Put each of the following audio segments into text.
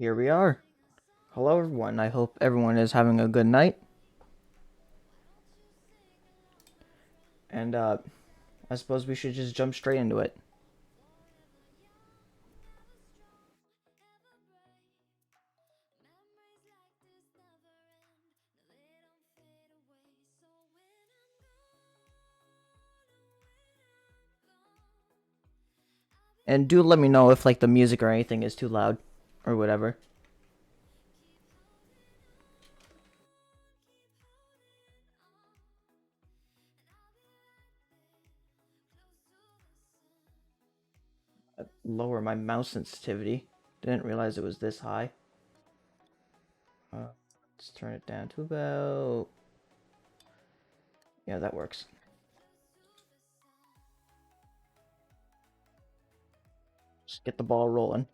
Here we are. Hello, everyone. I hope everyone is having a good night. And, I suppose we should just jump straight into it. And do let me know if, like, the music or anything is too loud. Or whatever. Lower my mouse sensitivity. Didn't realize it was this high. Let's turn it down to about... Yeah, that works. Just get the ball rolling.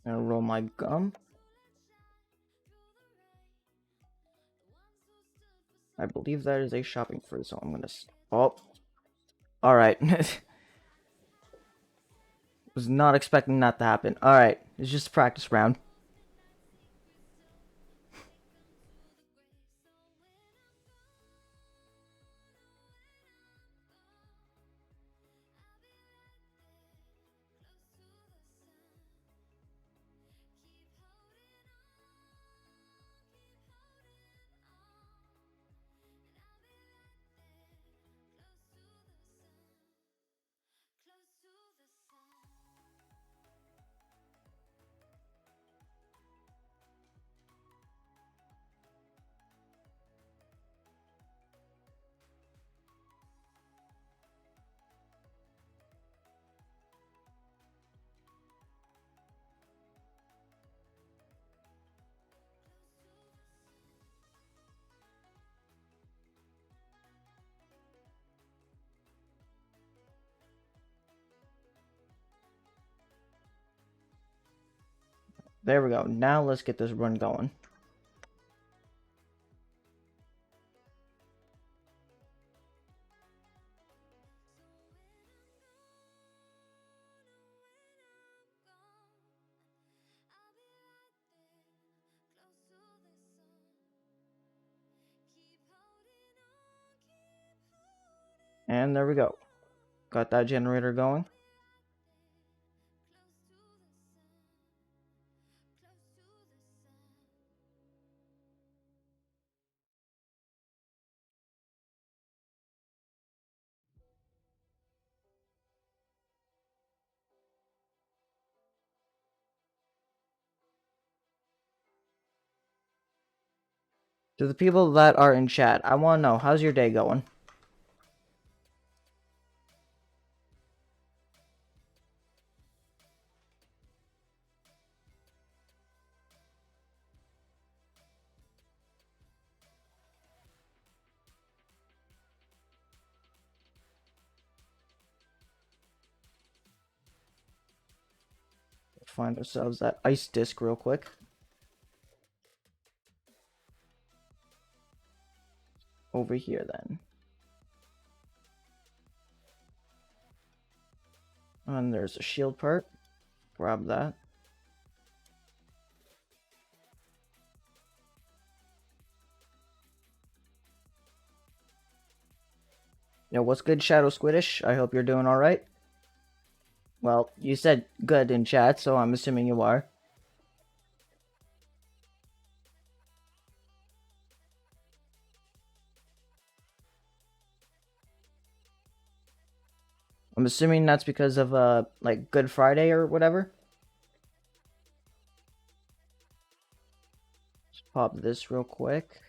Gonna roll my gum. I believe that is a shopping fruit, so I'm gonna... Oh. Alright. Was not expecting that to happen. Alright, it's just a practice round. There we go. Now let's get this run going. And there we go. Got that generator going. To the people that are in chat, I want to know, how's your day going? Find ourselves that ice disc real quick. Over here then. And there's a shield part. Grab that. Yo, what's good, Shadow Squiddish? I hope you're doing alright. Well, you said good in chat, so I'm assuming you are. I'm assuming that's because of, like, Good Friday or whatever. Just pop this real quick.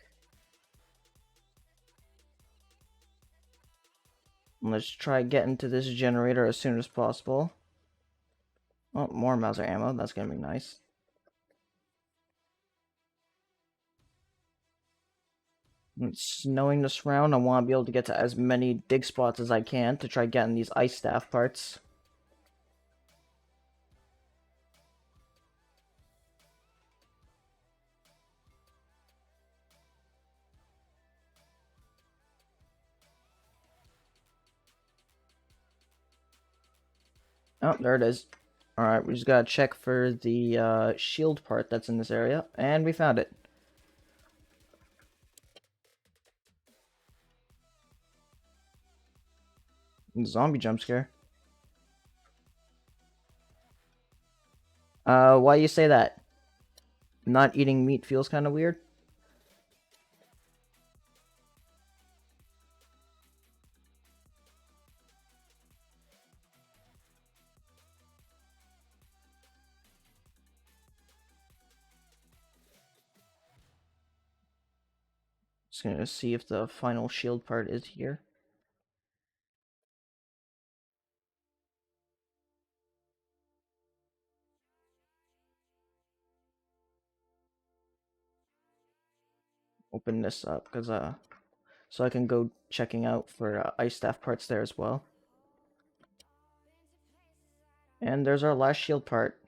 Let's try getting to this generator as soon as possible. Oh, more Mauser ammo. That's gonna be nice. Knowing this round, I want to be able to get to as many dig spots as I can to try getting these ice staff parts. Oh, there it is. Alright, we just gotta check for the shield part that's in this area, and we found it. Zombie jump scare. Why you say that? Not eating meat feels kind of weird? Just gonna see if the final shield part is here. Open this up, because, so I can go checking out for ice staff parts there as well. And there's our last shield part.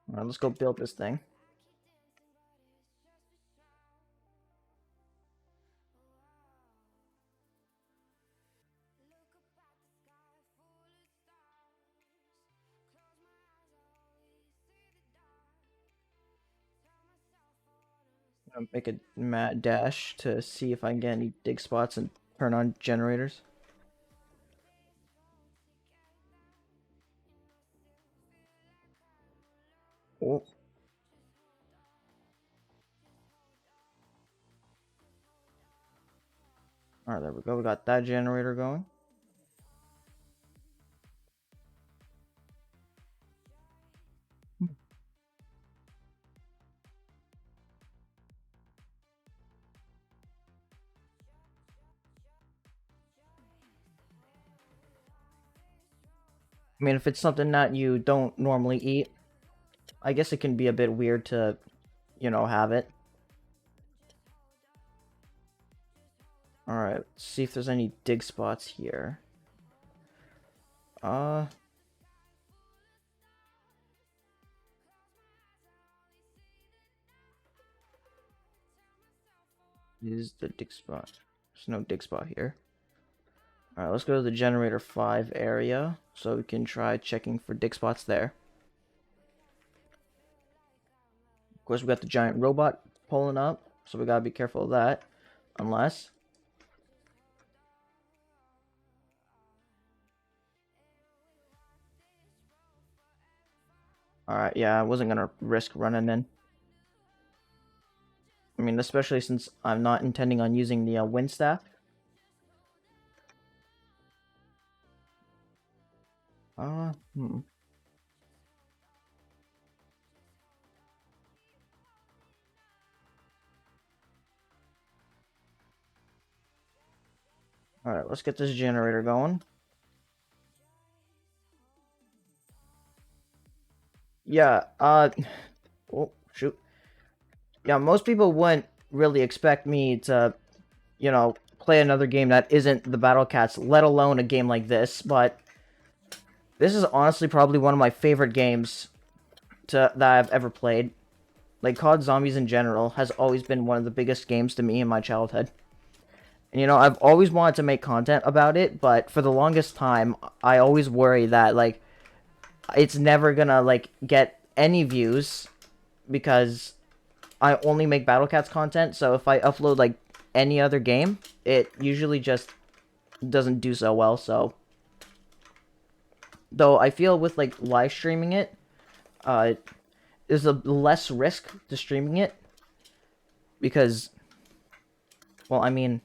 Alright, let's go build this thing. Make a mad dash to see if I can get any dig spots and turn on generators. Oh. Alright, there we go. We got that generator going. I mean, if it's something that you don't normally eat, I guess it can be a bit weird to, you know, have it. Alright, let's see if there's any dig spots here. Is the dig spot? There's no dig spot here. Alright, let's go to the generator 5 area so we can try checking for dig spots there. Of course, we got the giant robot pulling up, so we gotta be careful of that. Unless... Alright, yeah, I wasn't gonna risk running in. I mean, especially since I'm not intending on using the wind staff. Hmm. Alright, let's get this generator going. Yeah, oh, shoot. Yeah, most people wouldn't really expect me to, you know, play another game that isn't the Battle Cats, let alone a game like this, but this is honestly probably one of my favorite games that I've ever played. Like, COD Zombies in general has always been one of the biggest games to me in my childhood. And, you know, I've always wanted to make content about it, but for the longest time, I always worry that, like, it's never gonna, like, get any views because I only make Battle Cats content, so if I upload, like, any other game, it usually just doesn't do so well, so... Though I feel with, like, live streaming it, there's a less risk to streaming it, because, well, I mean,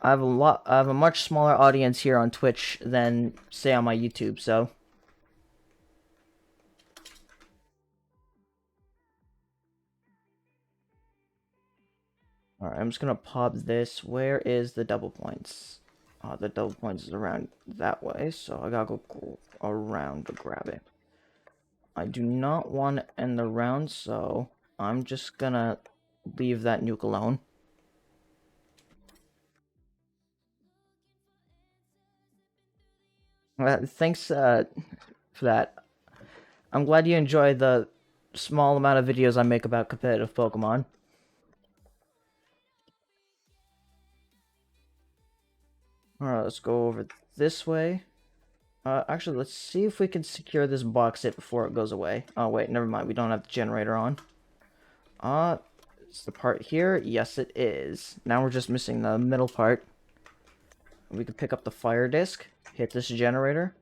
I have a much smaller audience here on Twitch than, say, on my YouTube, so... Alright, I'm just gonna pop this. Where is the double points? The double points is around that way, so I gotta go around to grab it. I do not want to end the round, so I'm just gonna leave that nuke alone. Thanks for that. I'm glad you enjoy the small amount of videos I make about competitive Pokemon. Alright, let's go over this way. Actually, let's see if we can secure this box it before it goes away. Oh, wait, never mind. We don't have the generator on. It's the part here. Yes, it is. Now we're just missing the middle part. We can pick up the fire disk, hit this generator.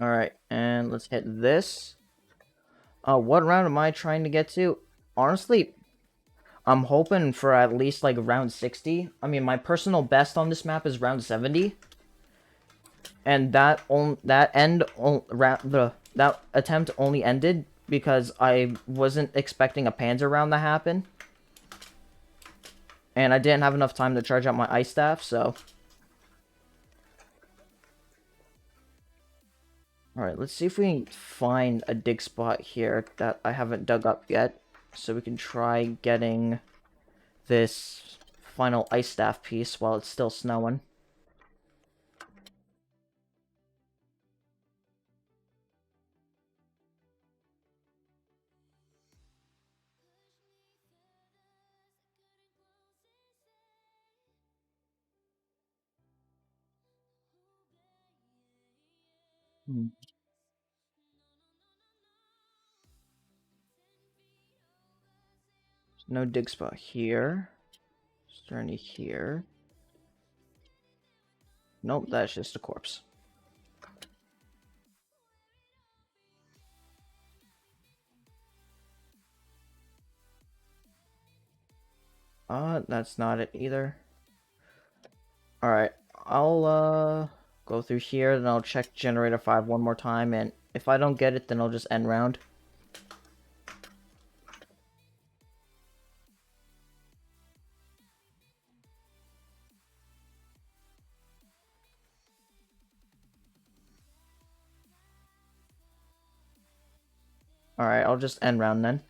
Alright, and let's hit this. What round am I trying to get to? Honestly, I'm hoping for at least like round 60. I mean, my personal best on this map is round 70. And that attempt only ended because I wasn't expecting a Panzer round to happen. And I didn't have enough time to charge out my ice staff, so. Alright, let's see if we can find a dig spot here that I haven't dug up yet. So we can try getting this final ice staff piece while it's still snowing. Hmm. No dig spot here. Is there any here? Nope, that's just a corpse. That's not it either. Alright, I'll, go through here, then I'll check generator 5 one more time, and if I don't get it, then I'll just end round. Alright, I'll just end round then.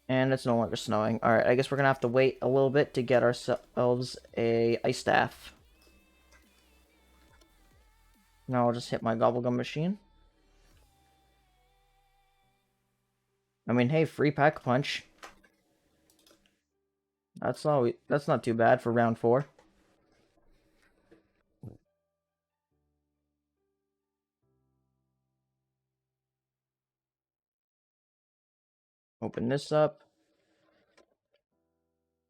And it's no longer snowing. Alright, I guess we're gonna have to wait a little bit to get ourselves a ice staff. Now I'll just hit my gobblegum machine. I mean, hey, free pack punch. That's not too bad for round 4. Open this up.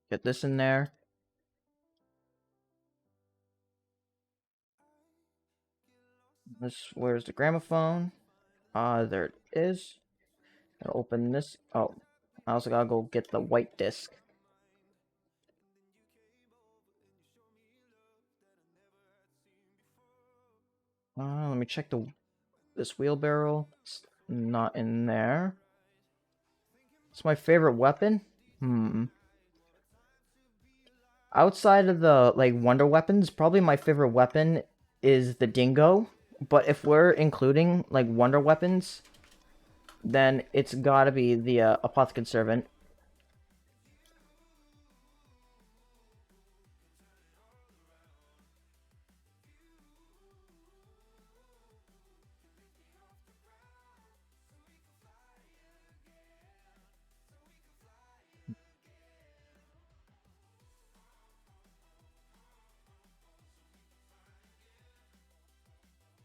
Get this in there. Where's the gramophone? There it is. I'll open this. Oh, I also gotta go get the white disc. Let me check this wheelbarrow. It's not in there. It's my favorite weapon? Outside of the, like, wonder weapons, probably my favorite weapon is the dingo. But if we're including, like, wonder weapons, then it's gotta be the, Apothicon Servant.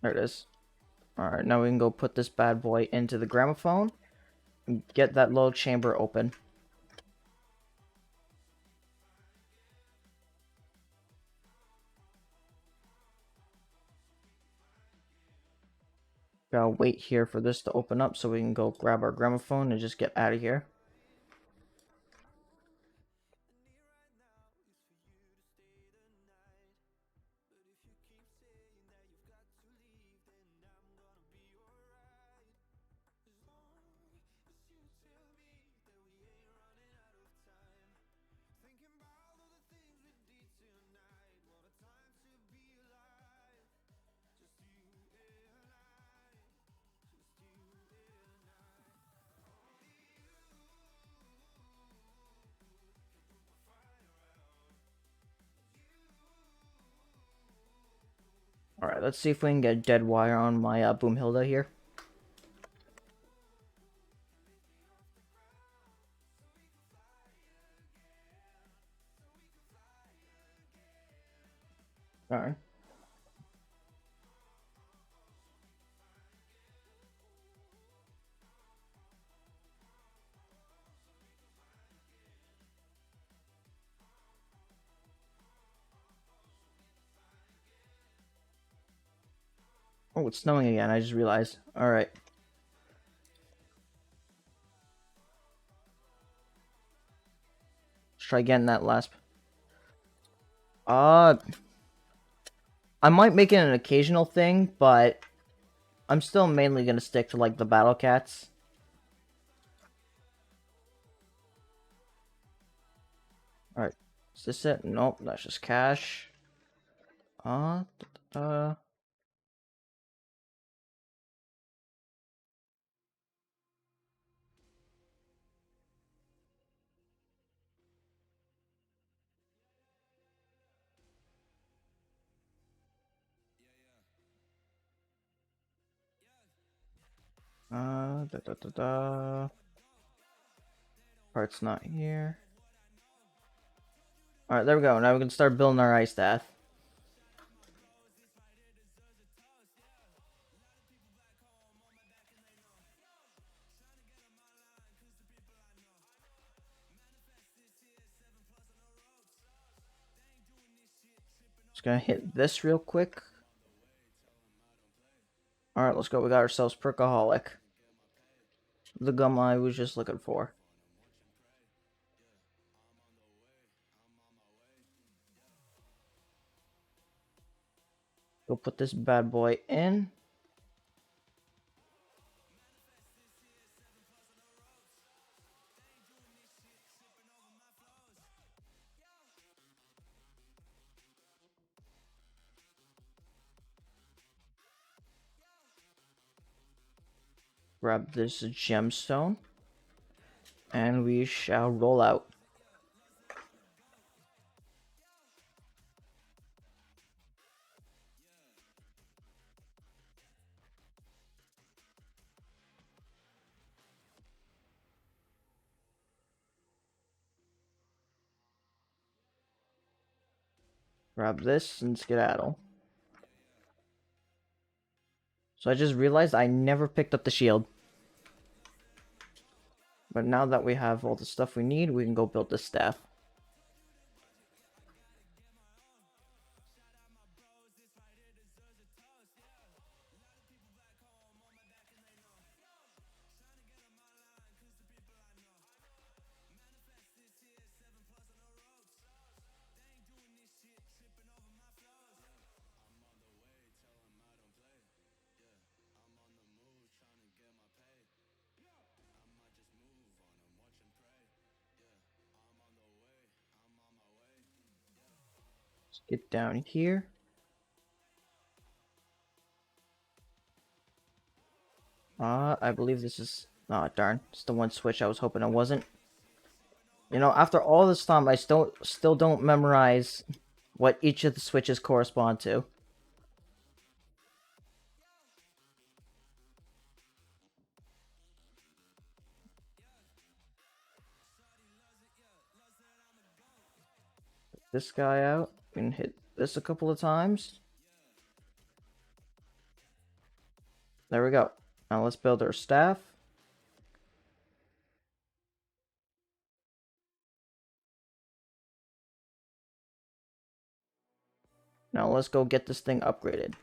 There it is. Alright, now we can go put this bad boy into the gramophone and get that little chamber open. Gotta wait here for this to open up so we can go grab our gramophone and just get out of here. Alright, let's see if we can get dead wire on my Boomhilda here. Alright. Oh, it's snowing again, I just realized. Alright. Let's try getting that last. I might make it an occasional thing, but I'm still mainly gonna stick to, like, the battle cats. Alright. Is this it? Nope, that's just cash. Da, da, da. Da, da, da, da. Part's not here. Alright, there we go. Now we can start building our ice staff. Just gonna hit this real quick. Alright, let's go. We got ourselves Perkaholic. The gum I was just looking for. Go put this bad boy in. Grab this gemstone. And we shall roll out. Grab this and skedaddle. So I just realized I never picked up the shield. But now that we have all the stuff we need, we can go build this staff. Let's get down here. I believe this is... Oh, darn. It's the one switch I was hoping it wasn't. You know, after all this time, I still don't memorize what each of the switches correspond to. Put this guy out. We can hit this a couple of times. There we go. Now let's build our staff. Now let's go get this thing upgraded.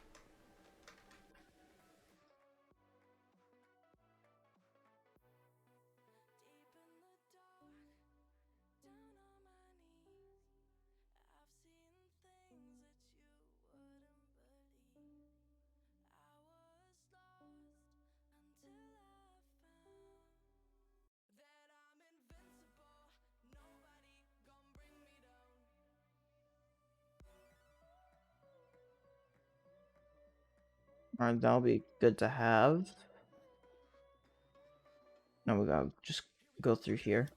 Alright, that'll be good to have. Now we gotta just go through here.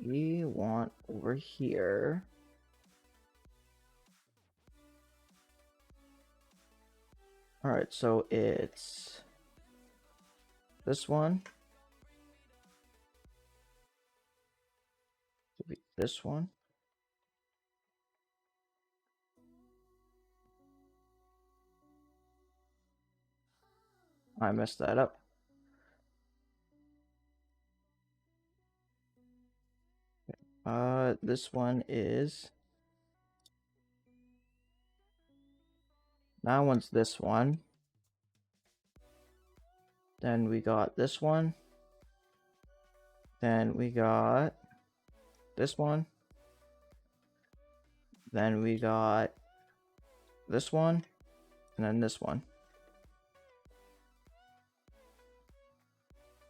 we want over here. Alright, so it's this one. This one. I messed that up. This one is... That one's this one. Then we got this one. Then we got this one. Then we got this one. And then this one.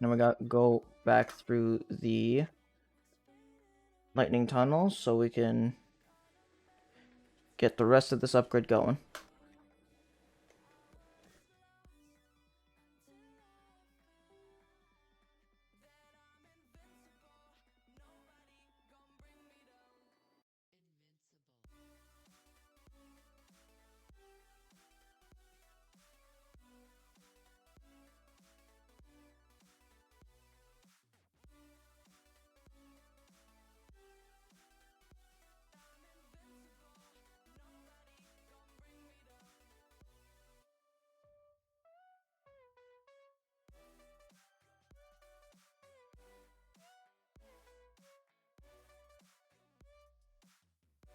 Then we got to go back through the lightning tunnel so we can get the rest of this upgrade going.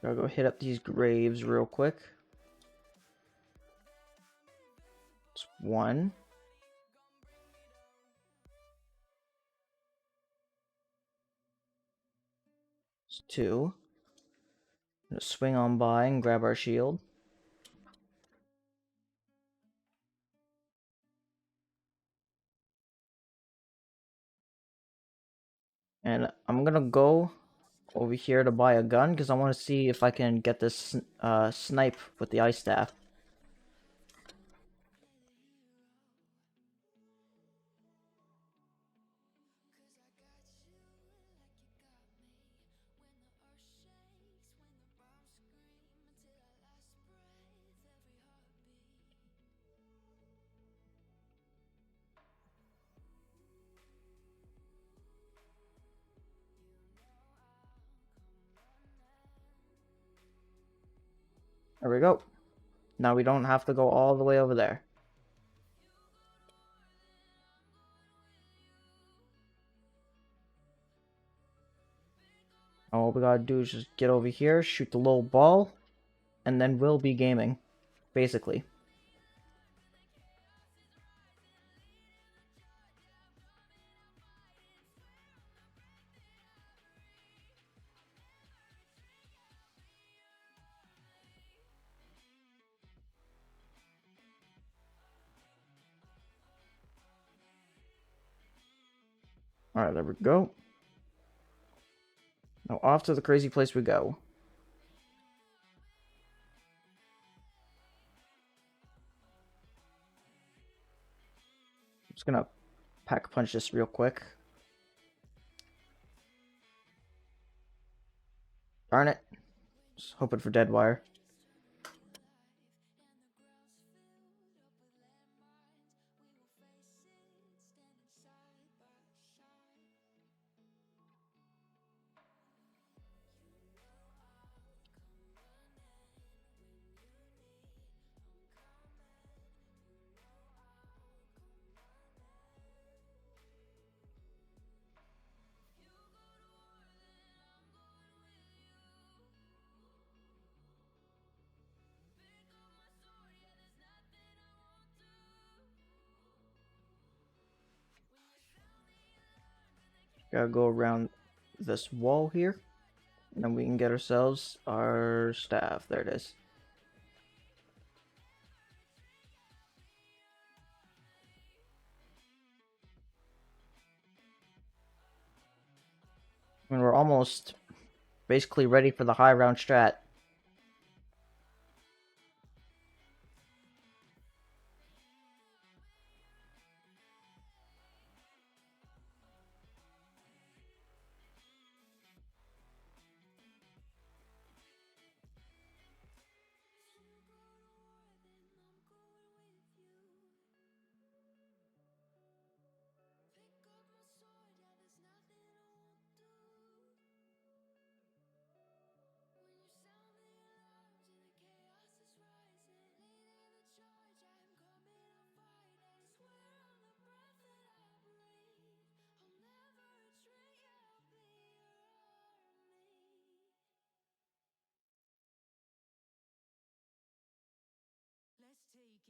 Gotta go hit up these graves real quick. It's one. It's two. Gonna swing on by and grab our shield. And I'm gonna go over here to buy a gun because I want to see if I can get this snipe with the ice staff. There we go. Now we don't have to go all the way over there. All we gotta do is just get over here, shoot the little ball, and then we'll be gaming, basically. Alright, there we go. Now off to the crazy place we go. I'm just gonna pack punch this real quick. Darn it. Just hoping for dead wire. Gotta go around this wall here. And then we can get ourselves our staff. There it is. And we're almost basically ready for the high round strat.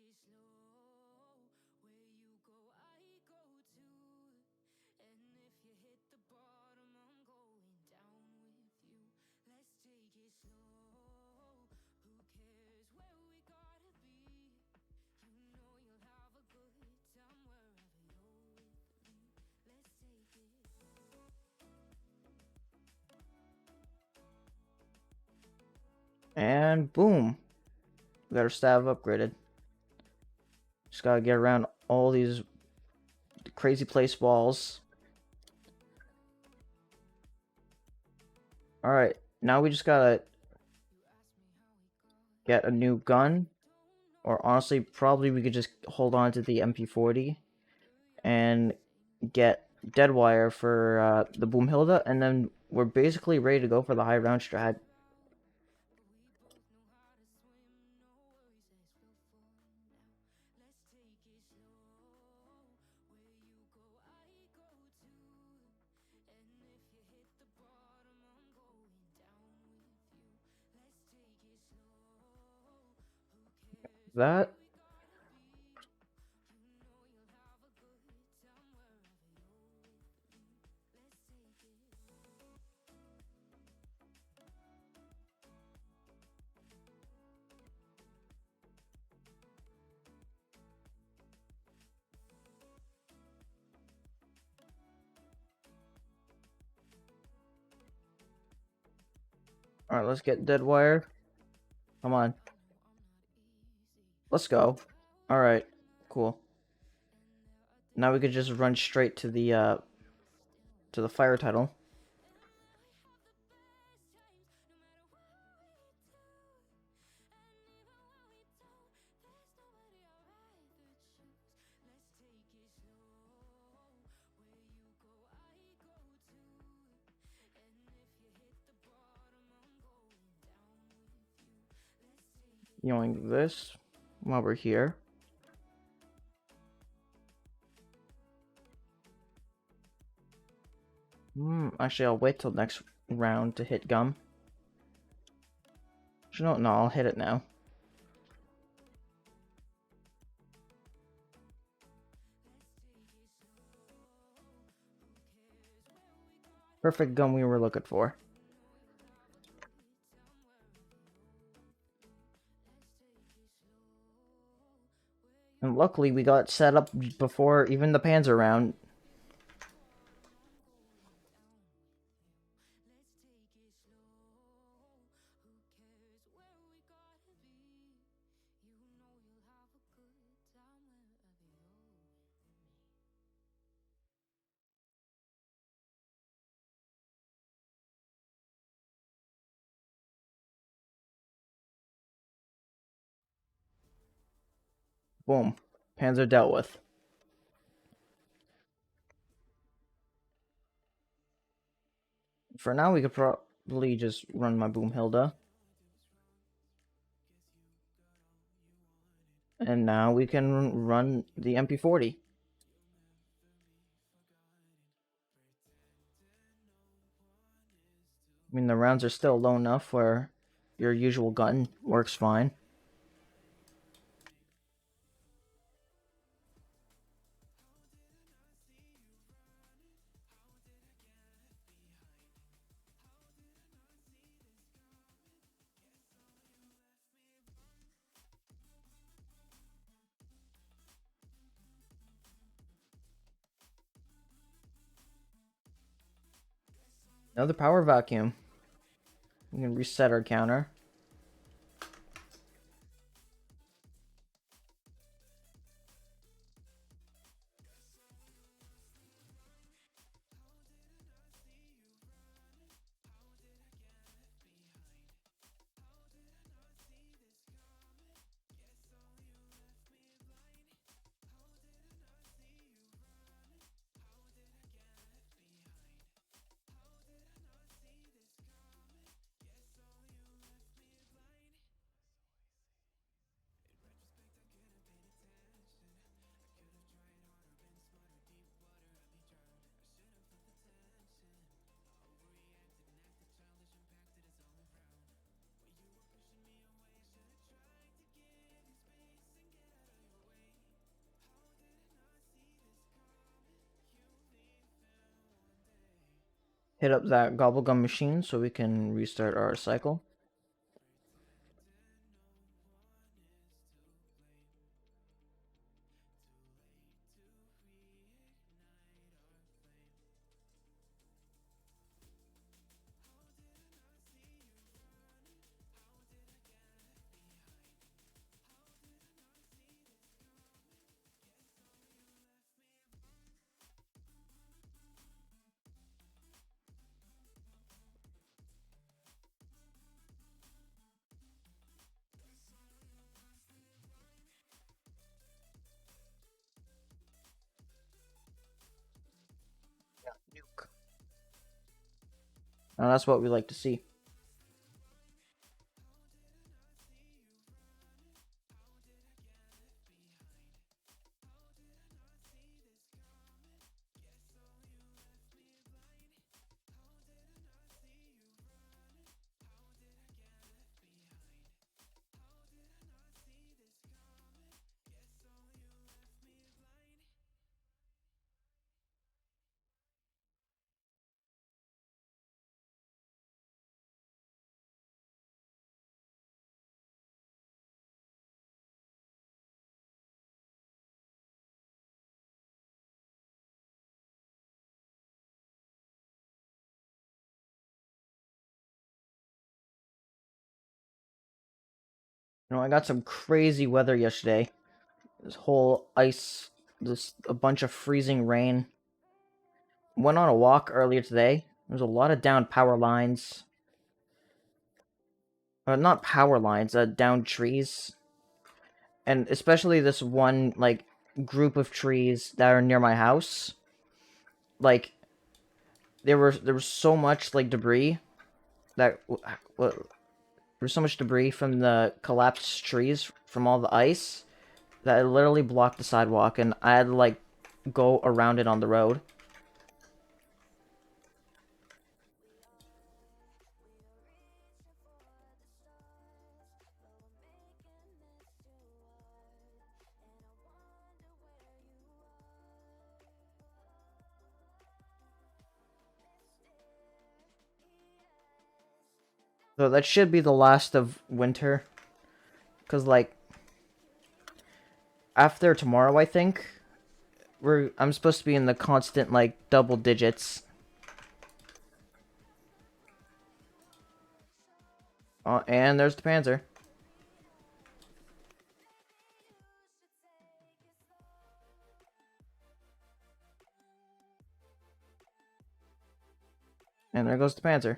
it slow. Where you go, I go too. And if you hit the bottom, I'm going down with you. Let's take it slow. Who cares where we gotta be? You know you'll have a good time wherever you're with me. Let's take it. And boom. We got our staff upgraded. Just gotta get around all these crazy place walls. Alright, now we just gotta get a new gun. Or honestly, probably we could just hold on to the MP40 and get Deadwire for the Boomhilda, and then we're basically ready to go for the high round strat. That. Alright, let's get Deadwire. Come on. Let's go. Alright, cool. Now we could just run straight to the fire tunnel. Yoink this while we're here. Actually, I'll wait till next round to hit gum. Actually, no, I'll hit it now. Perfect gum we were looking for. And luckily, we got set up before even the Panzer round. Boom. Panzer dealt with. For now, we could probably just run my Boomhilda. And now we can run the MP40. I mean, the rounds are still low enough where your usual gun works fine. Another power vacuum. We can reset our counter. hit up that gobblegum machine so we can restart our cycle. Nuke. Now that's what we like to see. I got some crazy weather yesterday. This whole ice, this a bunch of freezing rain. Went on a walk earlier today. There's a lot of down power lines. Not power lines, down trees. And especially this one, like, group of trees that are near my house. Like, there was so much, like, debris that... there was so much debris from the collapsed trees from all the ice that it literally blocked the sidewalk, and I had to, like, go around it on the road. So that should be the last of winter. Because, like, after tomorrow, I think, I'm supposed to be in the constant, like, double digits. And there's the Panzer. And there goes the Panzer.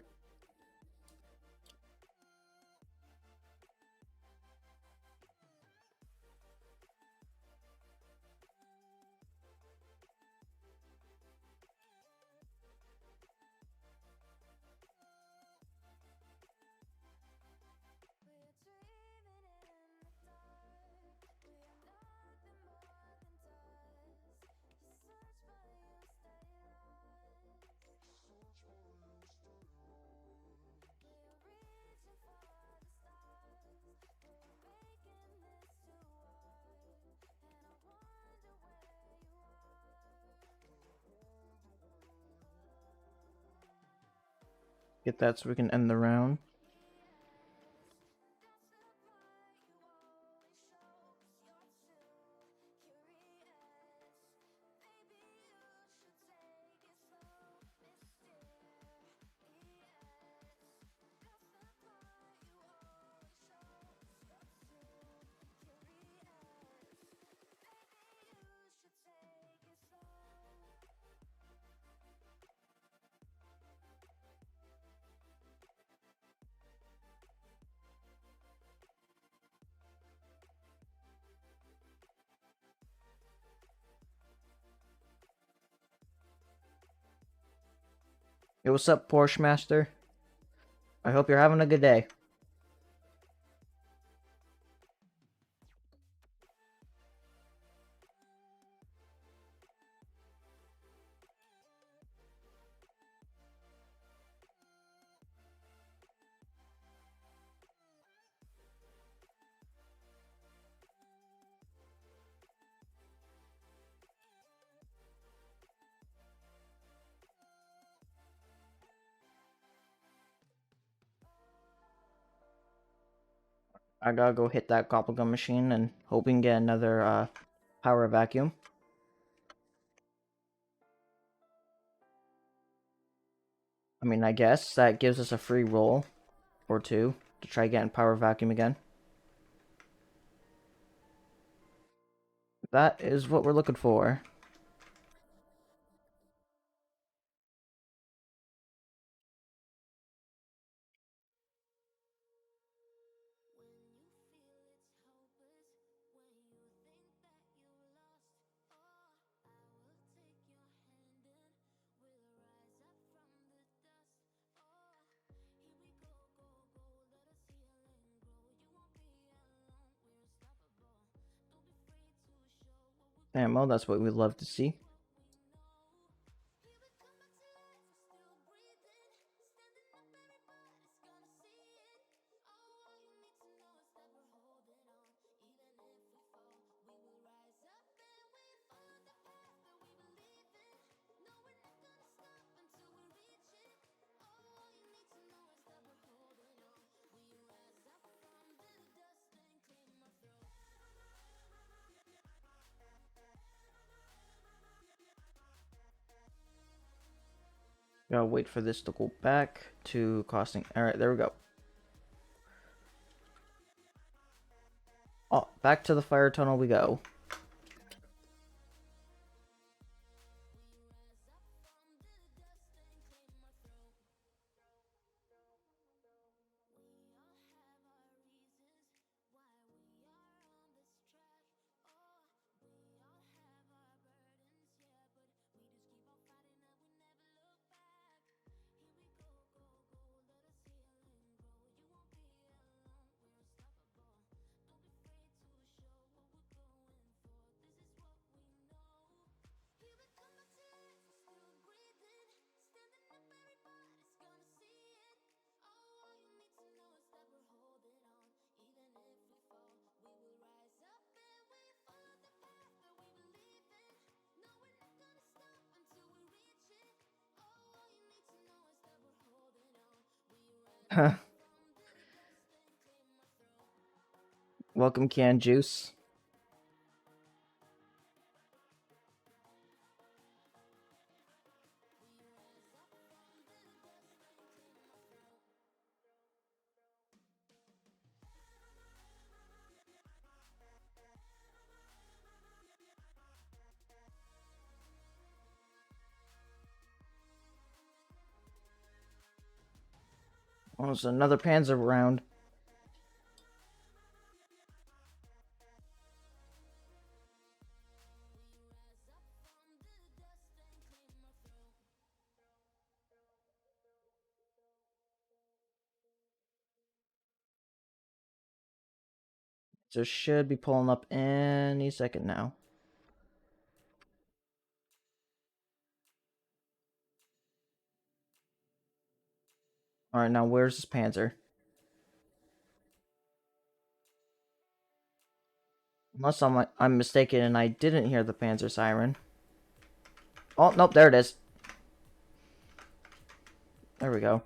Get that so we can end the round. Hey, what's up, Porsche Master? I hope you're having a good day. I gotta go hit that Gobblegum machine and hoping get another power vacuum. I mean, I guess that gives us a free roll or two to try getting power vacuum again. That is what we're looking for. Ammo, that's what we'd love to see. Gotta wait for this to go back to costing. Alright, there we go. Oh, back to the fire tunnel we go. Welcome, canned juice. Oh, there's another Panzer round. Just should be pulling up any second now. Alright, now where's this Panzer? Unless I'm mistaken and I didn't hear the Panzer siren. Oh, nope, there it is. There we go.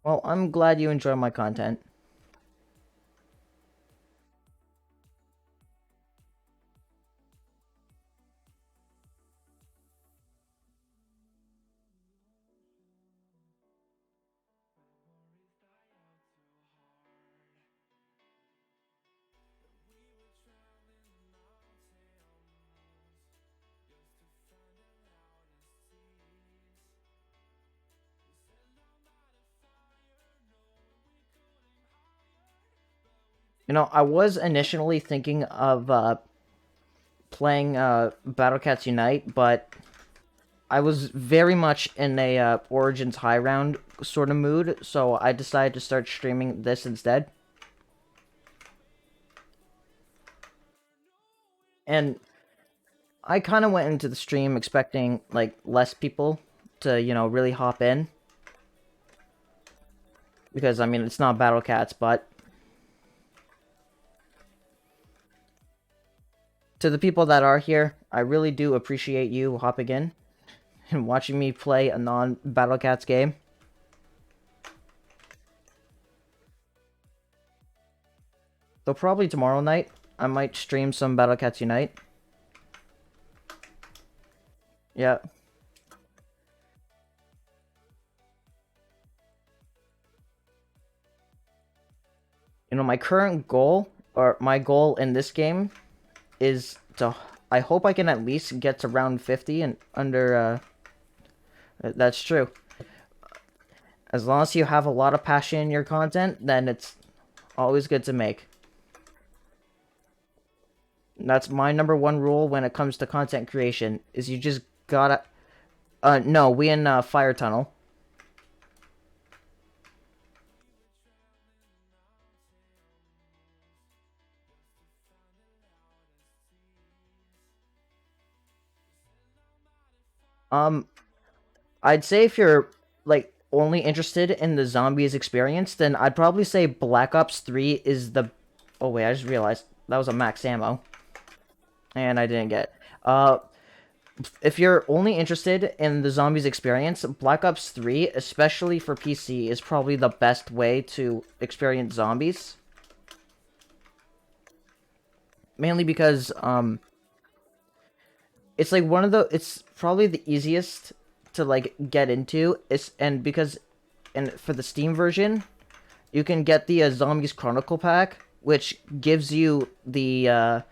Well, I'm glad you enjoy my content. You know, I was initially thinking of playing Battle Cats Unite, but I was very much in a Origins High Round sort of mood, so I decided to start streaming this instead. And I kind of went into the stream expecting, like, less people to, you know, really hop in. Because, I mean, it's not Battle Cats, but To the people that are here, I really do appreciate you hopping in and watching me play a non-Battle Cats game. So probably tomorrow night, I might stream some Battle Cats Unite. Yeah. You know, my current goal, or my goal in this game, is to... I hope I can at least get to round 50 and under, That's true. As long as you have a lot of passion in your content, then it's always good to make. That's my number one rule when it comes to content creation, is you just gotta... no, we in, Fire Tunnel. Um, I'd say if you're, like, only interested in the zombies experience, then I'd probably say Black Ops 3 is the... Oh, wait, I just realized that was a max ammo. And I didn't get... If you're only interested in the zombies experience, Black Ops 3, especially for PC, is probably the best way to experience zombies. Mainly because, it's like one of the... It's probably the easiest to, like, get into, and because... And for the Steam version, you can get the Zombies Chronicle pack, which gives you the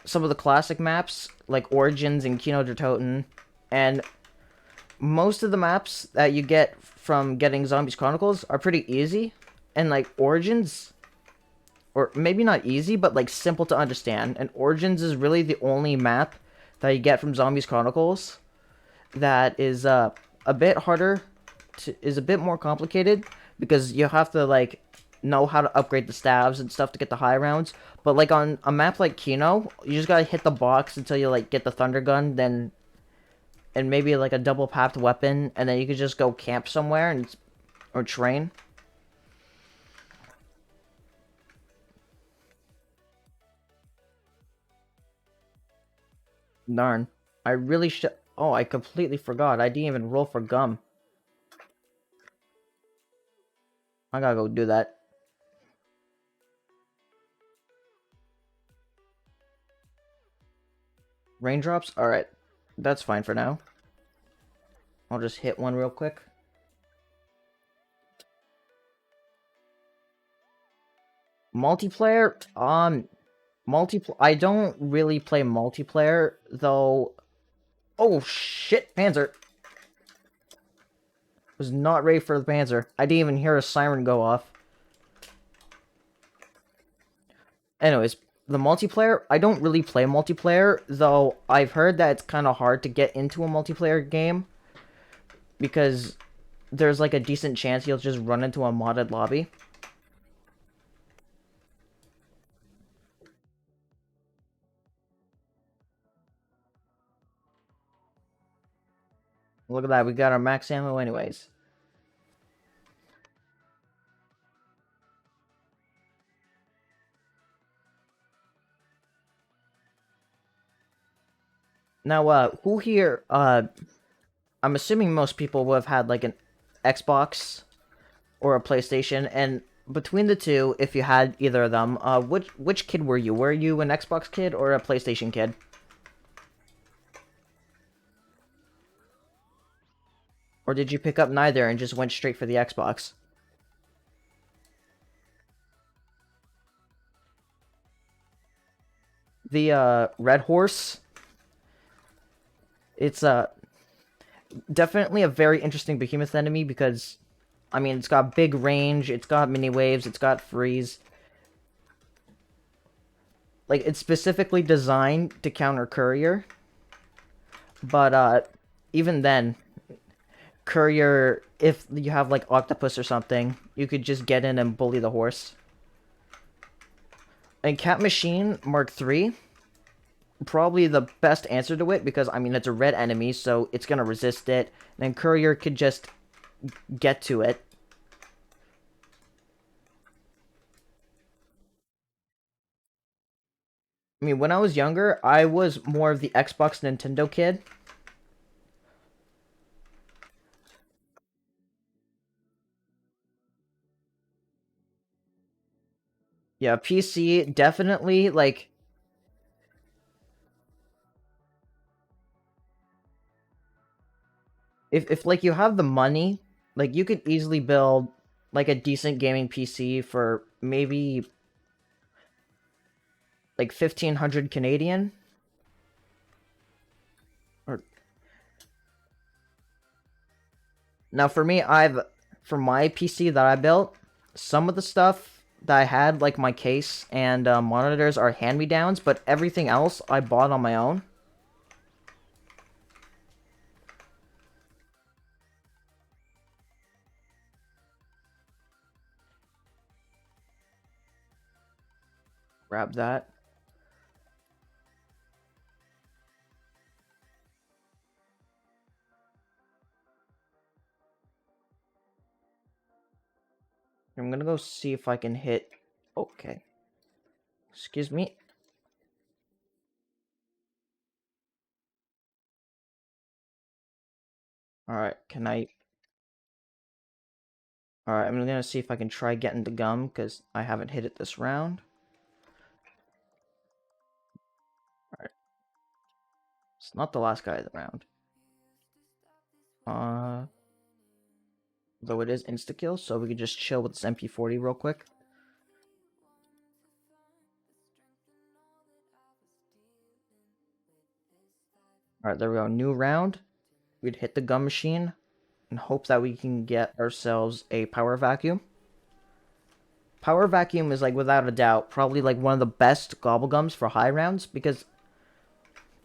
some of the classic maps, like Origins and Kino der Toten, and most of the maps that you get from getting Zombies Chronicles are pretty easy, and like Origins, or maybe not easy, but like simple to understand, and Origins is really the only map that you get from Zombies Chronicles that is a bit harder, is a bit more complicated, because you have to like know how to upgrade the stabs and stuff to get the high rounds. But like on a map like Kino, you just gotta hit the box until you like get the thunder gun, then and maybe like a double papped weapon, and then you could just go camp somewhere and or train. Darn, I really should. Oh, I completely forgot. I didn't even roll for gum. I gotta go do that. Raindrops? Alright. That's fine for now. I'll just hit one real quick. Multiplayer? I don't really play multiplayer, though. Oh, shit, Panzer. Was not ready for the Panzer. I didn't even hear a siren go off. Anyways, the multiplayer, I don't really play multiplayer, though I've heard that it's kind of hard to get into a multiplayer game because there's like a decent chance you'll just run into a modded lobby. Look at that, we got our max ammo anyways. Now, who here, I'm assuming most people would have had like an Xbox or a PlayStation, and between the two, if you had either of them, which kid were you? Were you an Xbox kid or a PlayStation kid? Or did you pick up neither and just went straight for the Xbox? The Red Horse, it's definitely a very interesting behemoth enemy because, I mean, it's got big range, it's got mini waves, it's got freeze. Like, it's specifically designed to counter Courier. But, even then, Courier, if you have, like, Octopus or something, you could just get in and bully the horse. And Cat Machine Mark III, probably the best answer to it, because, I mean, it's a red enemy, so it's gonna resist it. And then Courier could just get to it. I mean, when I was younger, I was more of the Xbox Nintendo kid. Yeah, PC definitely like if like you have the money, like you could easily build like a decent gaming PC for maybe like 1500 Canadian. Or now for me, for my PC that I built, some of the stuff that I had, like my case and monitors, are hand-me-downs, but everything else I bought on my own. Grab that. I'm gonna go see if I can hit. Okay. Excuse me. Alright, can I... Alright, I'm gonna see if I can try getting the gum, because I haven't hit it this round. Alright. It's not the last guy of the round. Though it is insta-kill, so we can just chill with this MP40 real quick. Alright, there we go. New round. We'd hit the gum machine and hope that we can get ourselves a power vacuum. Power vacuum is, like, without a doubt, probably, like, one of the best gobblegums for high rounds, because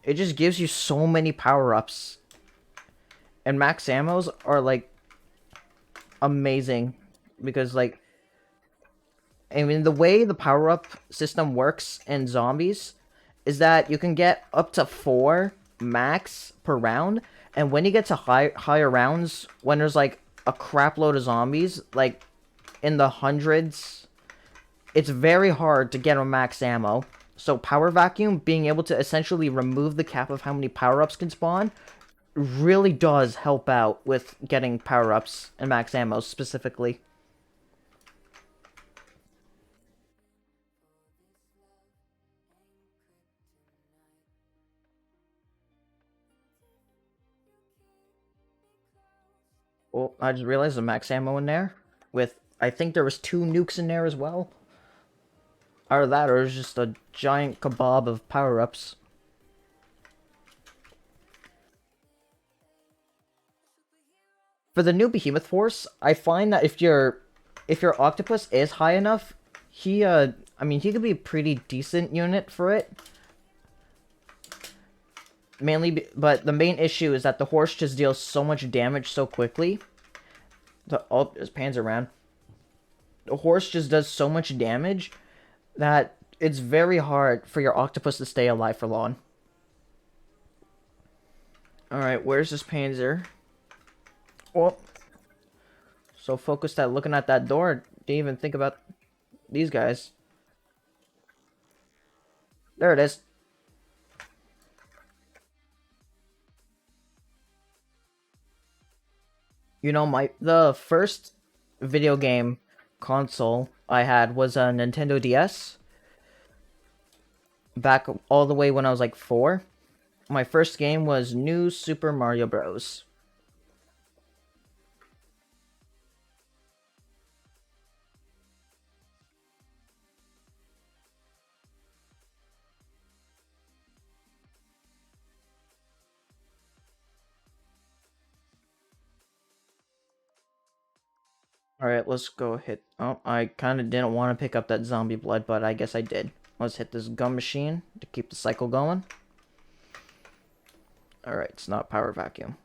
it just gives you so many power-ups. And max ammos are, like, amazing. Because, like, I mean, the way the power-up system works in zombies is that you can get up to 4 max per round, and when you get to higher rounds, when there's like a crap load of zombies, like in the hundreds, it's very hard to get a max ammo. So power vacuum, being able to essentially remove the cap of how many power-ups can spawn, really does help out with getting power-ups and max ammo specifically. Well, I just realized the max ammo in there. With, I think there was 2 nukes in there as well. Either that, or it was just a giant kebab of power-ups. For the new Behemoth Force, I find that if your Octopus is high enough, I mean, he could be a pretty decent unit for it. But the main issue is that the horse just deals so much damage so quickly. Oh, there's pans around. The horse just does so much damage that it's very hard for your octopus to stay alive for long. Alright, where's this Panzer? Oh. So focused at looking at that door, didn't even think about these guys. There it is. You know, the first video game console I had was a Nintendo DS. Back all the way when I was like 4. My first game was New Super Mario Bros. Alright, let's go hit... Oh, I kind of didn't want to pick up that zombie blood, but I guess I did. Let's hit this gun machine to keep the cycle going. Alright, it's not power vacuum.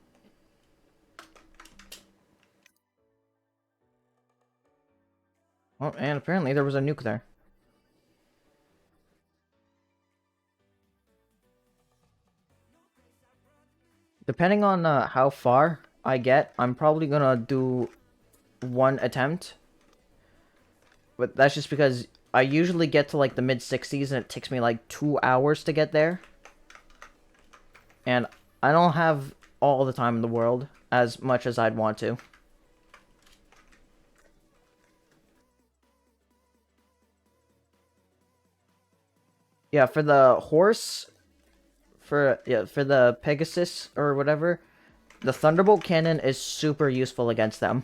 Oh, and apparently there was a nuke there. Depending on how far I get, I'm probably gonna do one attempt. But that's just because I usually get to like the mid 60s and it takes me like 2 hours to get there. And I don't have all the time in the world as much as I'd want to. Yeah, for the horse, for the Pegasus or whatever, the Thunderbolt cannon is super useful against them.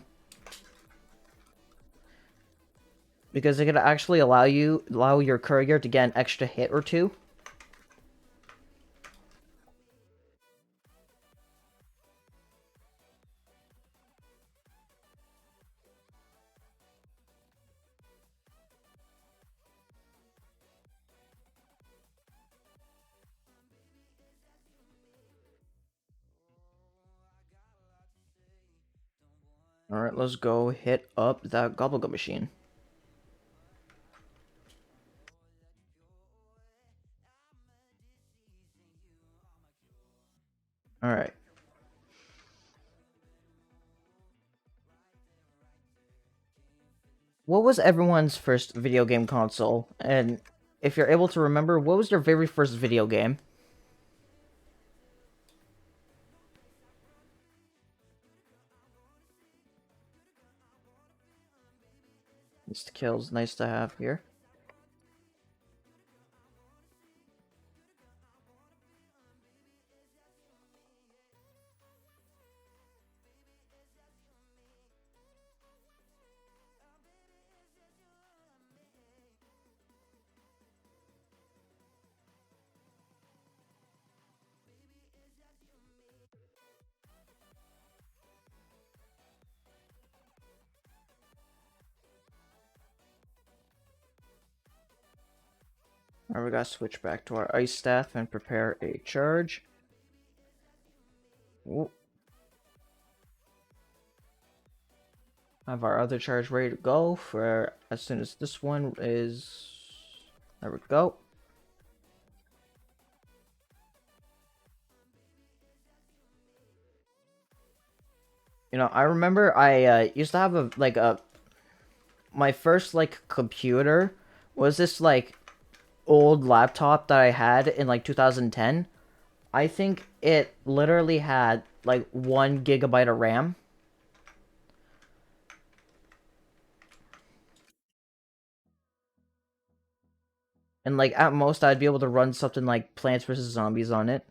Because it could actually allow your courier to get an extra hit or two. Alright, let's go hit up that Gobblegum machine. Alright. What was everyone's first video game console? And if you're able to remember, what was your very first video game? Mr. Kill's nice to have here. Alright, we gotta switch back to our ice staff and prepare a charge. Ooh. Have our other charge ready to go for as soon as this one is... There we go. You know, I remember I used to have my first like computer was this like old laptop that I had in like 2010. I think it literally had like 1 GB of RAM. And like at most I'd be able to run something like Plants vs Zombies on it.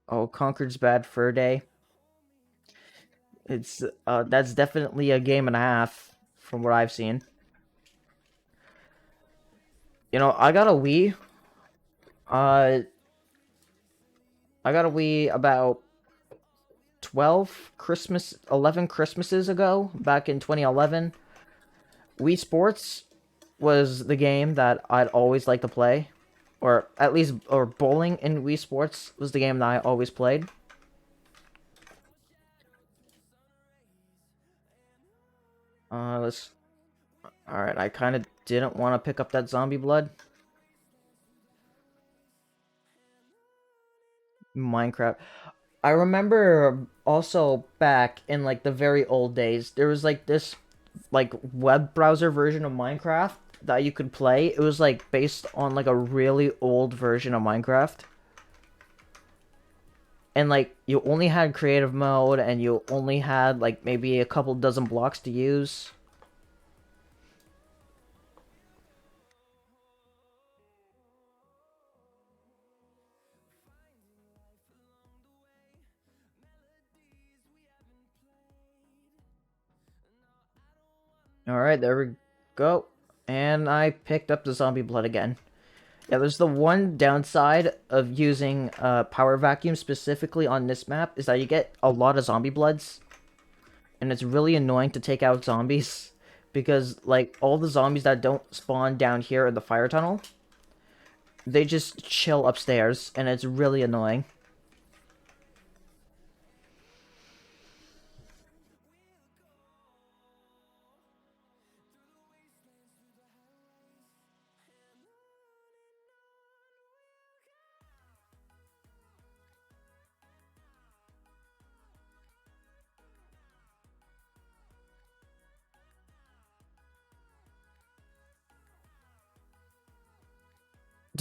Oh, Conquered's Bad Fur Day. It's that's definitely a game and a half from what I've seen. You know, I got a Wii. Uh I got a Wii about 11 Christmases ago, back in 2011. Wii Sports was the game that I'd always like to play. Or at least, or bowling in Wii Sports was the game that I always played. Let's... Alright, I kind of didn't want to pick up that zombie blood. Minecraft. I remember also back in like the very old days, there was like this like web browser version of Minecraft that you could play. It was like based on like a really old version of Minecraft. And like you only had creative mode and you only had like maybe a couple dozen blocks to use. Alright, there we go. And I picked up the zombie blood again. Yeah, there's the one downside of using power vacuum specifically on this map is that you get a lot of zombie bloods. And it's really annoying to take out zombies. Because, like, all the zombies that don't spawn down here in the fire tunnel, they just chill upstairs, and it's really annoying.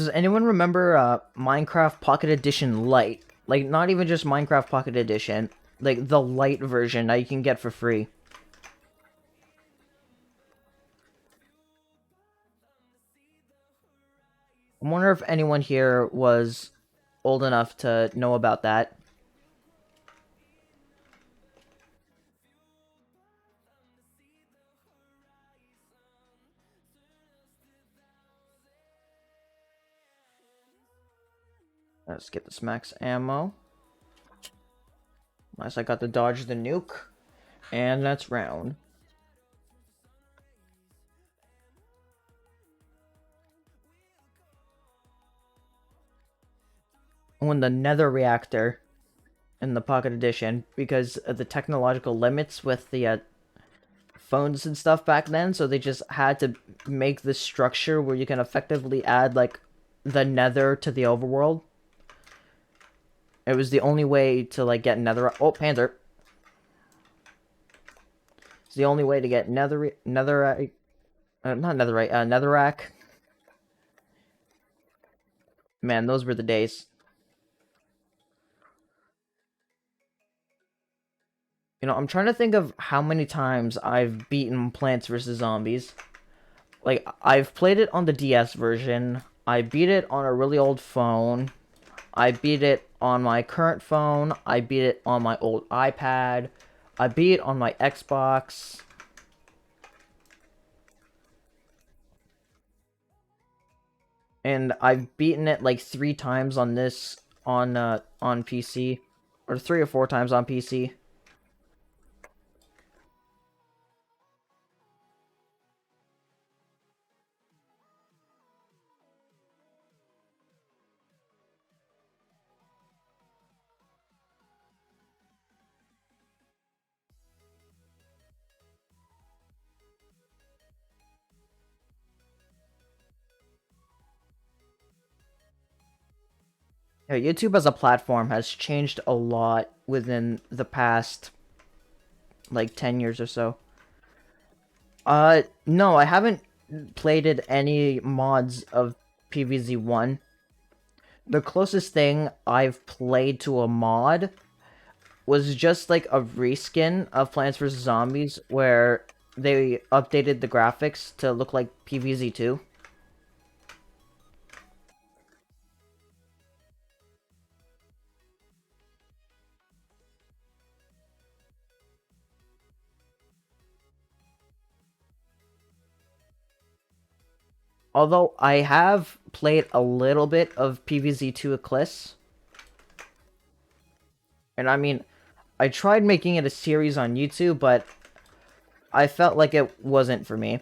Does anyone remember Minecraft Pocket Edition Lite? Like, not even just Minecraft Pocket Edition, like the Lite version that you can get for free. I wonder if anyone here was old enough to know about that. Let's get this max ammo. Nice, I got to dodge the nuke. And that's round. When the Nether reactor in the Pocket Edition, because of the technological limits with the phones and stuff back then, so they just had to make this structure where you can effectively add like the Nether to the overworld. It was the only way to like get Nether. Oh, Panzer! It's the only way to get Netherite, not Netherite, Netherrack. Man, those were the days. You know, I'm trying to think of how many times I've beaten Plants vs. Zombies. Like, I've played it on the DS version. I beat it on a really old phone. I beat it on my current phone. I beat it on my old iPad. I beat it on my Xbox. And I've beaten it like 3 times on this on PC. Or 3 or 4 times on PC. Yeah, YouTube as a platform has changed a lot within the past like 10 years or so. No, I haven't played any mods of PvZ1. The closest thing I've played to a mod was just like a reskin of Plants vs. Zombies where they updated the graphics to look like PvZ2. Although I have played a little bit of PvZ2 Eclipse. And I mean, I tried making it a series on YouTube, but I felt like it wasn't for me.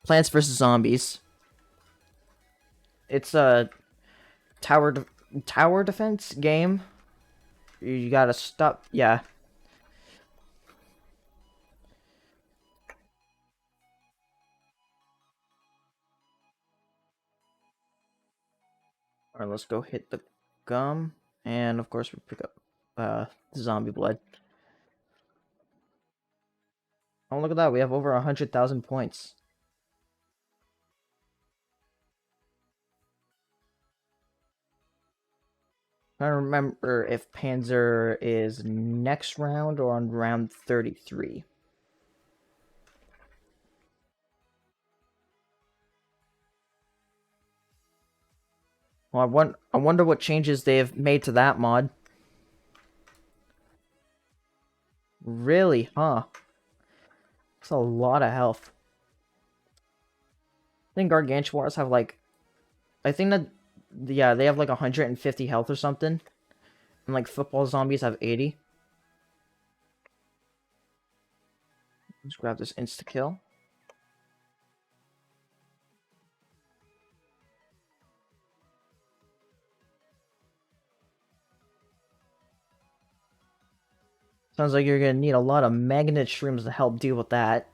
Plants vs. Zombies. It's a tower defense game. You gotta stop. Yeah. Alright, let's go hit the gum. And of course, we pick up zombie blood. Oh, look at that. We have over 100,000 points. I don't remember if Panzer is next round or on round 33. Well, I wonder what changes they've made to that mod. Really, huh? That's a lot of health. I think Gargantuars have like... I think that... Yeah, they have like 150 health or something. And like football zombies have 80. Let's grab this insta-kill. Sounds like you're gonna need a lot of magnet shrooms to help deal with that.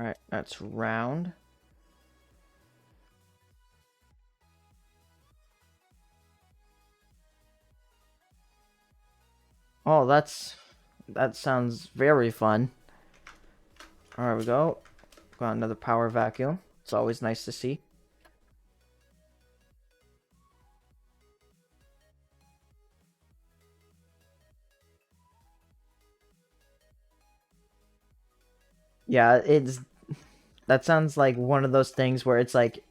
Alright, that's round. Oh, that sounds very fun. Alright, we go. Got another power vacuum. It's always nice to see. Yeah, that sounds like one of those things where it's like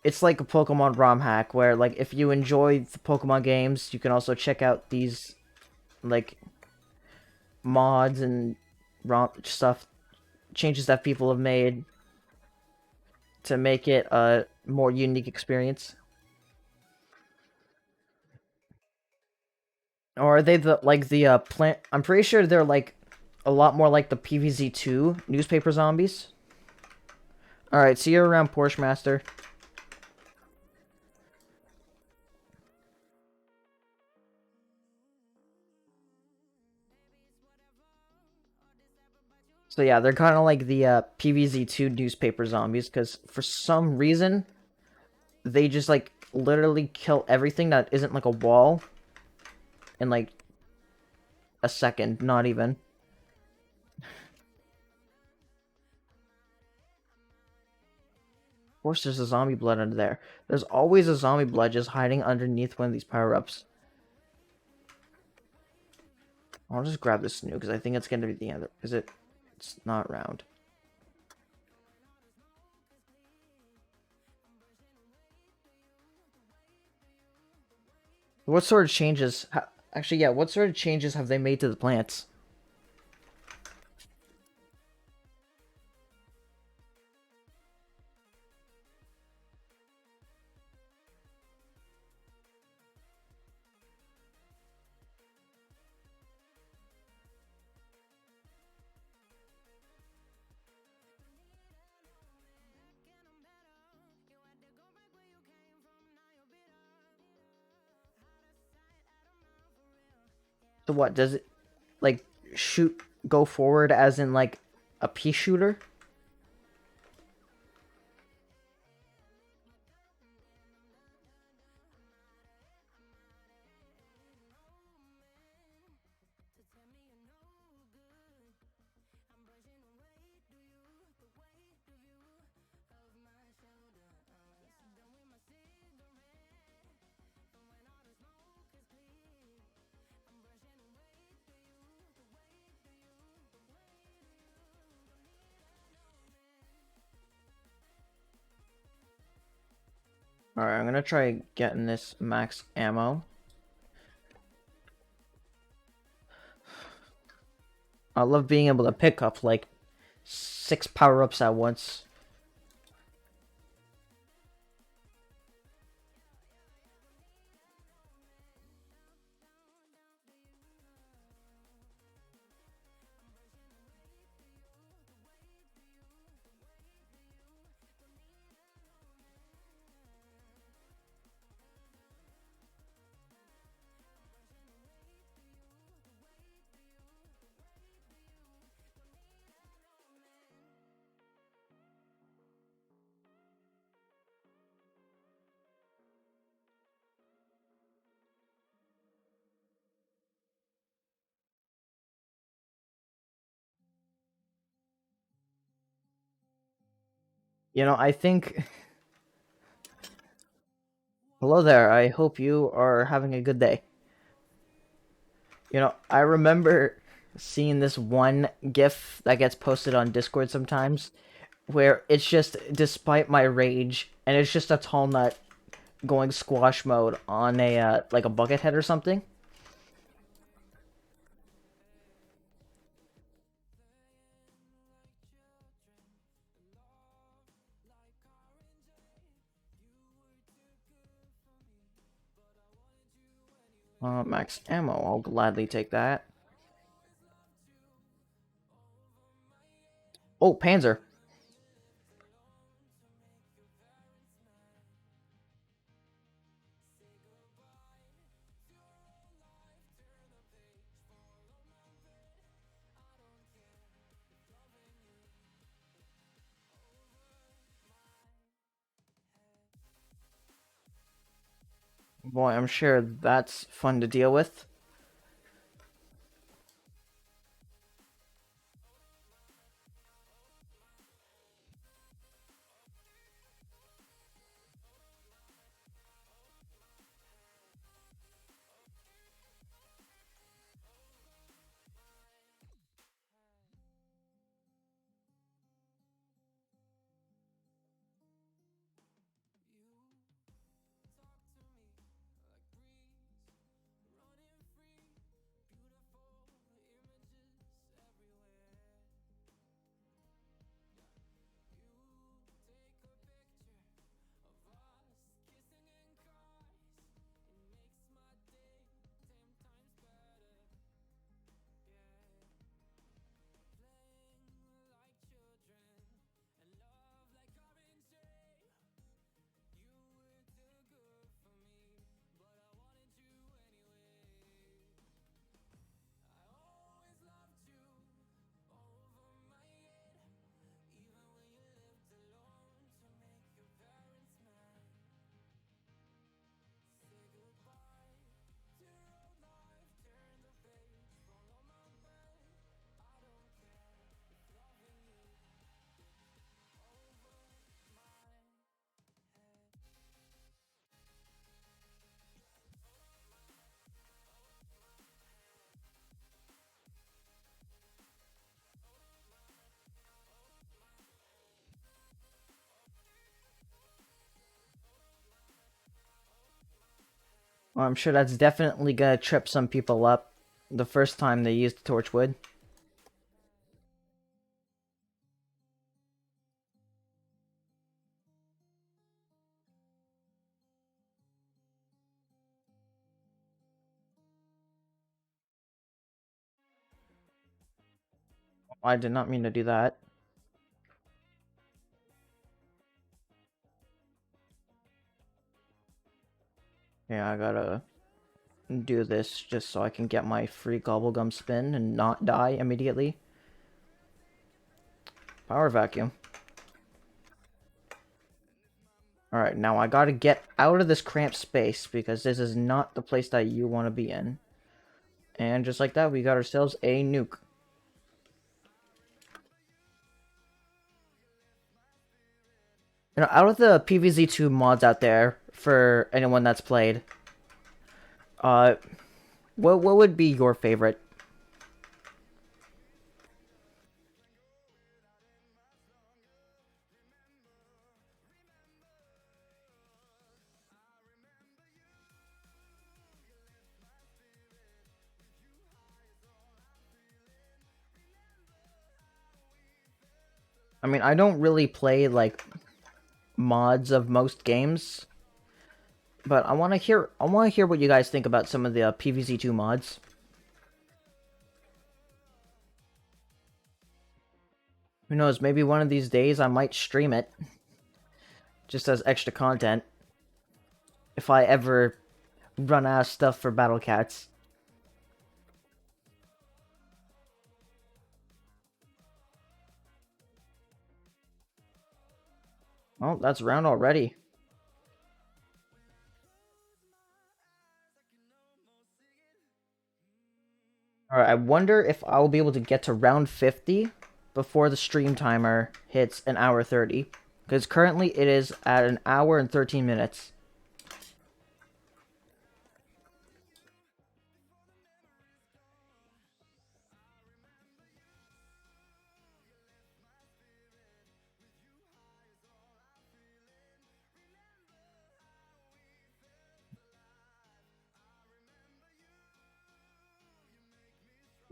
a Pokemon ROM hack where like if you enjoy the Pokemon games, you can also check out these like mods and ROM stuff, changes that people have made to make it a more unique experience. Or are they the plant? I'm pretty sure they're like a lot more like the PVZ2 newspaper zombies. All right, see you around, Porsche Master. So yeah, they're kind of like the PVZ2 newspaper zombies because for some reason they just like literally kill everything that isn't like a wall in like a second, not even. Of course, there's a zombie blood under there. There's always a zombie blood just hiding underneath one of these power-ups. I'll just grab this new because I think it's gonna be the end. Is it? It's not round. What sort of changes? Actually, yeah. What sort of changes have they made to the plants? So what does it like shoot? Go forward as in like a pea shooter? All right, I'm gonna try getting this max ammo. I love being able to pick up like 6 power-ups at once. You know, I think. Hello there. I hope you are having a good day. You know, I remember seeing this one GIF that gets posted on Discord sometimes, where it's just despite my rage, and it's just a tall nut going squash mode on a like a bucket head or something. Max ammo. I'll gladly take that. Oh, Panzer. Boy, I'm sure that's fun to deal with. Well, I'm sure that's definitely gonna trip some people up the first time they use the Torchwood. I did not mean to do that. Yeah, I gotta do this just so I can get my free Gobblegum spin and not die immediately. Power vacuum. Alright, now I gotta get out of this cramped space because this is not the place that you want to be in. And just like that, we got ourselves a nuke. You know, out of the PvZ2 mods out there, for anyone that's played, uh, what would be your favorite? I mean, I don't really play, like, mods of most games, but I want to hear what you guys think about some of the PvZ2 mods. Who knows, maybe one of these days I might stream it, just as extra content, if I ever run out of stuff for Battle Cats. Oh, that's round already. Alright, I wonder if I'll be able to get to round 50 before the stream timer hits an hour 30. Because currently it is at an hour and 13 minutes.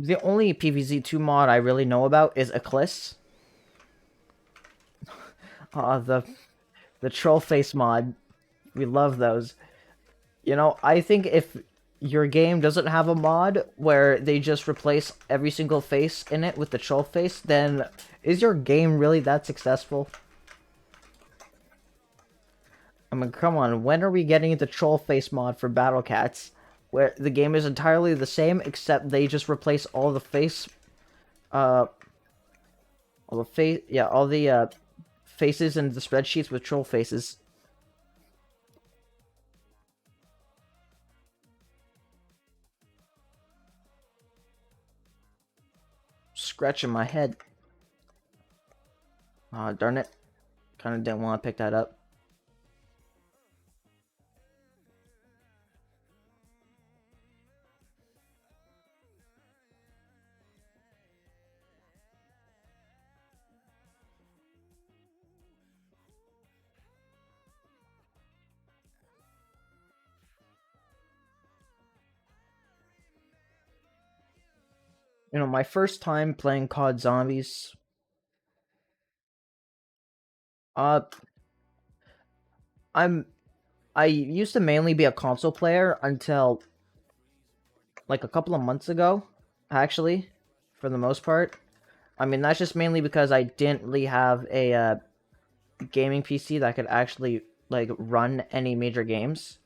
The only PvZ2 mod I really know about is Eclipse. The troll face mod. We love those. You know, I think if your game doesn't have a mod where they just replace every single face in it with the troll face, then is your game really that successful? I mean, come on, when are we getting the troll face mod for Battle Cats? Where the game is entirely the same, except they just replace all the face, uh, all the face, yeah, all the, faces in the spreadsheets with troll faces. scratching my head. Aw, darn it. Kind of didn't want to pick that up. You know, my first time playing COD Zombies. Uh, I used to mainly be a console player until like a couple of months ago, actually, for the most part. I mean, that's just mainly because I didn't really have a gaming PC that could actually like run any major games.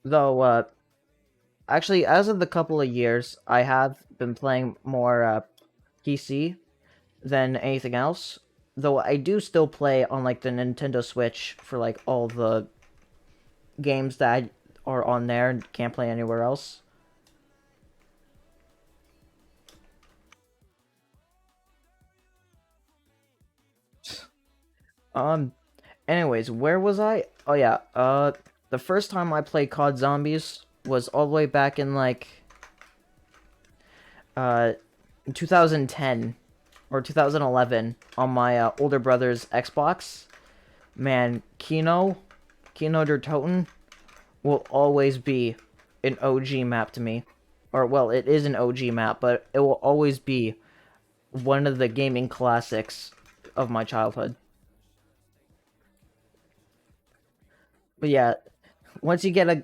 Though, actually, as of the couple of years, I have been playing more PC than anything else. Though I do still play on like the Nintendo Switch for like all the games that are on there and can't play anywhere else. Um, anyways, where was I? Oh yeah, the first time I played COD Zombies was all the way back in like uh 2010 or 2011 on my older brother's Xbox. Man, Kino der Toten will always be an OG map to me. Or well, it is an OG map, but it will always be one of the gaming classics of my childhood. But yeah, once you get a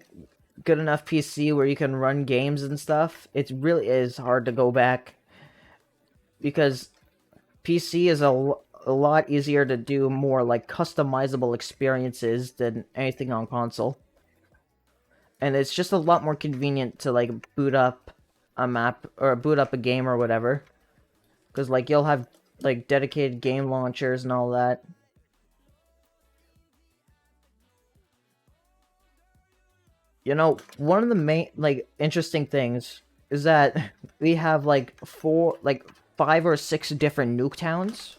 good enough PC where you can run games and stuff, it really is hard to go back because PC is a lot easier to do more like customizable experiences than anything on console. And it's just a lot more convenient to like boot up a map or boot up a game or whatever. Because like you'll have like dedicated game launchers and all that. You know, one of the main like interesting things is that we have like 5 or 6 different nuke towns.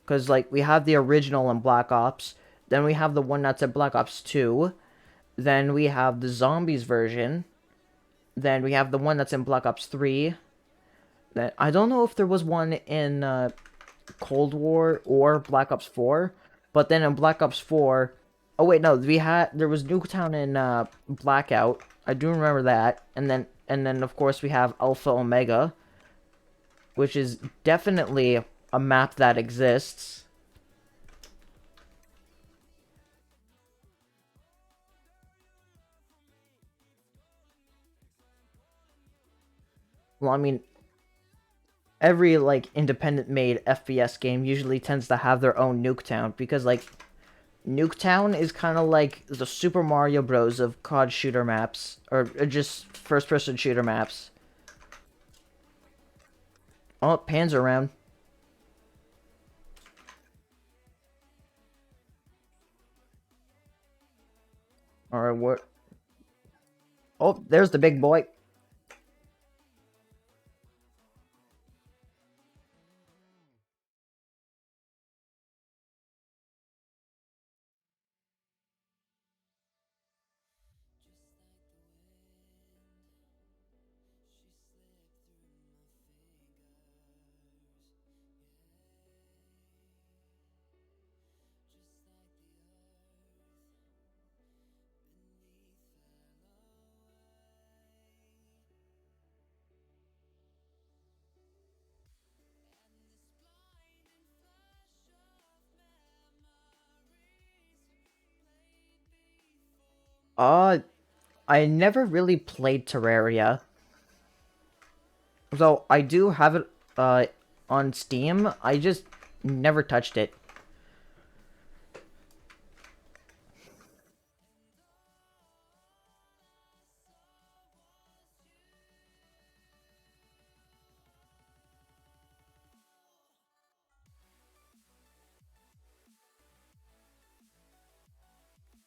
Because like we have the original in Black Ops, then we have the one that's in Black Ops 2, then we have the zombies version, then we have the one that's in Black Ops 3. Then I don't know if there was one in Cold War or Black Ops 4, but then in Black Ops 4, oh wait, no, there was Nuketown in Blackout. I do remember that. And then of course we have Alpha Omega, which is definitely a map that exists. Well, I mean, every like independent made FPS game usually tends to have their own Nuketown because like Nuketown is kind of like the Super Mario Bros. Of COD shooter maps, or just first-person shooter maps. Oh, pans around. Alright, what? Oh, there's the big boy. Uh, I never really played Terraria. So I do have it on Steam. I just never touched it.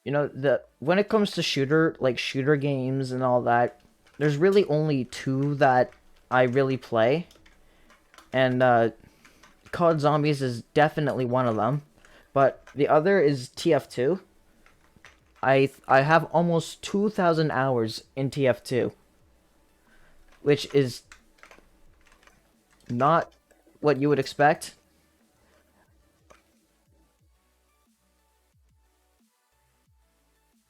You know, the when it comes to shooter games and all that, there's really only two that I really play, and COD Zombies is definitely one of them. But the other is TF2. I have almost 2,000 hours in TF2, which is not what you would expect.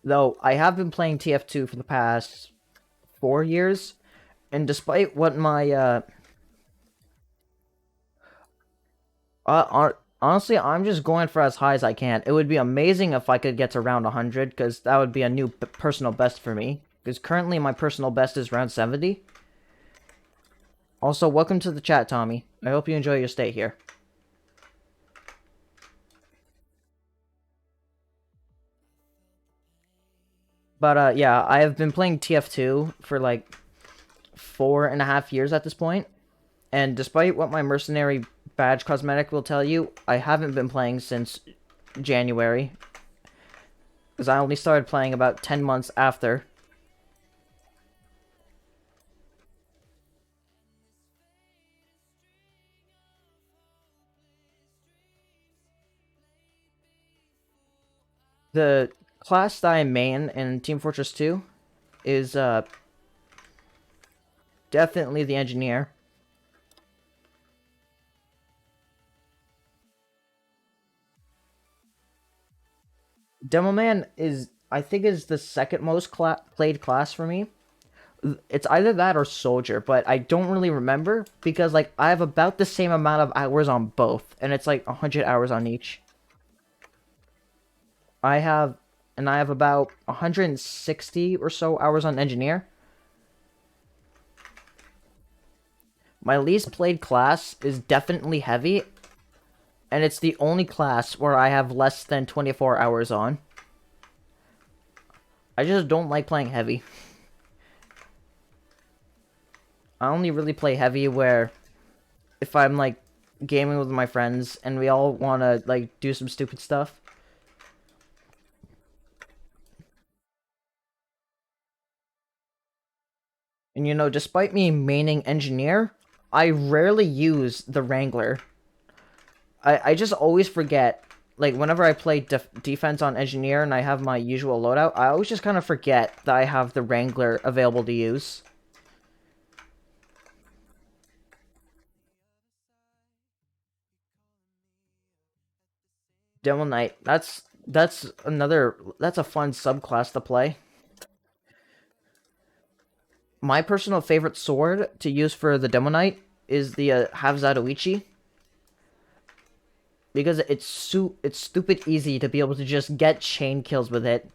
Though I have been playing TF2 for the past 4 years, and despite what my honestly, I'm just going for as high as I can. It would be amazing if I could get to round 100, because that would be a new personal best for me. Because currently my personal best is round 70. Also, welcome to the chat, Tommy. I hope you enjoy your stay here. But yeah, I have been playing TF2 for like 4.5 years at this point, and despite what my mercenary badge cosmetic will tell you, I haven't been playing since January, because I only started playing about 10 months after. The class that I main in Team Fortress 2 is definitely the engineer. Demoman is, I think, is the second most played class for me. It's either that or soldier, but I don't really remember because like I have about the same amount of hours on both, and it's like 100 hours on each. I have, and I have about 160 or so hours on engineer. My least played class is definitely heavy, and it's the only class where I have less than 24 hours on. I just don't like playing heavy. I only really play heavy where if I'm like gaming with my friends and we all want to like do some stupid stuff. And you know, despite me maining engineer, I rarely use the Wrangler. I just always forget. Like, whenever I play defense on engineer and I have my usual loadout, I always just kind of forget that I have the Wrangler available to use. Demo Knight. That's another. That's a fun subclass to play. My personal favorite sword to use for the Demo Knight is the Have Zatoichi, because it's stupid easy to be able to just get chain kills with it.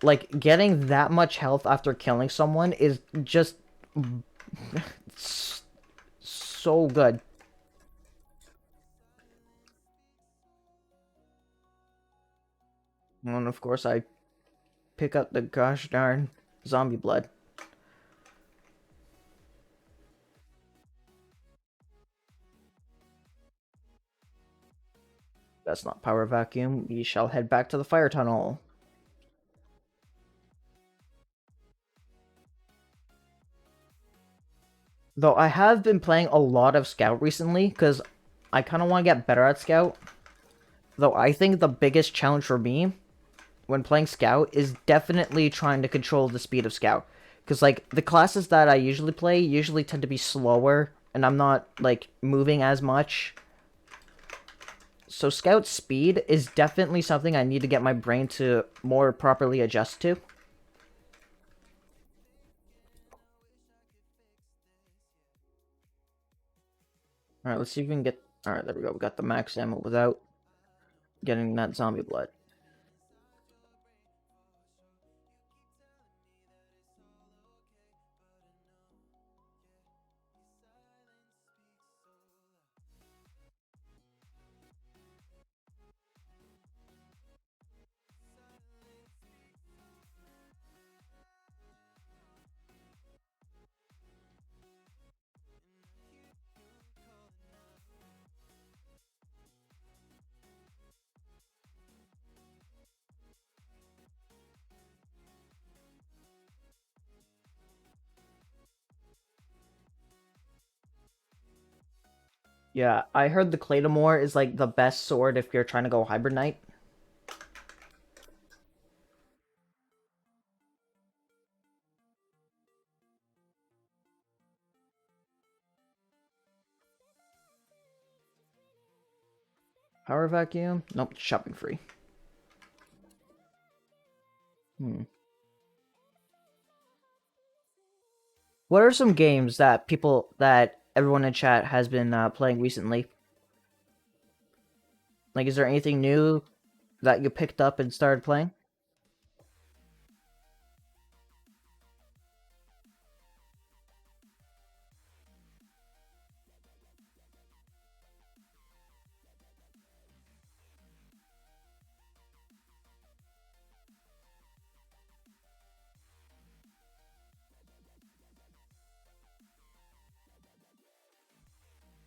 Like, getting that much health after killing someone is just so good. And of course, I pick up the gosh darn zombie blood. That's not power vacuum. We shall head back to the fire tunnel. Though I have been playing a lot of Scout recently, because I kind of want to get better at Scout. Though I think the biggest challenge for me when playing Scout is definitely trying to control the speed of Scout. Because, like, the classes that I usually play usually tend to be slower, and I'm not, like, moving as much. So Scout speed is definitely something I need to get my brain to more properly adjust to. Alright, let's see if we can get... Alright, there we go. We got the max ammo without getting that zombie blood. Yeah, I heard the Claymore is like the best sword if you're trying to go Hybrid Knight. Power Vacuum? Nope, shopping free. Hmm. What are some games that everyone in chat has been playing recently? Like, is there anything new that you picked up and started playing?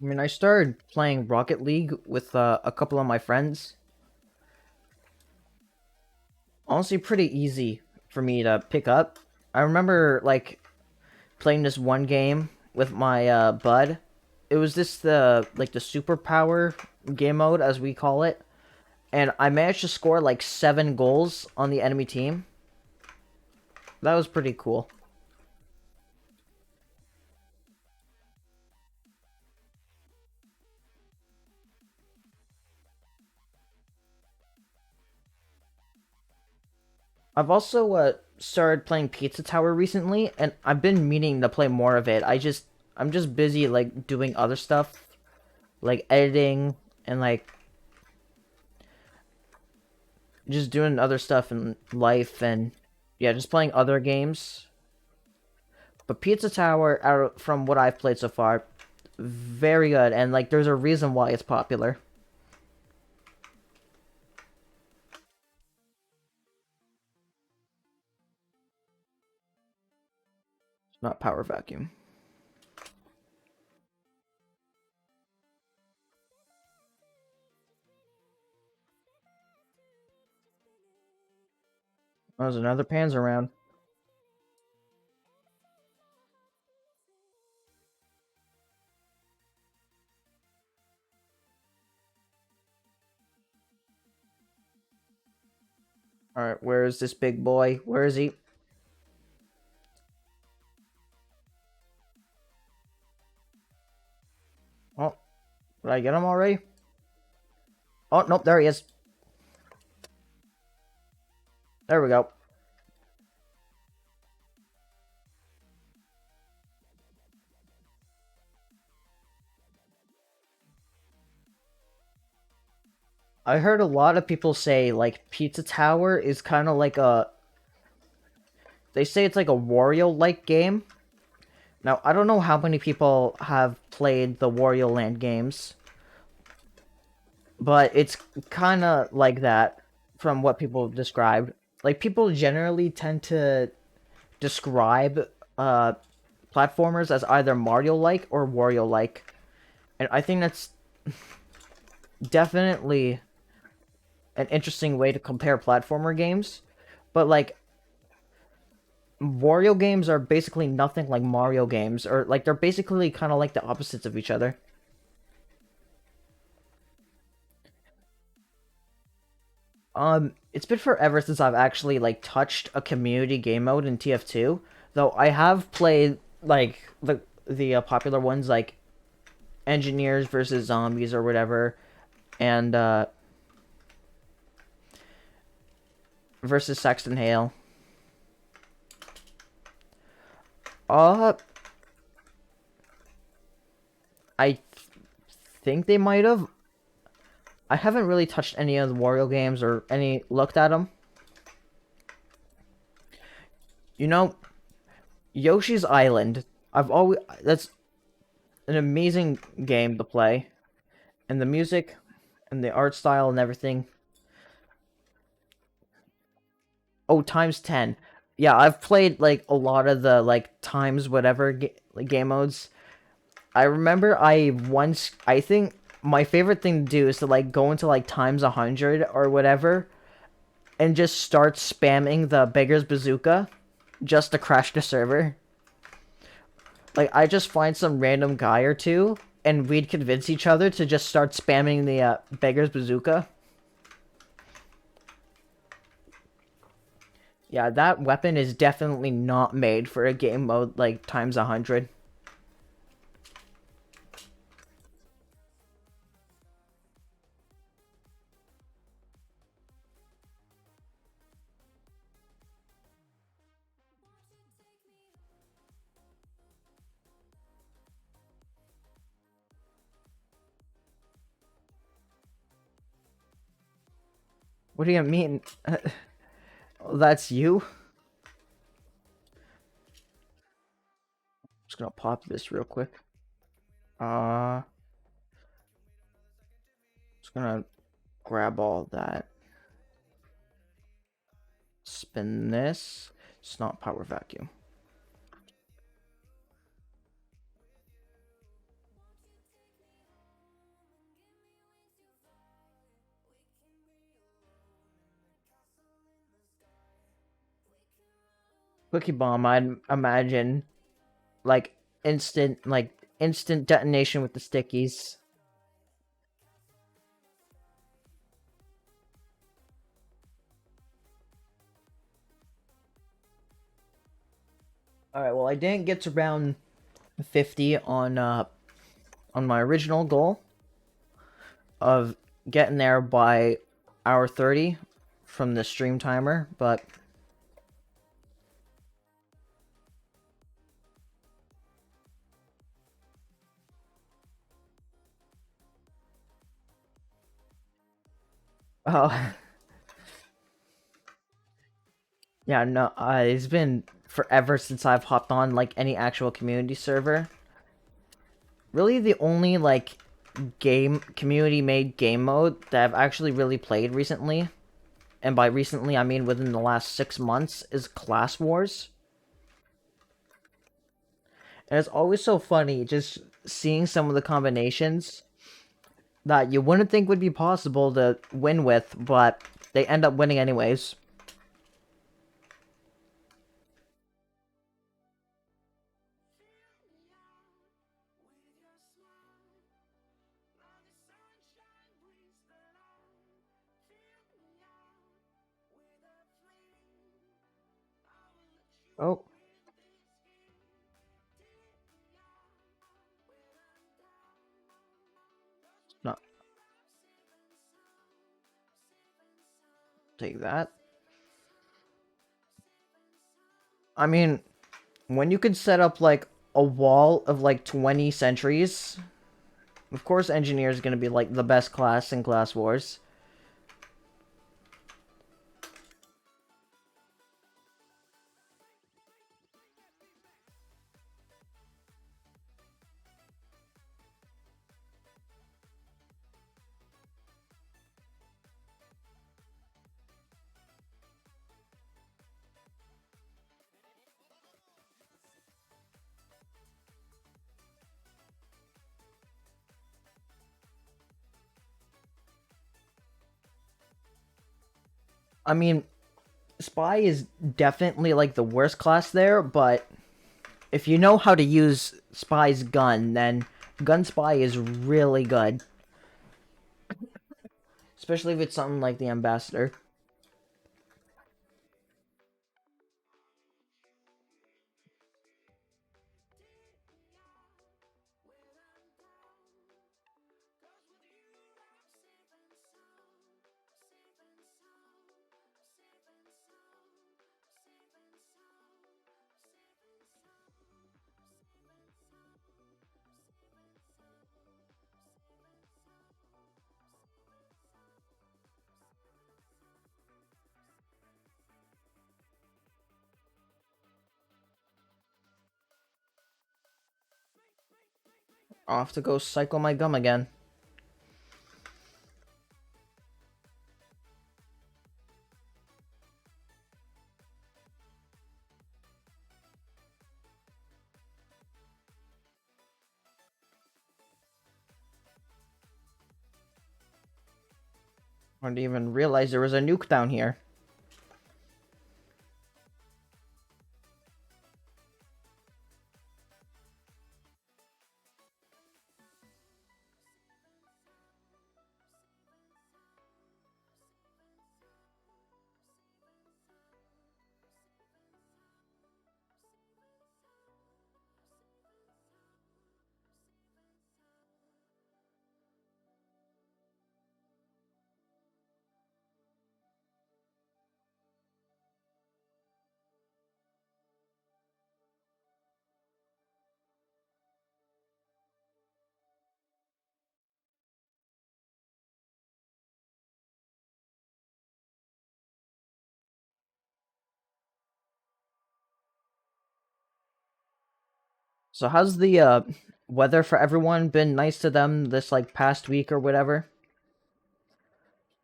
I mean, I started playing Rocket League with a couple of my friends. Honestly, pretty easy for me to pick up. I remember like playing this one game with my bud. It was this the superpower game mode as we call it, and I managed to score like 7 goals on the enemy team. That was pretty cool. I've also started playing Pizza Tower recently, and I've been meaning to play more of it. I'm just busy like doing other stuff, like editing and like just doing other stuff in life, and yeah, just playing other games. But Pizza Tower, from what I've played so far, very good, and like there's a reason why it's popular. It's not Power Vacuum. Oh, there's another Panzer around. All right, where is this big boy? Where is he? Oh, did I get him already? Oh, nope, there he is. There we go. I heard a lot of people say like Pizza Tower is kind of like a. They say it's like a Wario-like game. Now I don't know how many people have played the Wario Land games, but it's kind of like that from what people described. Like people generally tend to describe platformers as either Mario-like or Wario-like, and I think that's definitely an interesting way to compare platformer games. But like Wario games are basically nothing like Mario games, or like they're basically kind of like the opposites of each other. It's been forever since I've actually like touched a community game mode in TF2, though I have played like the popular ones like Engineers versus Zombies or whatever, and versus Saxton Hale. Uh, I think they might have. I haven't really touched any of the Wario games or any looked at them. You know, Yoshi's Island. I've always that's an amazing game to play, and the music and the art style and everything. Oh, times 10. Yeah, I've played like a lot of the like times whatever like, game modes. I remember I think my favorite thing to do is to like go into like times 100 or whatever and just start spamming the beggar's bazooka just to crash the server. Like I just find some random guy or two and we'd convince each other to just start spamming the beggar's bazooka. Yeah, that weapon is definitely not made for a game mode like times 100. What do you mean? That's you? Just gonna pop this real quick. Just gonna grab all that. Spin this. It's not power vacuum. Cookie bomb, I'd imagine like instant detonation with the stickies. All right, well I didn't get to round 50 on my original goal of getting there by hour 30 from the stream timer, but oh yeah, no, it's been forever since I've hopped on like any actual community server. Really, the only like game community made game mode that I've actually really played recently, and by recently I mean within the last 6 months, is Class Wars. And it's always so funny just seeing some of the combinations that you wouldn't think would be possible to win with, but they end up winning anyways. Oh, no, take that. I mean, when you could set up like a wall of like 20 sentries, of course engineer is going to be like the best class in Class Wars. I mean, Spy is definitely like the worst class there, but if you know how to use Spy's gun, then Gun Spy is really good. Especially if it's something like the Ambassador. I'll have to go cycle my gum again. I didn't even realize there was a nuke down here. So how's the weather for everyone been nice to them this like past week or whatever?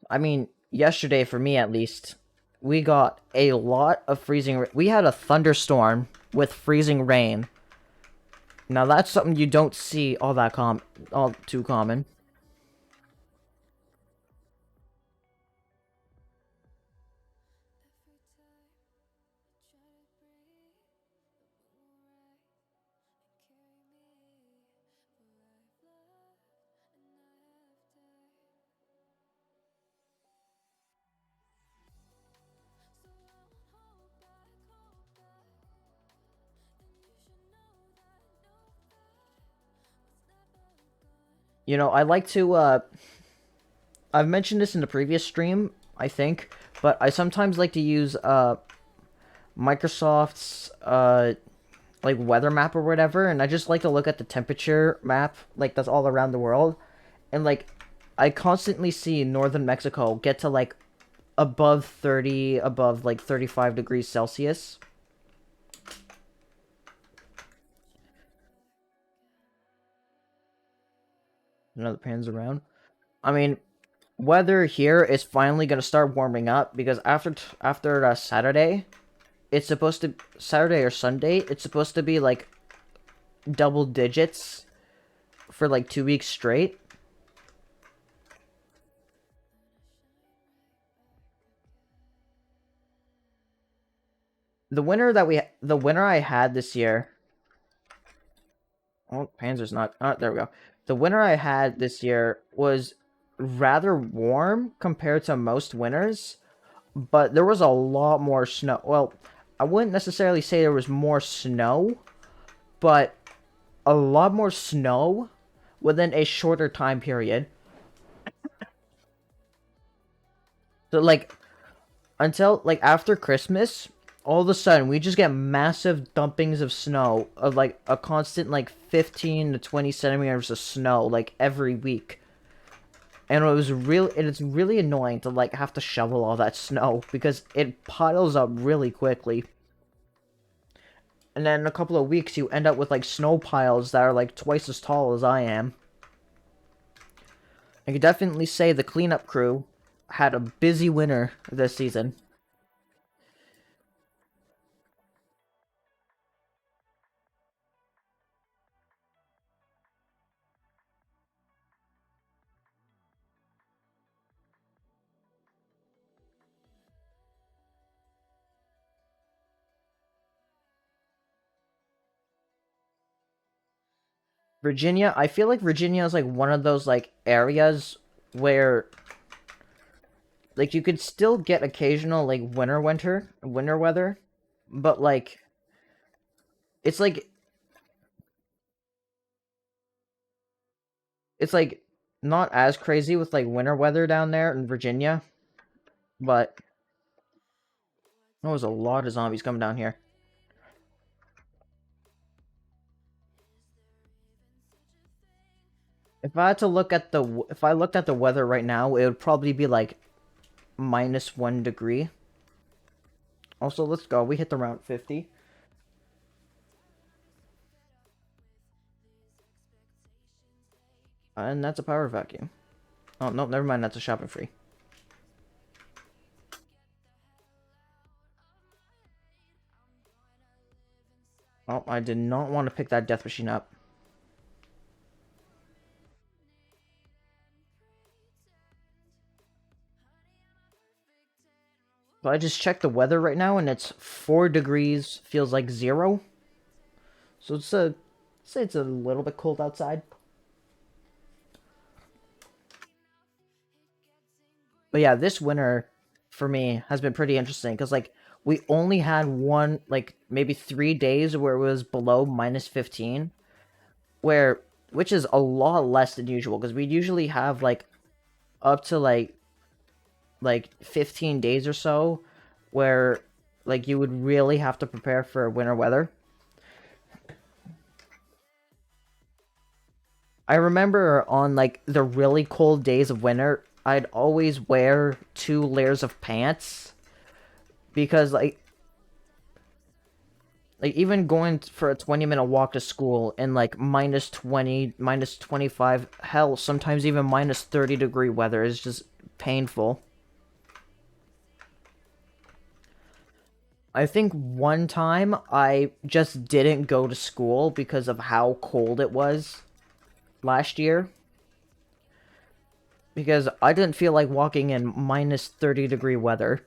I mean, yesterday for me at least, we got a lot of we had a thunderstorm with freezing rain. Now that's something you don't see all too common. You know, I like to I've mentioned this in the previous stream, I think, but I sometimes like to use Microsoft's like weather map or whatever, and I just like to look at the temperature map like that's all around the world, and like I constantly see northern Mexico get to like above 30, above like 35 degrees Celsius. Another pans around. I mean, weather here is finally gonna start warming up because after Saturday, it's supposed to Saturday or Sunday. It's supposed to be like double digits for like 2 weeks straight. The winter I had this year. Oh, Panzer's not. Oh, there we go. The winter I had this year was rather warm compared to most winters, but there was a lot more snow. Well, I wouldn't necessarily say there was more snow, but a lot more snow within a shorter time period. So, like, until, like, after Christmas, all of a sudden, we just get massive dumpings of snow, of, like, a constant, like, 15 to 20 centimeters of snow, like, every week. And it's really annoying to, like, have to shovel all that snow, because it piles up really quickly. And then in a couple of weeks, you end up with, like, snow piles that are, like, twice as tall as I am. I could definitely say the cleanup crew had a busy winter this season. Virginia, I feel like Virginia is like one of those like areas where like you could still get occasional like winter weather, but like it's like it's like not as crazy with like winter weather down there in Virginia, but there was a lot of zombies coming down here. If I looked at the weather right now, it would probably be like -1 degree. Also, let's go. We hit around 50. And that's a power vacuum. Oh, no, never mind. That's a shopping free. Oh, I did not want to pick that death machine up. So I just checked the weather right now, and it's 4 degrees, feels like 0. So say it's a little bit cold outside. But yeah, this winter for me has been pretty interesting because like we only had one like maybe 3 days where it was below -15, where which is a lot less than usual because we usually have like up to like 15 days or so where like you would really have to prepare for winter weather. I remember on like the really cold days of winter, I'd always wear 2 layers of pants because like Like, even going for a 20-minute walk to school in, like, minus 20, minus 25, hell, sometimes even minus 30-degree weather is just painful. I think one time I just didn't go to school because of how cold it was last year. Because I didn't feel like walking in minus 30-degree weather.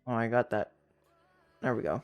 Oh, I got that. There we go.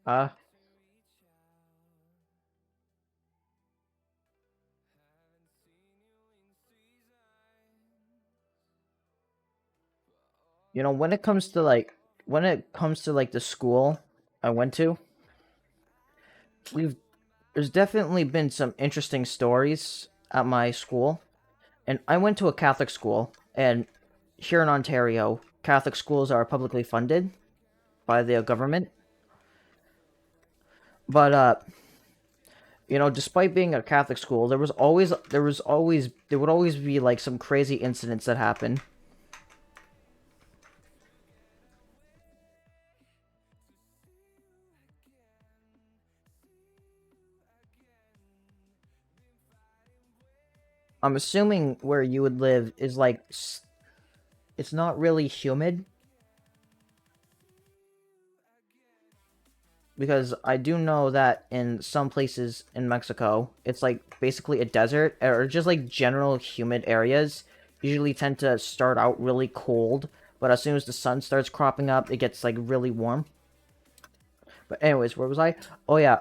Uh, you know, when it comes to, like, the school I went to, we've there's definitely been some interesting stories at my school. And I went to a Catholic school, and here in Ontario, Catholic schools are publicly funded by the government. But you know, despite being a Catholic school, there would always be like some crazy incidents that happen. I'm assuming where you would live is like it's not really humid, because I do know that in some places in Mexico, it's like basically a desert, or just like general humid areas usually tend to start out really cold, but as soon as the sun starts cropping up, it gets like really warm. But anyways, where was I? Oh yeah,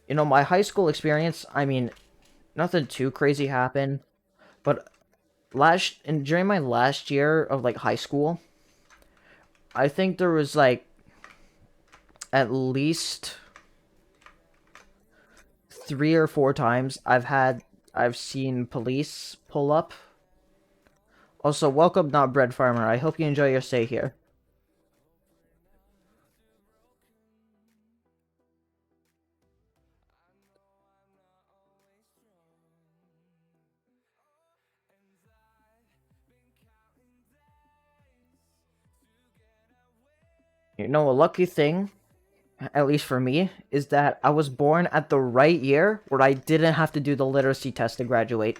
you know, my high school experience, I mean, nothing too crazy happened, but during my last year of like high school, I think there was like at least 3 or 4 times I've seen police pull up. Also, welcome, not bread farmer. I hope you enjoy your stay here. You know, a lucky thing, at least for me, is that I was born at the right year where I didn't have to do the literacy test to graduate.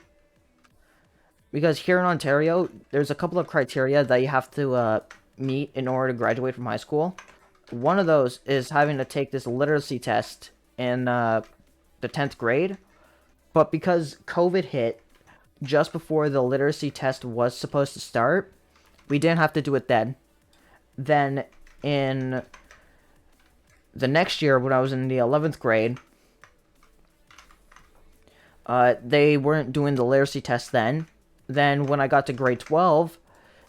Because here in Ontario, there's a couple of criteria that you have to meet in order to graduate from high school. One of those is having to take this literacy test in the 10th grade. But because COVID hit just before the literacy test was supposed to start, we didn't have to do it then. Then in the next year, when I was in the 11th grade, they weren't doing the literacy test then. Then when I got to grade 12,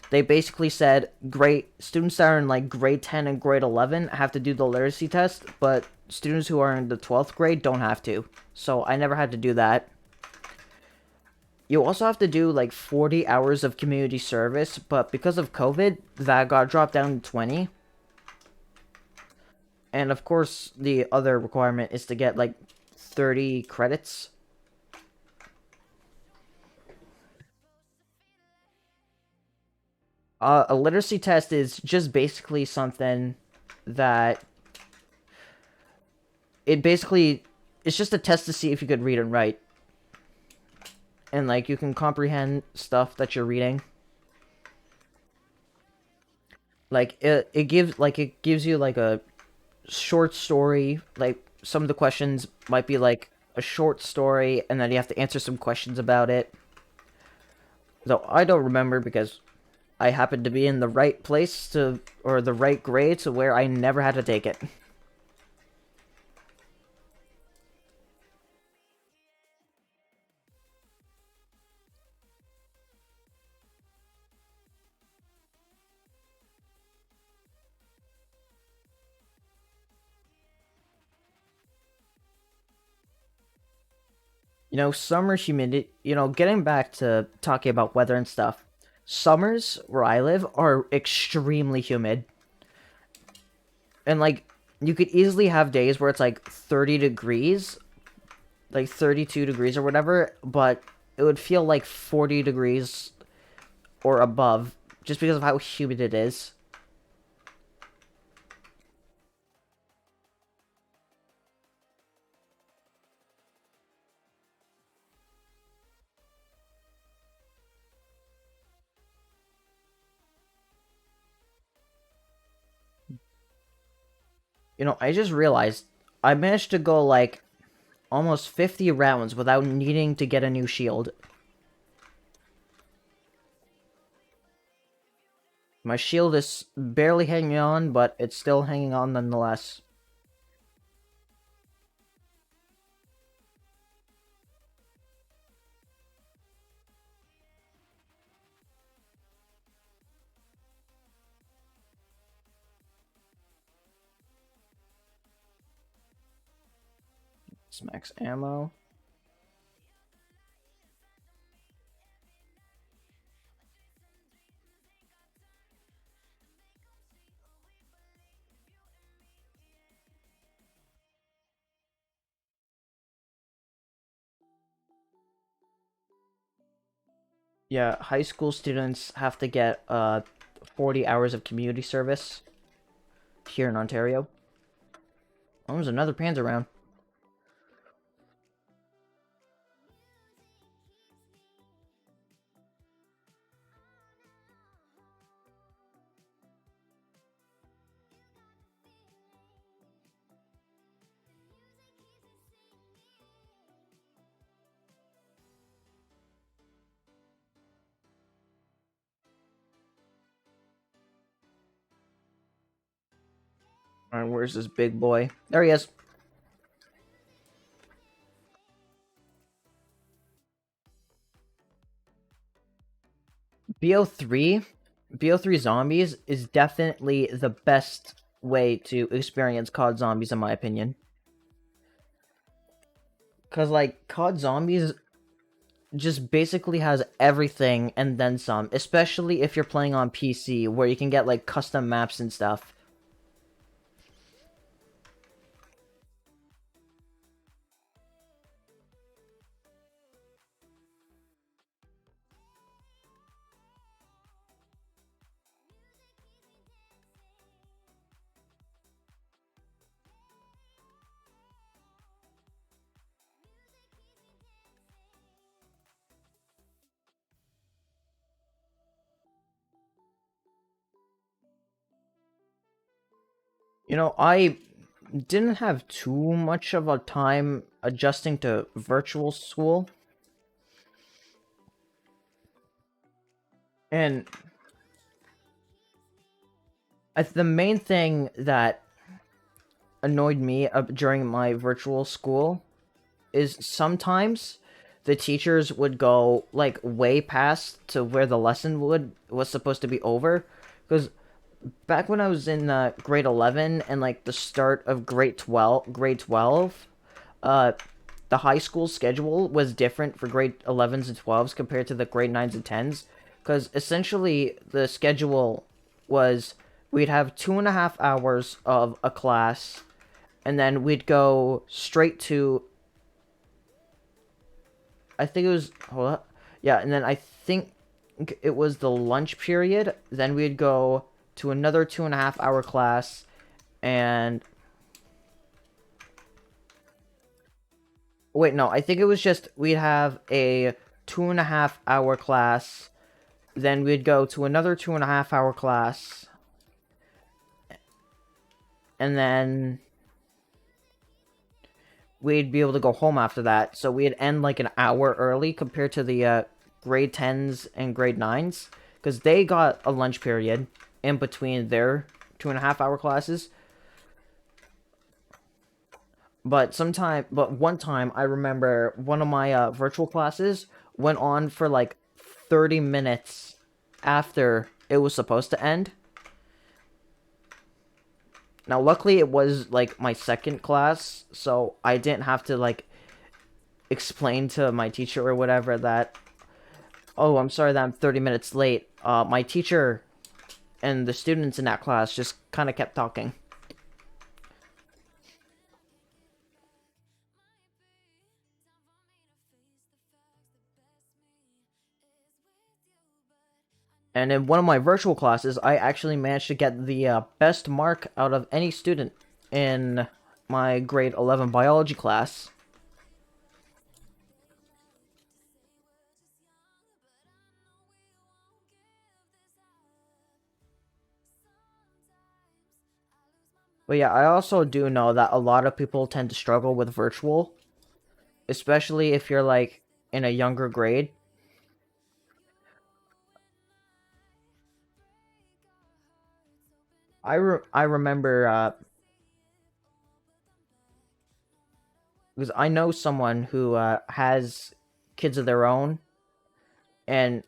they basically said grade students that are in like grade 10 and grade 11 have to do the literacy test, but students who are in the 12th grade don't have to. So I never had to do that. You also have to do like 40 hours of community service, but because of COVID, that got dropped down to 20. And of course, the other requirement is to get like 30 credits. A literacy test is just basically something that it's just a test to see if you could read and write, and like you can comprehend stuff that you're reading. Like it gives you like a short story. Like some of the questions might be like a short story, and then you have to answer some questions about it. Though I don't remember because I happened to be in the right place to, or the right grade to where I never had to take it. Summer humidity, getting back to talking about weather and stuff, summers where I live are extremely humid. And like, you could easily have days where it's like 30 degrees, like 32 degrees or whatever, but it would feel like 40 degrees or above just because of how humid it is. I just realized I managed to go like almost 50 rounds without needing to get a new shield. My shield is barely hanging on, but it's still hanging on nonetheless. It's max ammo. Yeah, high school students have to get 40 hours of community service here in Ontario. Oh, there's another Panzer round. Alright, where's this big boy? There he is. BO3, BO3 zombies is definitely the best way to experience COD zombies in my opinion. Cause like COD zombies just basically has everything and then some, especially if you're playing on PC where you can get like custom maps and stuff. I didn't have too much of a time adjusting to virtual school. And the main thing that annoyed me during my virtual school is sometimes the teachers would go like way past to where the lesson was supposed to be over, because back when I was in grade 11 and like the start of grade 12, uh the high school schedule was different for grade 11s and 12s compared to the grade 9s and 10s, because essentially the schedule was we'd have 2.5 hours of a class, and then we'd go straight to, I think it was, hold up. Yeah, and then I think it was the lunch period. Then we'd go to another 2.5 hour class, and wait, no, I think it was just we'd have a 2.5 hour class, then we'd go to another 2.5 hour class, and then we'd be able to go home after that. So we'd end like an hour early compared to the grade 10s and grade 9s, because they got a lunch period in between their 2.5 hour classes. But one time I remember one of my virtual classes went on for like 30 minutes after it was supposed to end. Now, luckily, it was like my second class, so I didn't have to like explain to my teacher or whatever that, oh, I'm sorry that I'm 30 minutes late. My teacher and the students in that class just kind of kept talking. And in one of my virtual classes, I actually managed to get the best mark out of any student in my grade 11 biology class. But yeah, I also do know that a lot of people tend to struggle with virtual, especially if you're like in a younger grade. I remember because I know someone who has kids of their own, and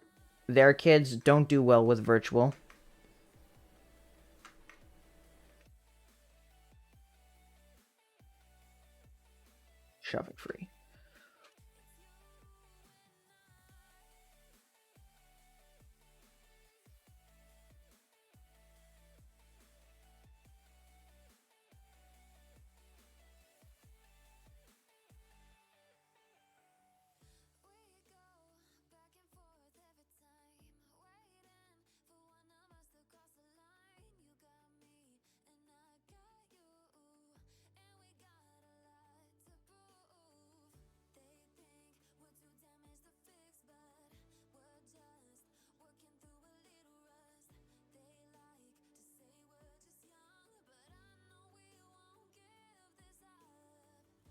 their kids don't do well with virtual. Shoving free.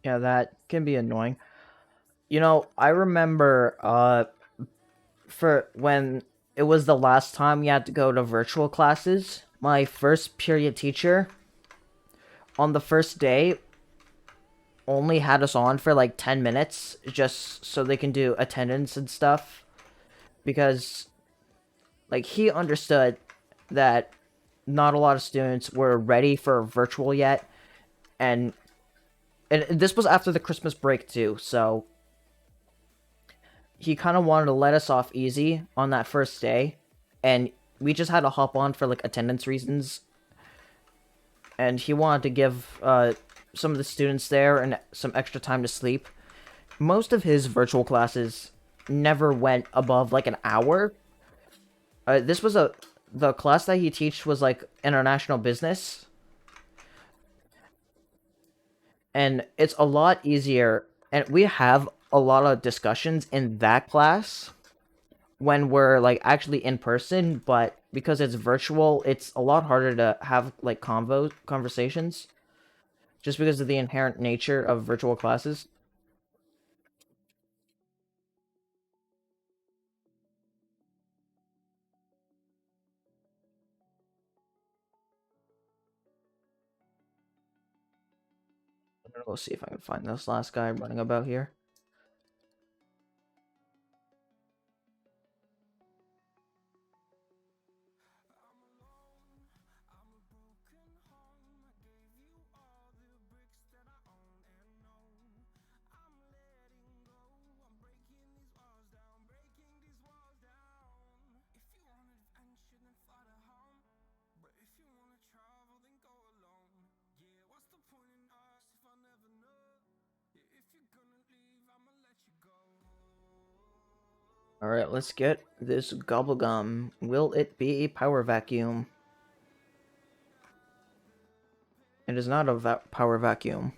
Yeah, that can be annoying. You know, I remember for when it was the last time we had to go to virtual classes, my first period teacher on the first day only had us on for like 10 minutes just so they can do attendance and stuff, because like he understood that not a lot of students were ready for virtual yet, and this was after the Christmas break too, so he kind of wanted to let us off easy on that first day, and we just had to hop on for like attendance reasons, and he wanted to give some of the students there and some extra time to sleep. Most of his virtual classes never went above like an hour. This was a the class that he teach was like international business, and it's a lot easier, and we have a lot of discussions in that class when we're like actually in person, but because it's virtual, it's a lot harder to have like conversations just because of the inherent nature of virtual classes. I'm gonna go see if I can find this last guy running about here. Alright, let's get this Gobblegum. Will it be a power vacuum? It is not a power vacuum.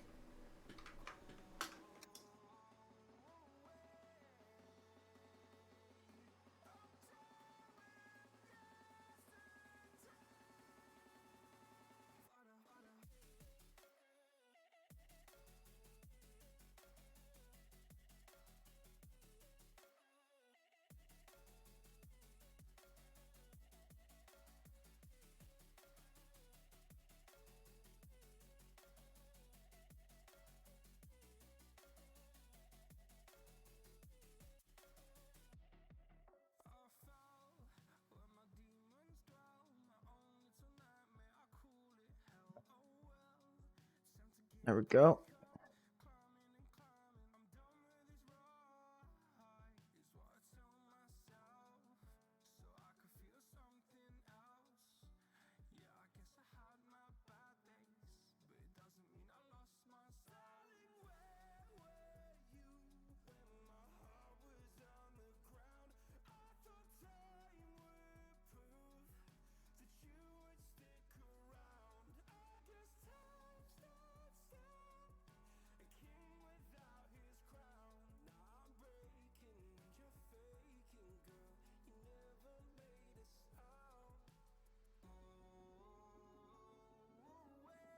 There we go.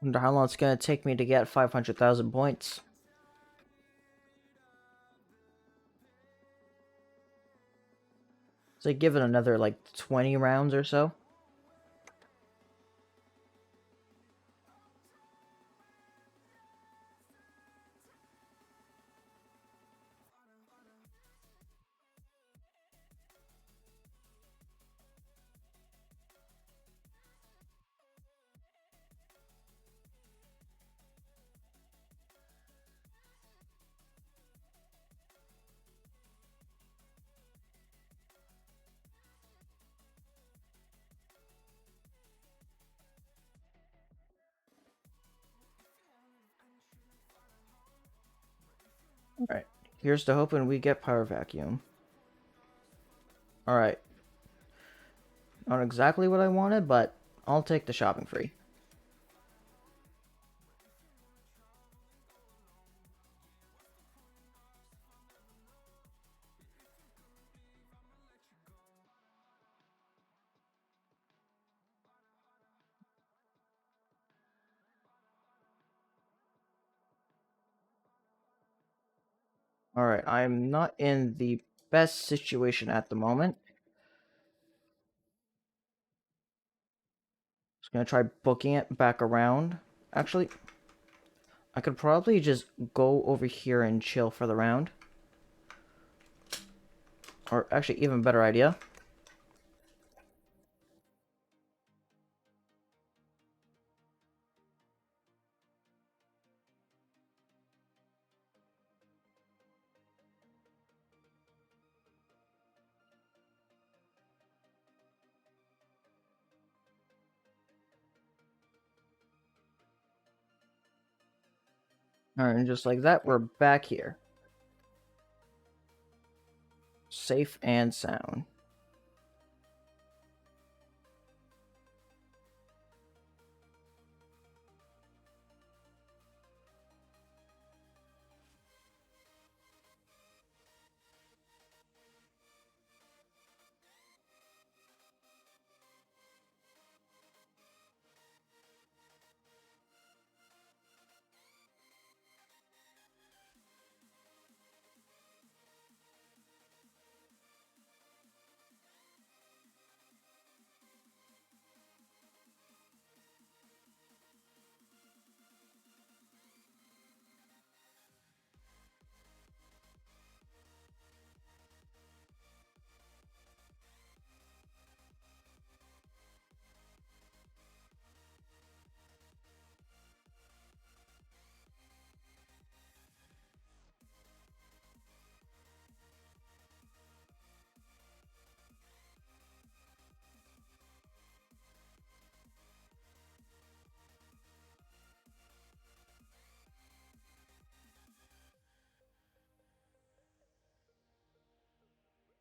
Wonder how long it's gonna take me to get 500,000 points. So give it another like 20 rounds or so. Alright, here's to hoping we get power vacuum. Alright. Not exactly what I wanted, but I'll take the shopping free. Alright, I'm not in the best situation at the moment. Just gonna try booking it back around. Actually, I could probably just go over here and chill for the round. Or actually, even better idea. Alright, and just like that, we're back here. Safe and sound.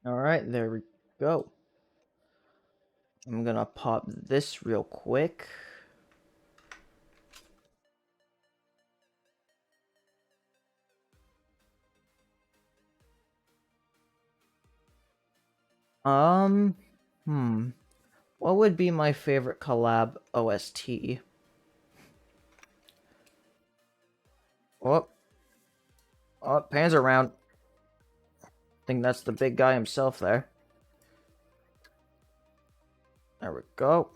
All right, there we go. I'm gonna pop this real quick. Um, hmm. What would be my favorite collab OST? Oh, oh, pans around. I think that's the big guy himself there. There we go.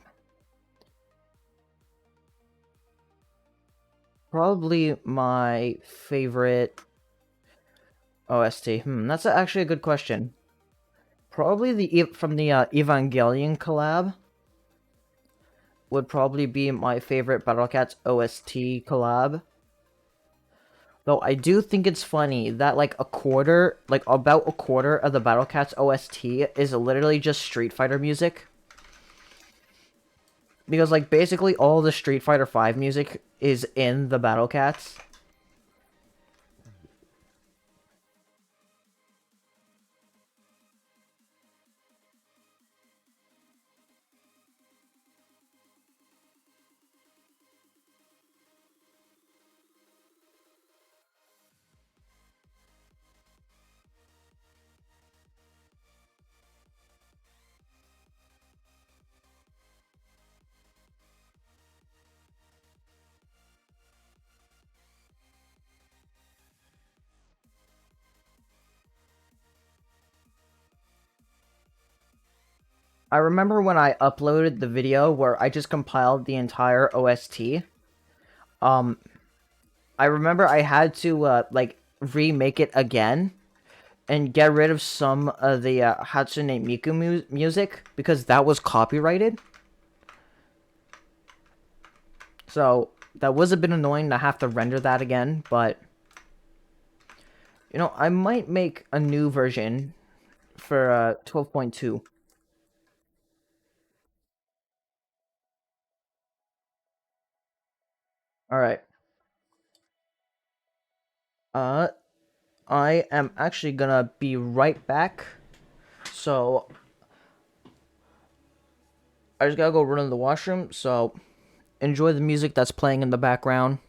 Probably my favorite OST. That's actually a good question. Probably from the Evangelion collab would probably be my favorite Battle Cats OST collab. Though I do think it's funny that about a quarter of the Battle Cats OST is literally just Street Fighter music. Because like basically all the Street Fighter 5 music is in the Battle Cats. I remember when I uploaded the video where I just compiled the entire OST. Um, I remember I had to remake it again and get rid of some of the Hatsune Miku music because that was copyrighted. So that was a bit annoying to have to render that again, but I might make a new version for 12.2. All right. Uh I am actually gonna be right back. So I just gotta go run to the washroom. So enjoy the music that's playing in the background.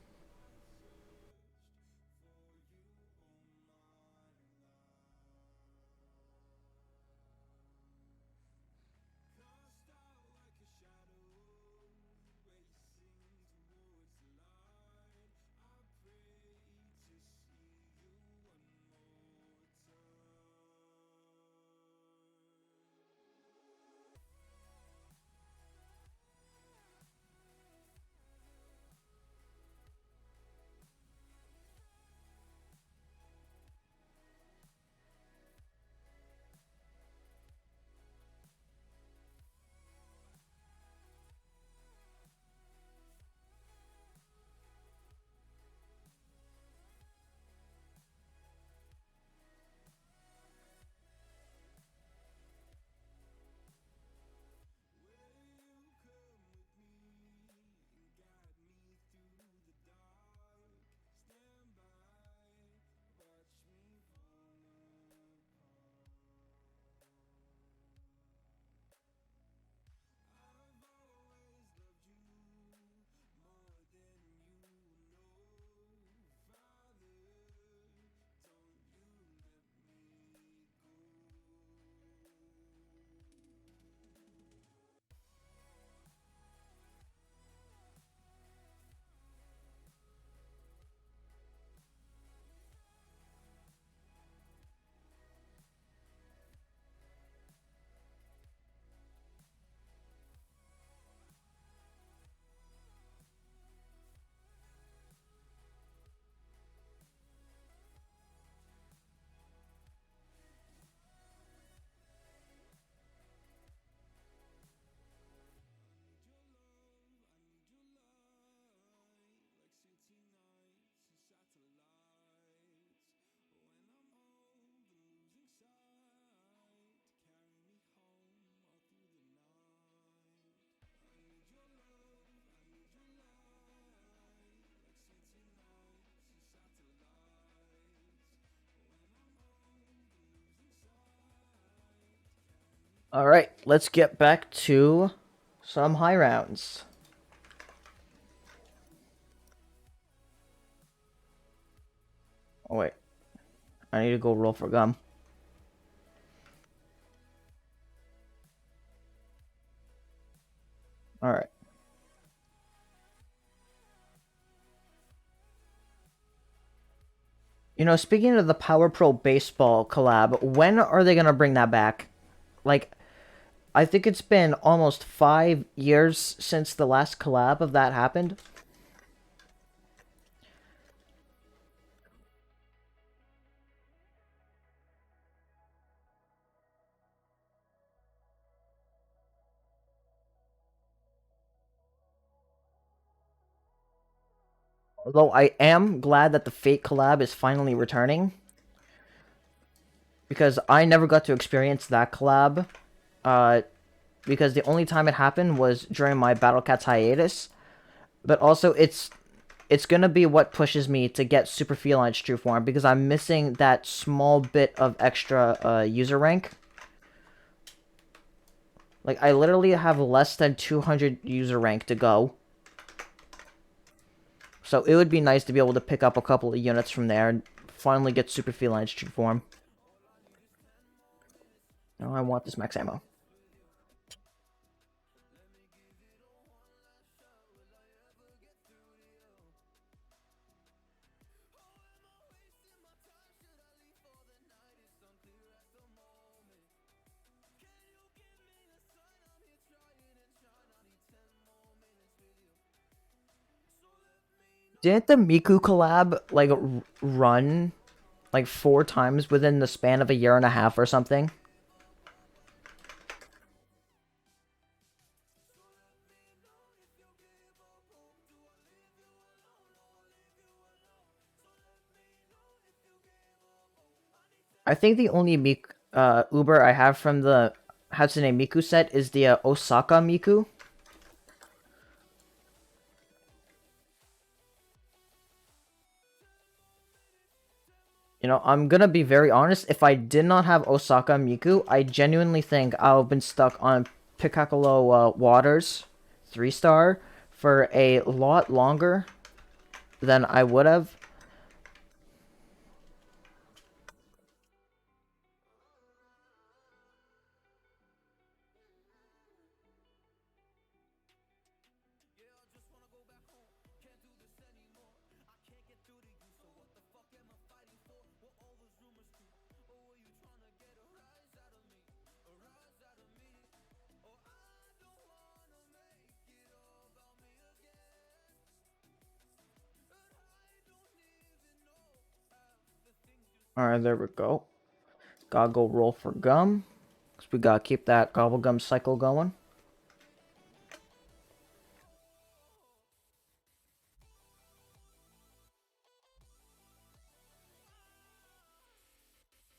Alright, let's get back to some high rounds. Oh wait, I need to go roll for gum. Alright. You know, speaking of the Power Pro Baseball collab, when are they gonna bring that back? Like, I think it's been almost 5 years since the last collab of that happened. Although I am glad that the Fate collab is finally returning. Because I never got to experience that collab. Because the only time it happened was during my Battle Cats hiatus. But also, it's gonna be what pushes me to get Super Feline's true form, because I'm missing that small bit of extra user rank. Like, I literally have less than 200 user rank to go. So it would be nice to be able to pick up a couple of units from there and finally get Super Feline's true form. Now I want this max ammo. Didn't the Miku collab, like, run, like, 4 times within the span of a year and a half or something? I think the only Uber I have from the Hatsune Miku set is the Osaka Miku. You know, I'm gonna be very honest. If I did not have Osaka Miku, I genuinely think I would have been stuck on Piccolo Waters 3-star for a lot longer than I would have. Alright, there we go. Gotta go roll for gum. Because we gotta keep that gobblegum cycle going.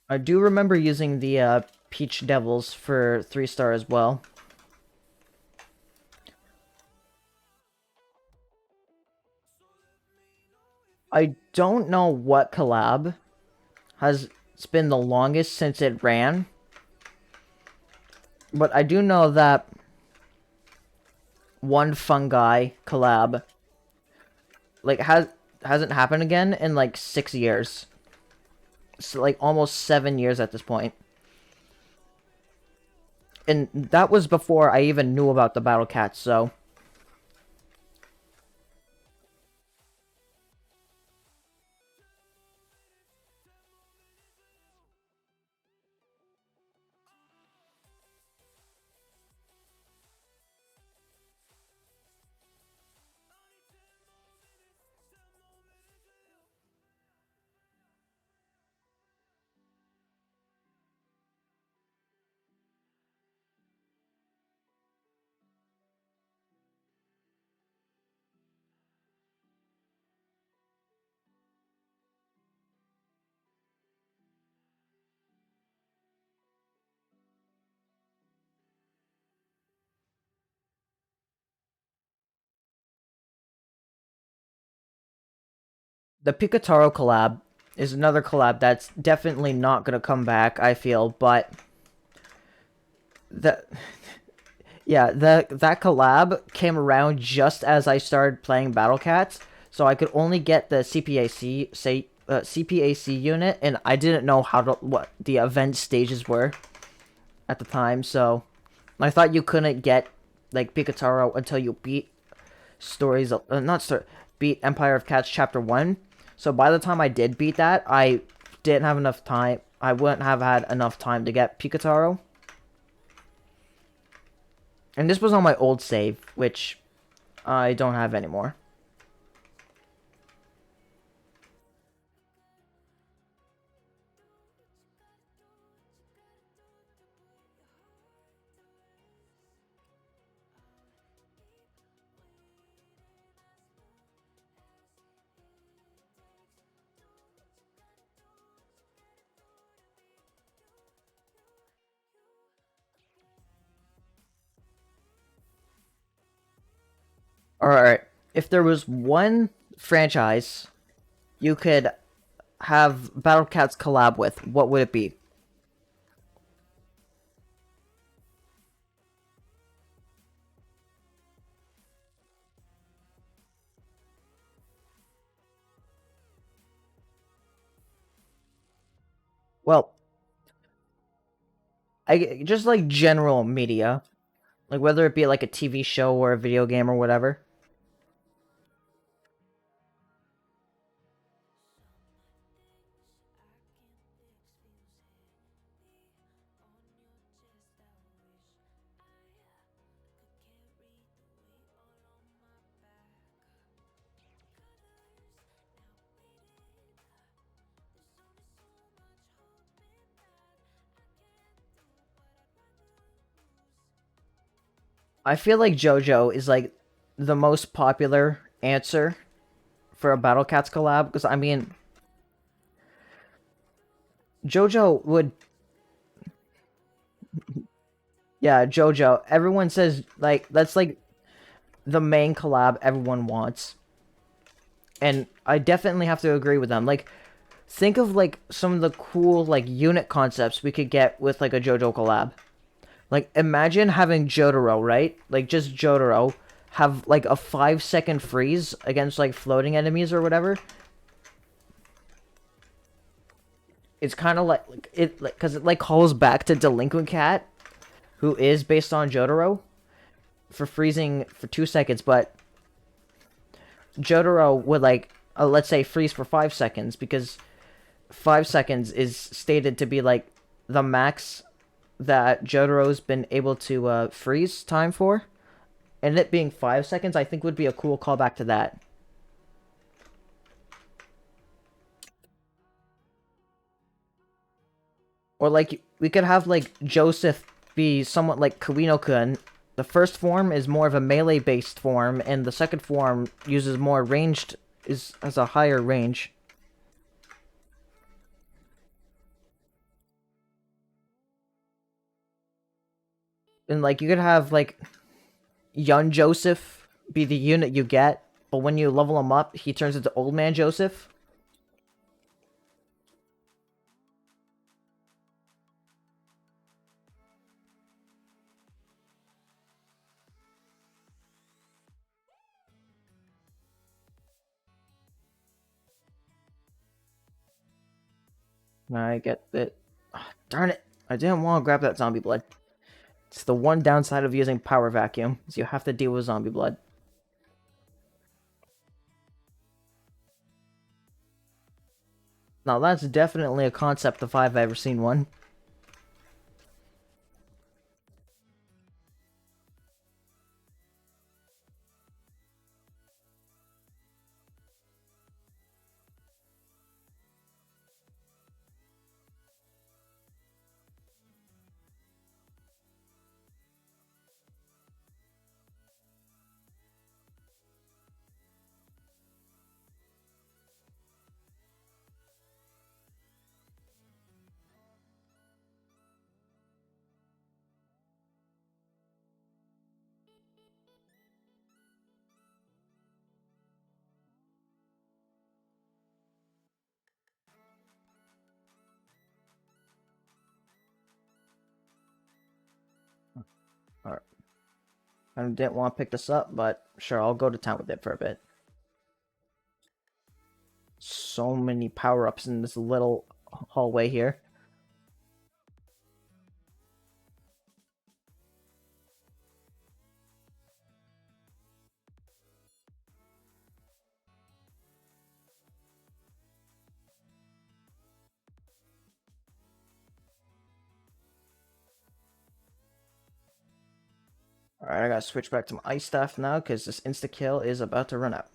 I do remember using the Peach Devils for 3-star as well. I don't know what collab has been the longest since it ran. But I do know that one fungi collab like hasn't happened again in like 6 years. So like almost 7 years at this point. And that was before I even knew about the Battle Cats, so the Pikataro collab is another collab that's definitely not gonna come back, I feel, but that yeah, that collab came around just as I started playing Battle Cats, so I could only get the CPAC unit, and I didn't know what the event stages were at the time, so I thought you couldn't get like Pikataro until you beat stories not story beat Empire of Cats Chapter 1. So by the time I did beat that, I didn't have enough time. I wouldn't have had enough time to get Pikataro. And this was on my old save, which I don't have anymore. Alright, if there was one franchise you could have Battle Cats collab with, what would it be? Well, I just like general media, like whether it be like a TV show or a video game or whatever. I feel like JoJo is like the most popular answer for a Battle Cats collab because I mean, JoJo would yeah, JoJo. Everyone says like that's like the main collab everyone wants. And I definitely have to agree with them. Like think of like some of the cool like unit concepts we could get with like a JoJo collab. Like imagine having Jotaro, right? Like just Jotaro have like a 5-second freeze against like floating enemies or whatever. It's kind of like it like because it like calls back to Delinquent Cat, who is based on Jotaro for freezing for 2 seconds, but Jotaro would like let's say freeze for 5 seconds because 5 seconds is stated to be like the max that Jotaro's been able to freeze time for, and it being 5 seconds, I think would be a cool callback to that. Or like we could have like Joseph be somewhat like Kuino-kun. The first form is more of a melee based form, and the second form uses more ranged is has a higher range. And like you could have like young Joseph be the unit you get, but when you level him up, he turns into old man Joseph. I get it. Ah, darn it! I didn't want to grab that zombie blood. It's the one downside of using power vacuum, is you have to deal with zombie blood. Now that's definitely a concept if I've ever seen one. Alright. I didn't want to pick this up, but sure, I'll go to town with it for a bit. So many power-ups in this little hallway here. Alright, I gotta switch back to my ice staff now because this insta-kill is about to run out.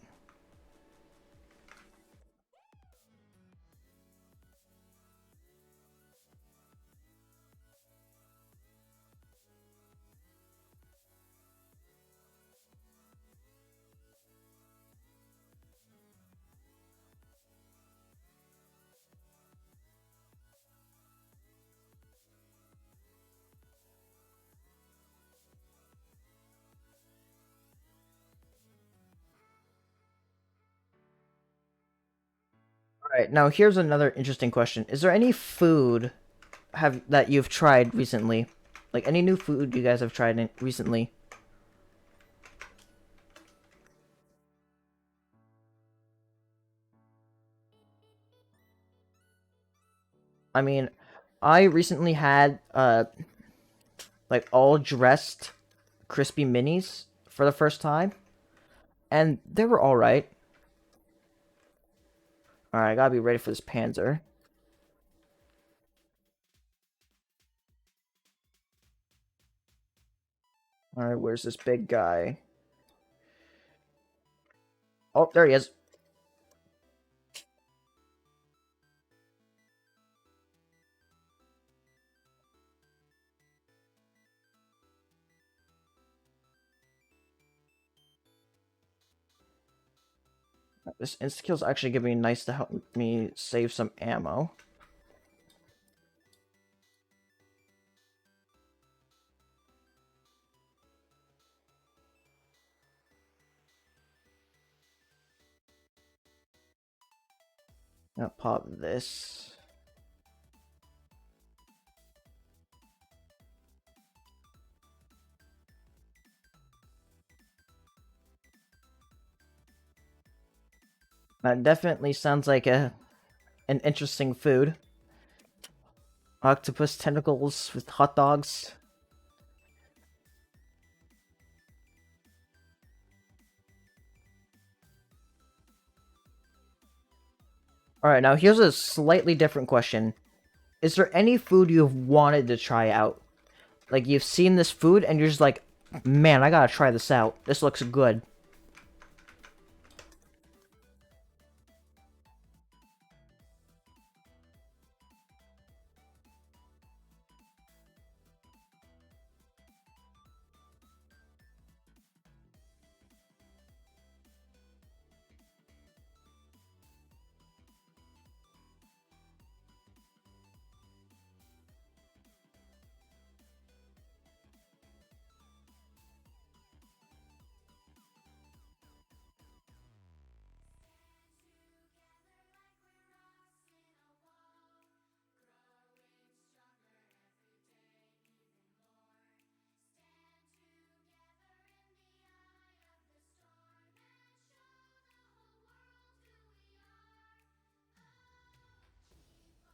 Alright, now here's another interesting question. Is there any food that you've tried recently? Like any new food you guys have tried recently? I mean, I recently had like all dressed crispy minis for the first time, and they were all right. All right, I gotta be ready for this Panzer. All right, where's this big guy? Oh, there he is. This insta-kill's actually gonna be nice to help me save some ammo. I'll pop this. That definitely sounds like an interesting food. Octopus tentacles with hot dogs. Alright, now here's a slightly different question. Is there any food you've wanted to try out? Like, you've seen this food and you're just like, man, I gotta try this out. This looks good.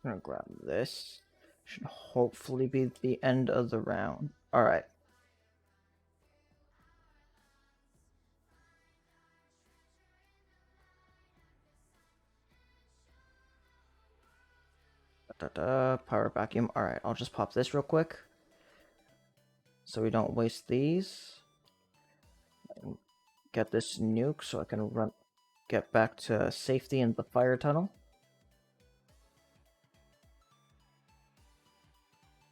I'm gonna grab this. Should hopefully be the end of the round. Alright. Power vacuum. Alright, I'll just pop this real quick. So we don't waste these. Get this nuke so I can get back to safety in the fire tunnel.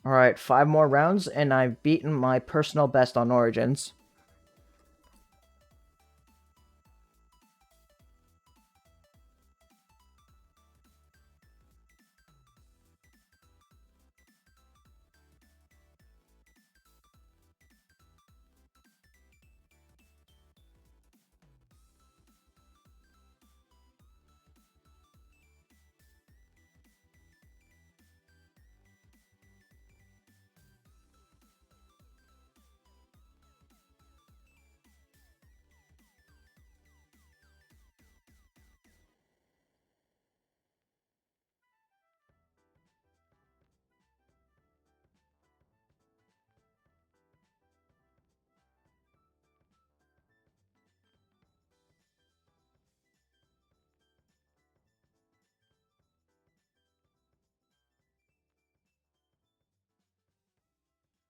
Alright, 5 more rounds and I've beaten my personal best on Origins.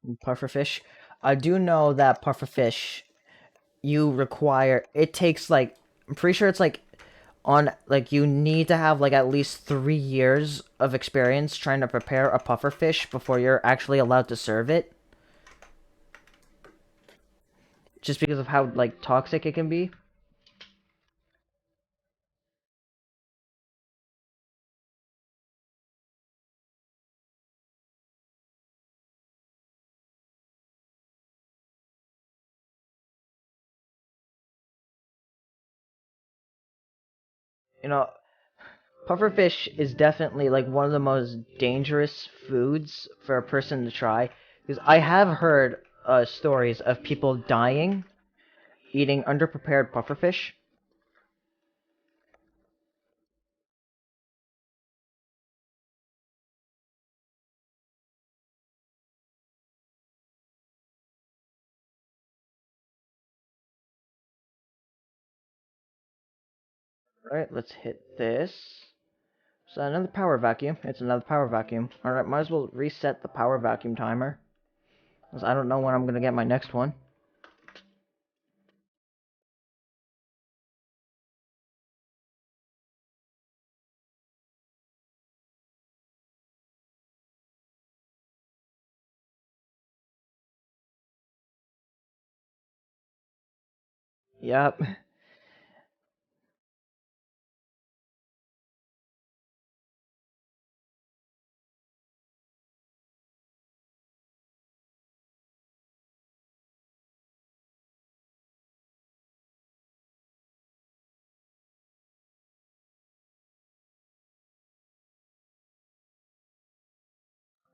Pufferfish. I do know that pufferfish, you require, it takes like, I'm pretty sure it's like on, like, you need to have like at least 3 years of experience trying to prepare a pufferfish before you're actually allowed to serve it. Just because of how like toxic it can be. You know, pufferfish is definitely like one of the most dangerous foods for a person to try, because I have heard stories of people dying eating underprepared pufferfish. Alright, let's hit this. So another power vacuum. It's another power vacuum. Alright, might as well reset the power vacuum timer, because I don't know when I'm going to get my next one. Yep.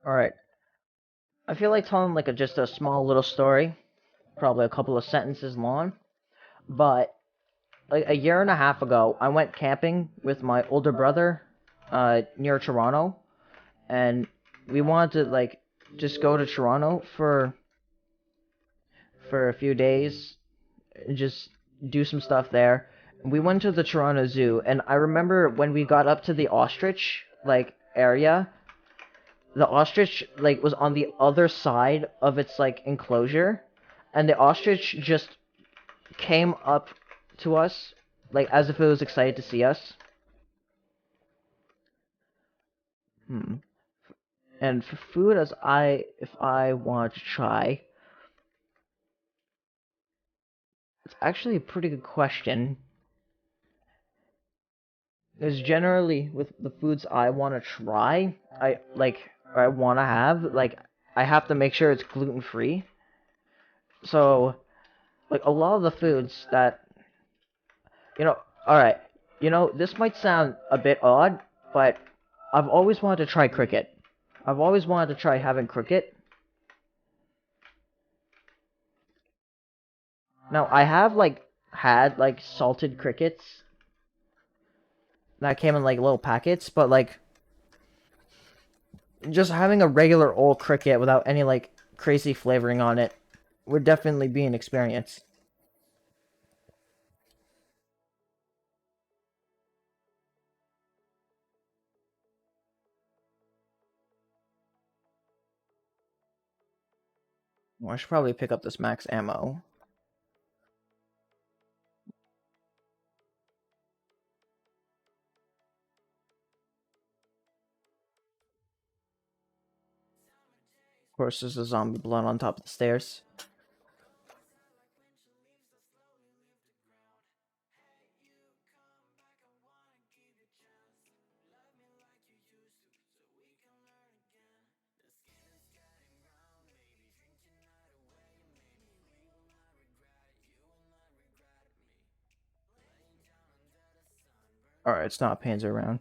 Alright. I feel like telling like just a small little story, probably a couple of sentences long, but like a year and a half ago, I went camping with my older brother, near Toronto, and we wanted to like just go to Toronto for a few days, and just do some stuff there. We went to the Toronto Zoo, and I remember when we got up to the ostrich like area, the ostrich like was on the other side of its like enclosure, and the ostrich just came up to us like as if it was excited to see us. Hmm. And for food, as if I want to try, it's actually a pretty good question. Because generally, with the foods I want to try, I like, or I want to have, like, I have to make sure it's gluten free. So, like, a lot of the foods that, alright, this might sound a bit odd, but I've always wanted to try cricket. I've always wanted to try having cricket. Now, I have, like, had, like, salted crickets that came in, like, little packets, but, like, just having a regular old cricket without any, like, crazy flavoring on it would definitely be an experience. Well, I should probably pick up this max ammo. Of course, there's a zombie blood on top of the stairs. Alright, it's not Panzer round.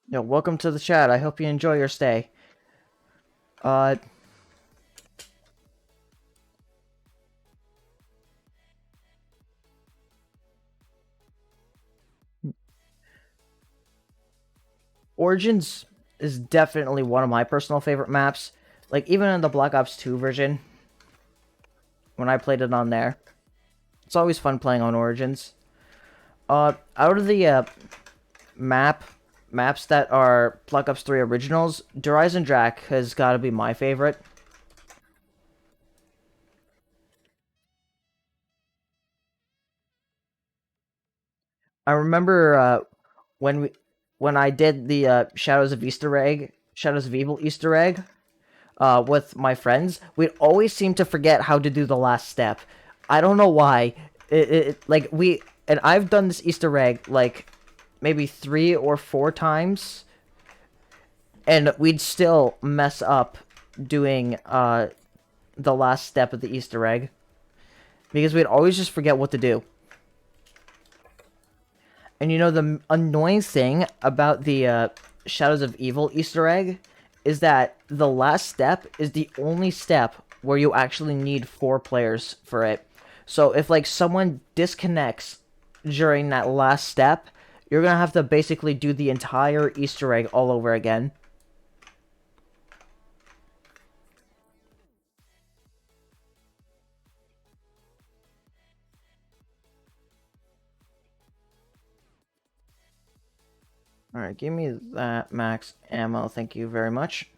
Yo, welcome to the chat. I hope you enjoy your stay. Uh, Origins is definitely one of my personal favorite maps. Like, even in the Black Ops 2 version, when I played it on there. It's always fun playing on Origins. Out of the maps that are Black Ops 3 originals, Horizon Drac has got to be my favorite. I remember when we when I did the Shadows of Evil Easter egg with my friends, we'd always seem to forget how to do the last step. I don't know why. Like and I've done this Easter egg like maybe 3 or 4 times, and we'd still mess up doing the last step of the Easter egg because we'd always just forget what to do. And you know, the annoying thing about the Shadows of Evil Easter egg is that the last step is the only step where you actually need 4 players for it. So if like someone disconnects during that last step, you're gonna have to basically do the entire Easter egg all over again. Alright, give me that max ammo, thank you very much.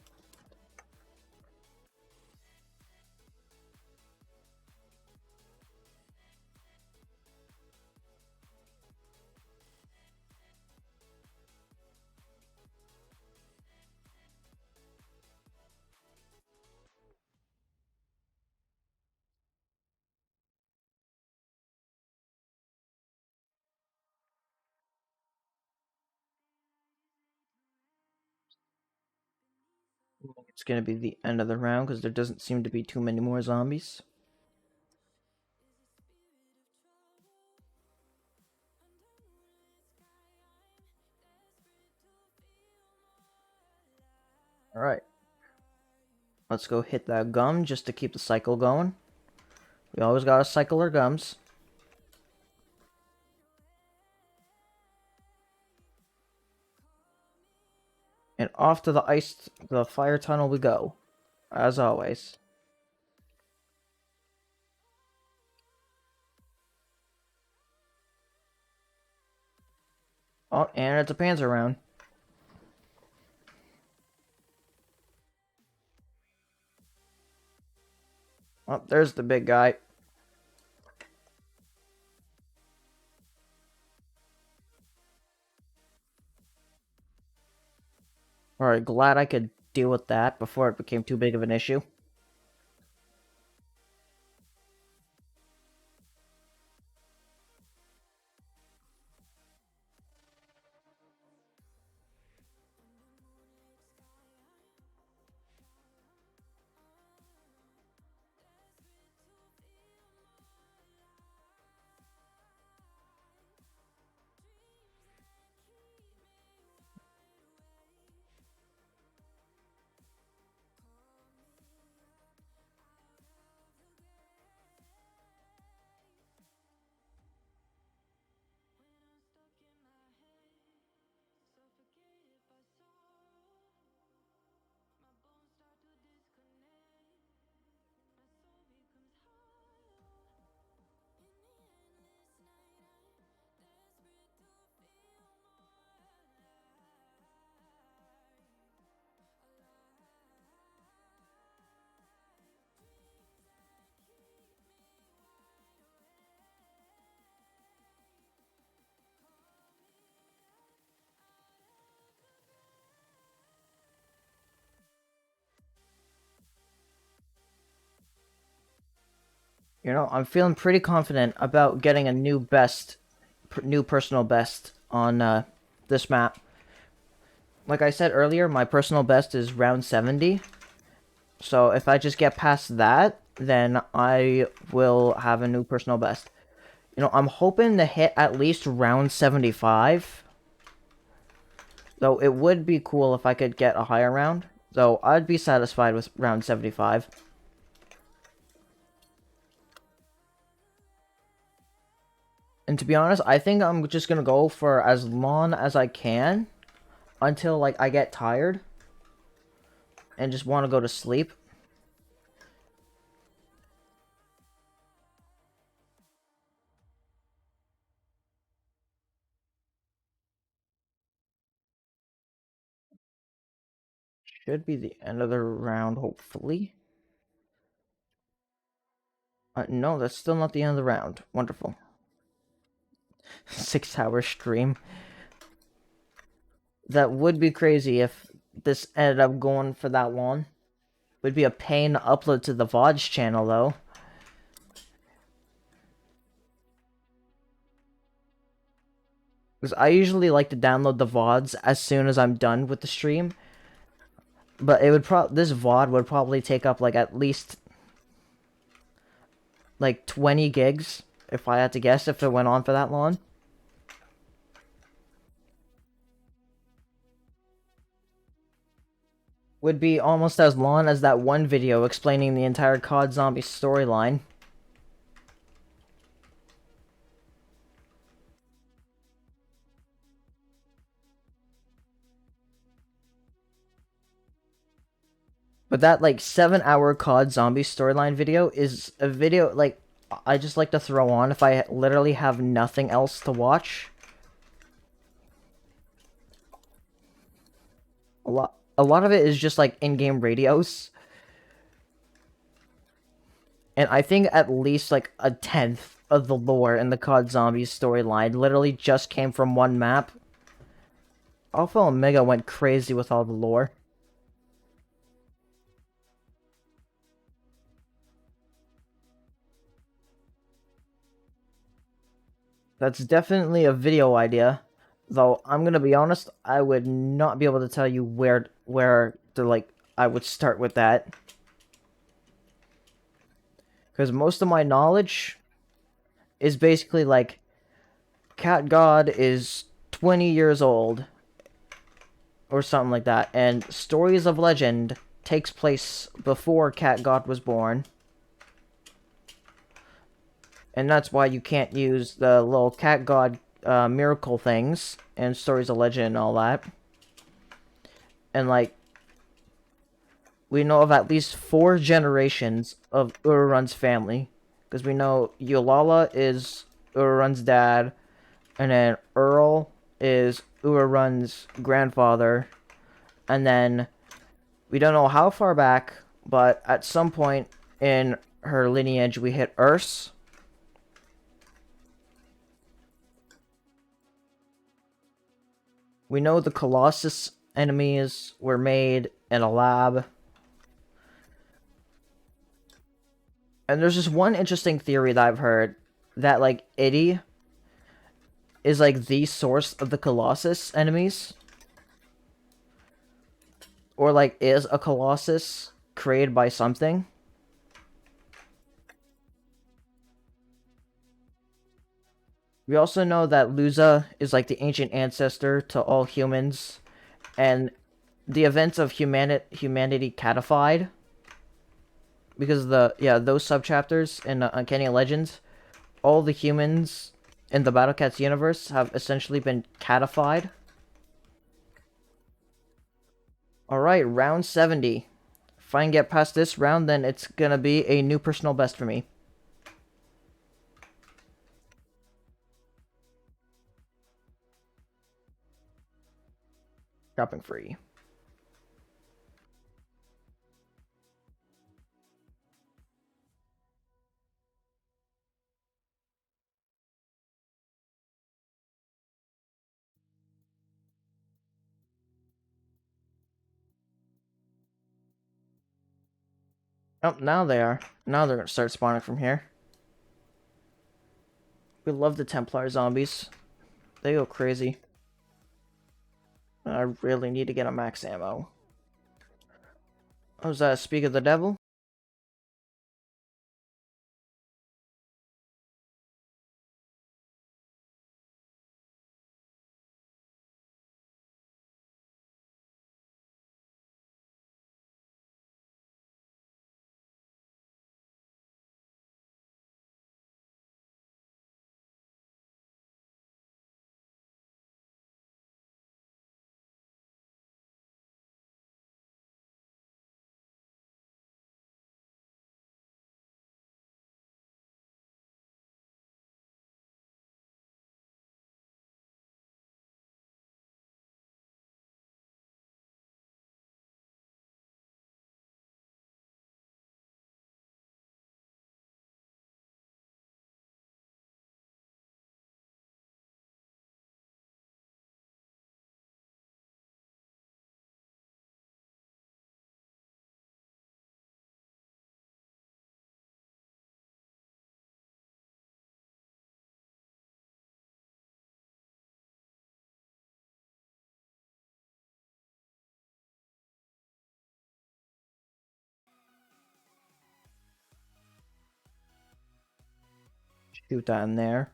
It's gonna be the end of the round because there doesn't seem to be too many more zombies. Alright. Let's go hit that gum just to keep the cycle going. We always gotta cycle our gums. And off to the fire tunnel we go. As always. Oh, and it's a Panzer round. Oh, there's the big guy. Alright, glad I could deal with that before it became too big of an issue. You know, I'm feeling pretty confident about getting a new new personal best on this map. Like I said earlier, my personal best is round 70. So if I just get past that, then I will have a new personal best. You know, I'm hoping to hit at least round 75. Though it would be cool if I could get a higher round. Though I'd be satisfied with round 75. And to be honest, I think I'm just gonna go for as long as I can until like I get tired and just want to go to sleep. should be the end of the round, hopefully. No, that's still not the end of the round. Wonderful. 6-hour stream. That would be crazy if this ended up going for that long. Would be a pain to upload to the VODs channel, though. Because I usually like to download the VODs as soon as I'm done with the stream. But it would this VOD would probably take up like at least like 20 gigs if I had to guess, if it went on for that long. Would be almost as long as that one video explaining the entire COD Zombie storyline. But that like 7-hour COD Zombie storyline video is a video like I just like to throw on if I literally have nothing else to watch. A lot of it is just like in-game radios. And I think at least like a tenth of the lore in the COD Zombies storyline literally just came from one map. Alpha Omega went crazy with all the lore. That's definitely a video idea. Though I'm gonna be honest, I would not be able to tell you where to like I would start with that. Because most of my knowledge is basically like Cat God is 20 years old or something like that, and Stories of Legend takes place before Cat God was born. And that's why you can't use the little Cat God miracle things and Stories of Legend and all that. And like, we know of at least 4 generations of Urarun's family. Because we know Yulala is Urarun's dad, and then Earl is Urarun's grandfather, and then we don't know how far back, but at some point in her lineage we hit Urs. We know the Colossus enemies were made in a lab. And there's just one interesting theory that I've heard, that like Iddy is like the source of the Colossus enemies. Or like is a Colossus created by something. We also know that Luza is like the ancient ancestor to all humans, and the events of humanity catified, because those subchapters in Uncanny Legends, all the humans in the Battle Cats universe have essentially been catified. Alright, round 70. If I can get past this round, then it's gonna be a new personal best for me. Dropping free. Oh, now they are. Now they're gonna start spawning from here. We love the Templar zombies. They go crazy. I really need to get a max ammo. Oh, was that Speak of the Devil? Shoot that in there.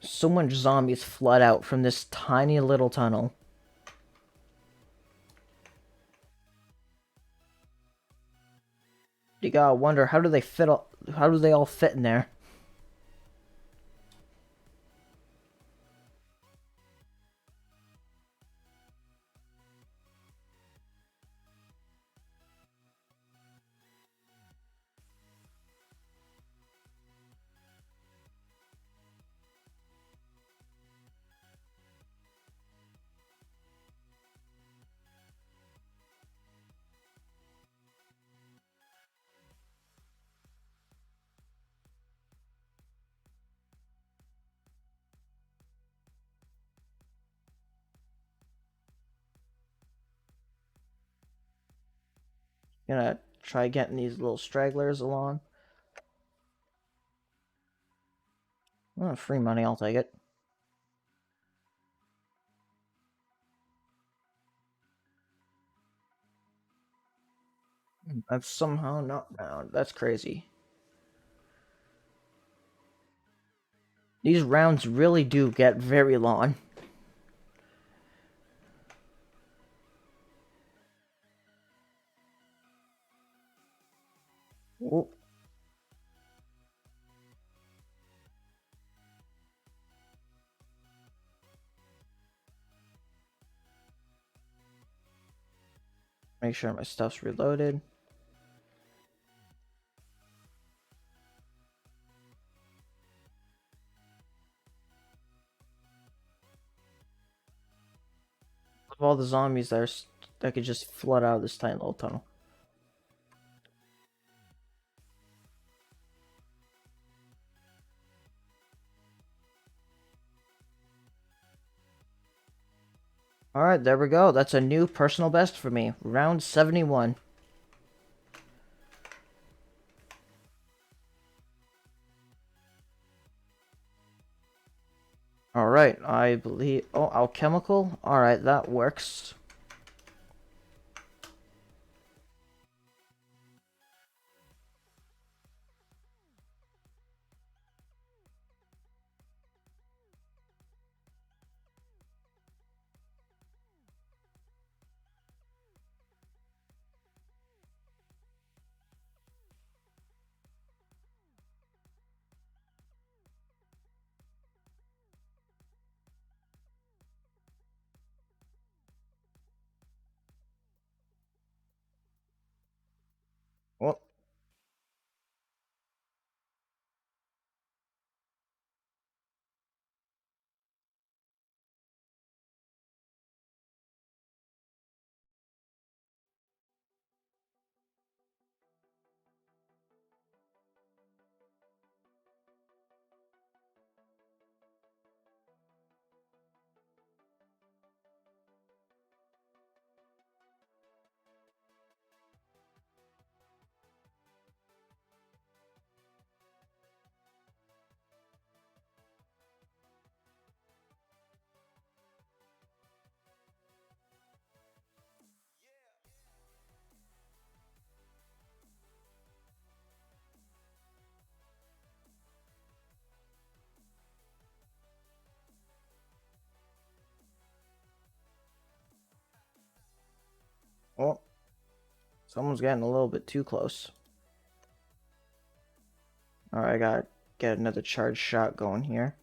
So much zombies flood out from this tiny little tunnel. You gotta wonder, how do they fit? How do they all fit in there? Gonna try getting these little stragglers along. Oh, free money, I'll take it. That's somehow not round. That's crazy. These rounds really do get very long. Oh, make sure my stuff's reloaded. Of all the zombies that could just flood out of this tiny little tunnel. Alright, there we go. That's a new personal best for me. Round 71. Alright, I believe... Oh, alchemical? Alright, that works. Well, oh, someone's getting a little bit too close. Alright, I gotta get another charged shot going here.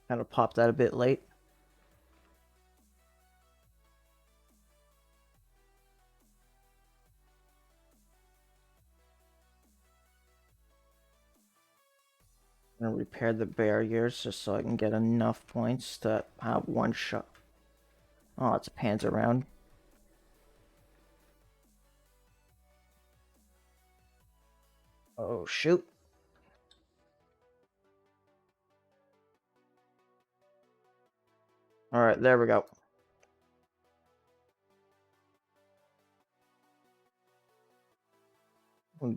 Kind of popped that a bit late. I'm gonna repair the barriers just so I can get enough points to have one shot. Oh, it's a Panzer round. Oh, shoot. Alright, there we go.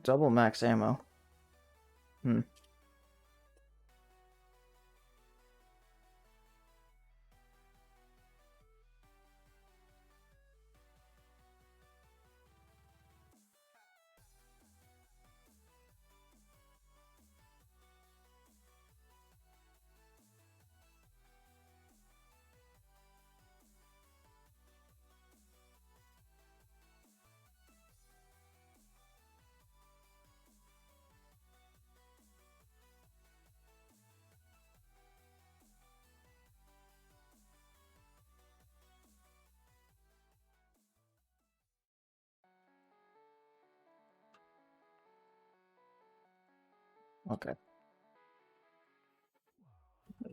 Double max ammo. Hmm. Okay.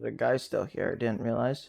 The guy's still here. I didn't realize.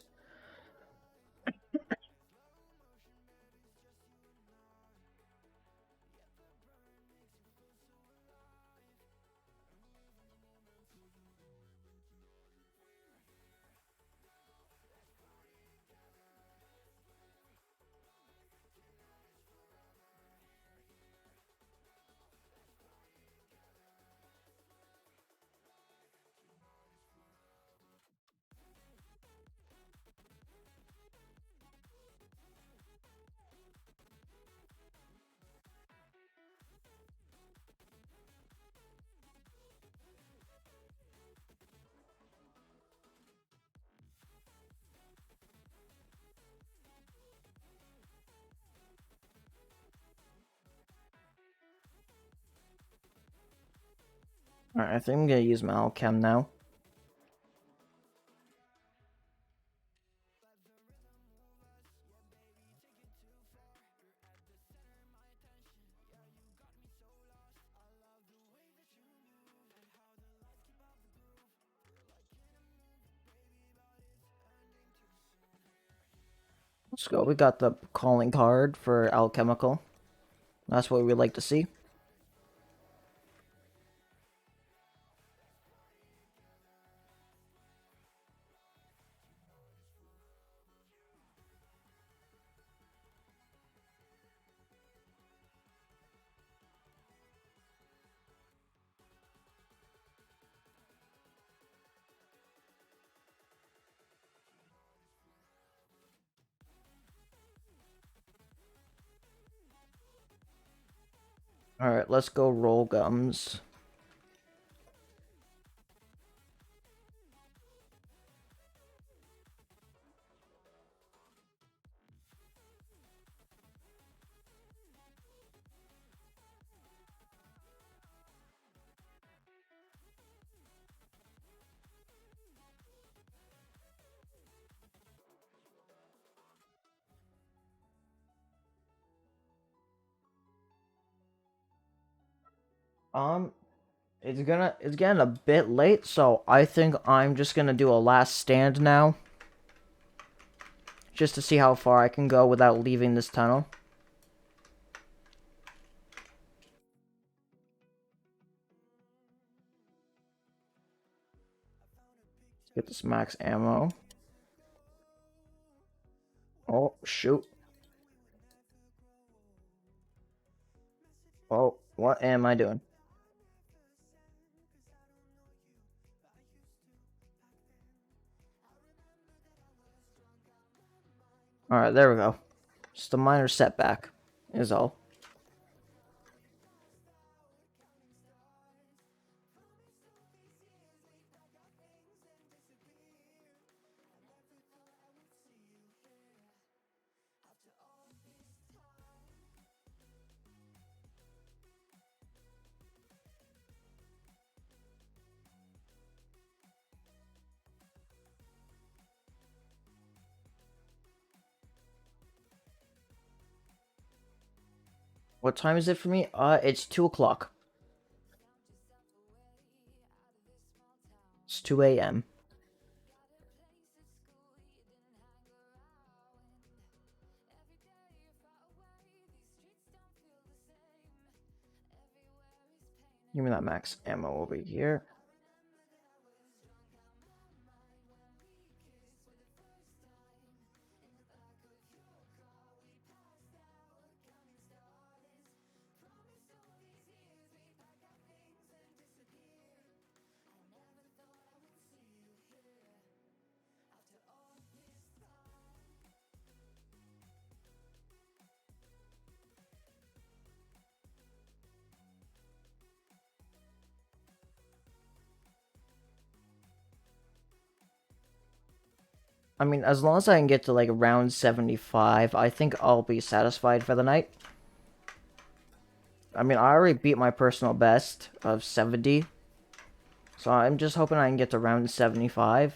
Alright, I think I'm gonna use my Alchem now. Let's go. We got the calling card for alchemical. That's what we like to see. Alright, let's go roll gums. Um, it's getting a bit late, so I think I'm just gonna do a last stand now. Just to see how far I can go without leaving this tunnel. Let's get this max ammo. Oh, shoot. Oh, what am I doing? Alright, there we go. Just a minor setback, is all. What time is it for me? It's 2 o'clock. It's 2 a.m. Give me that max ammo over here. I mean, as long as I can get to like around 75, I think I'll be satisfied for the night. I mean, I already beat my personal best of 70. So I'm just hoping I can get to around 75.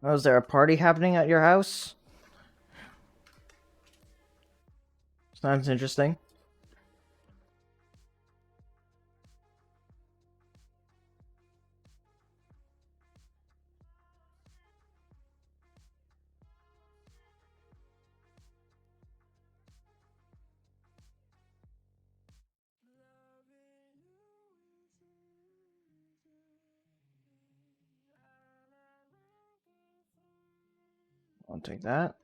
Oh, is there a party happening at your house? Sounds interesting. I'll take that.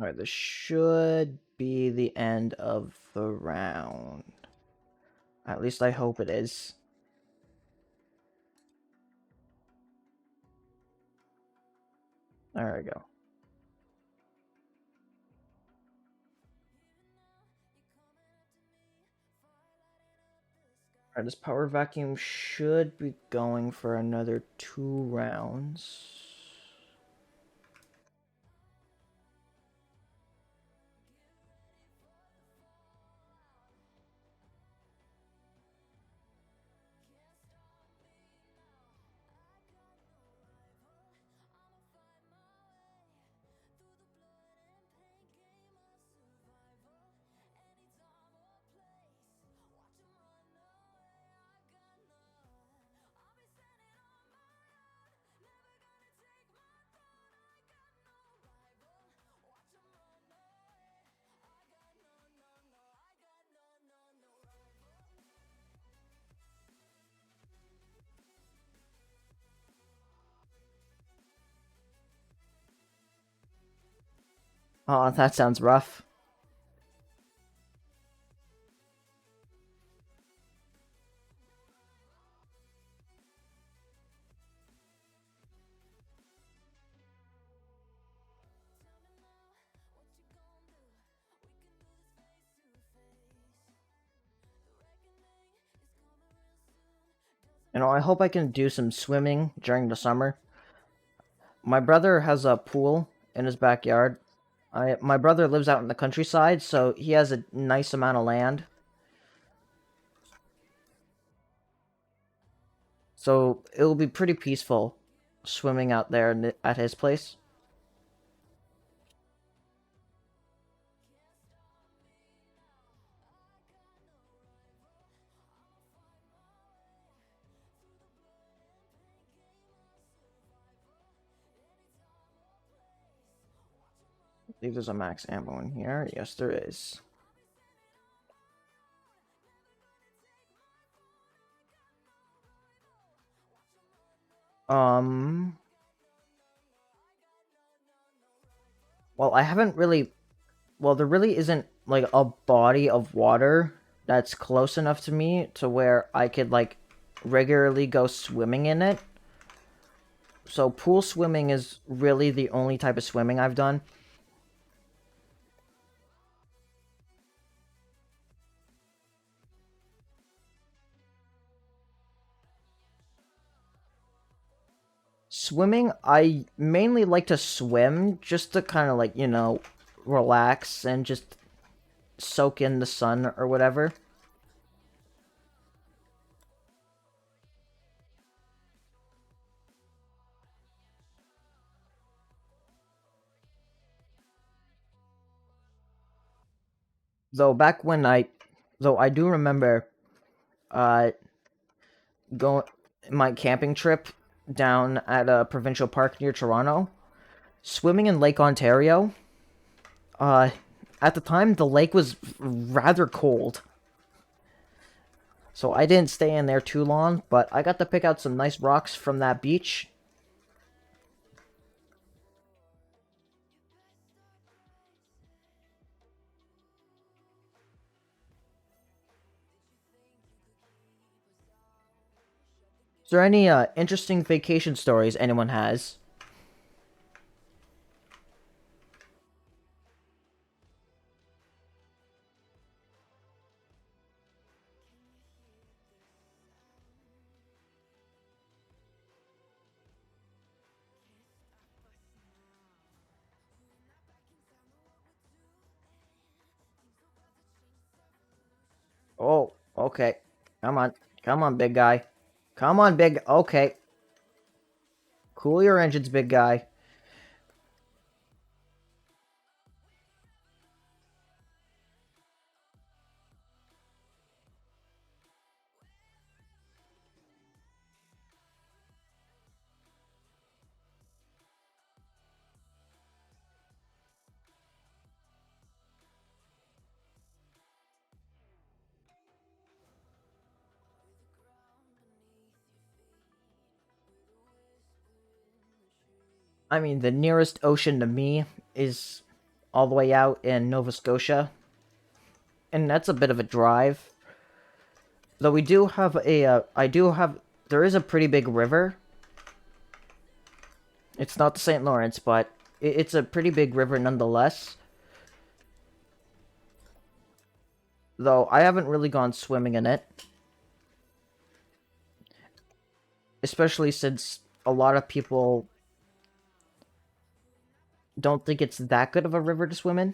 Alright, this should be the end of the round. At least I hope it is. There we go. Alright, this power vacuum should be going for another 2 rounds. Oh, that sounds rough. I hope I can do some swimming during the summer. My brother has a pool in his backyard. My brother lives out in the countryside, so he has a nice amount of land. So it'll be pretty peaceful swimming out there at his place. I think there's a max ammo in here. Yes, there is. Well, I haven't really... Well, there really isn't, like, a body of water that's close enough to me to where I could, like, regularly go swimming in it. So pool swimming is really the only type of swimming I've done. Swimming, I mainly like to swim just to kind of like, relax and just soak in the sun or whatever. Though back when though I do remember, uh, going my camping trip down at a provincial park near Toronto, swimming in Lake Ontario. Uh, at the time, the lake was rather cold. So I didn't stay in there too long, but I got to pick out some nice rocks from that beach. Is there any interesting vacation stories anyone has? Oh, okay. Come on. Come on, big guy. Come on, big... Okay. Cool your engines, big guy. I mean, the nearest ocean to me is all the way out in Nova Scotia, and that's a bit of a drive. Though we do have there is a pretty big river. It's not the St. Lawrence, but it's a pretty big river nonetheless. Though I haven't really gone swimming in it. Especially since a lot of people don't think it's that good of a river to swim in.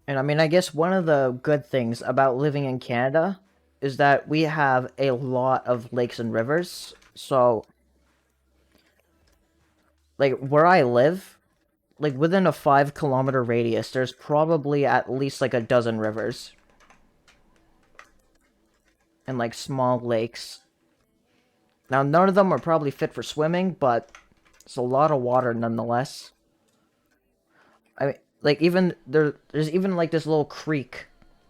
And I mean, I guess one of the good things about living in Canada is that we have a lot of lakes and rivers. So, like, where I live, like, within a 5 kilometer radius, there's probably at least, like, a dozen rivers. And, like, small lakes. Now, none of them are probably fit for swimming, but it's a lot of water nonetheless. I mean, like, even, there's even, like, this little creek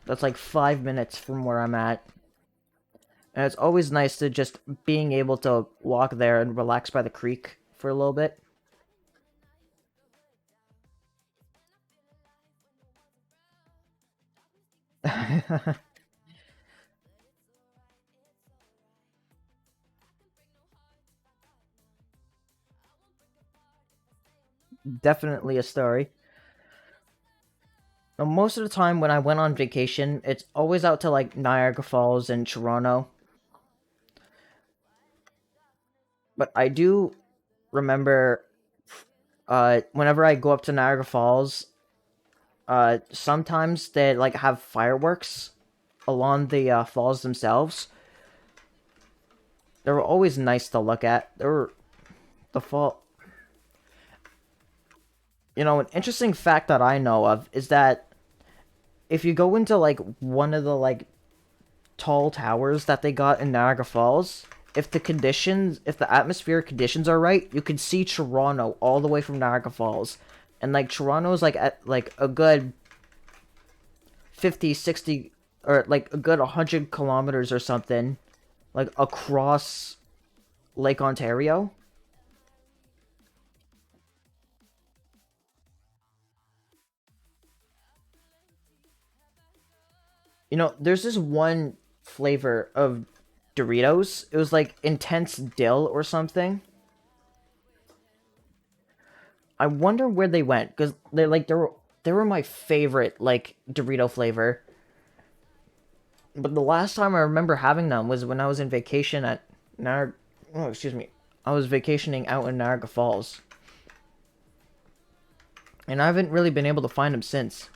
that's, like, 5 minutes from where I'm at. And it's always nice to just being able to walk there and relax by the creek for a little bit. Definitely a story. Now, most of the time when I went on vacation, it's always out to like Niagara Falls and Toronto. But I do remember whenever I go up to Niagara Falls, sometimes they like have fireworks along the falls themselves. They were always nice to look at. They were the fall. You know, an interesting fact that I know of is that if you go into like one of the like tall towers that they got in Niagara Falls, if the atmospheric conditions are right, you can see Toronto all the way from Niagara Falls. And like Toronto is like at like a good 50, 60, or like a good 100 kilometers or something, like across Lake Ontario. You know, there's this one flavor of Doritos. It was like intense dill or something. I wonder where they went because they were my favorite like Dorito flavor. But the last time I remember having them was when I was in vacation at Niagara. Oh, excuse me. I was vacationing out in Niagara Falls, and I haven't really been able to find them since.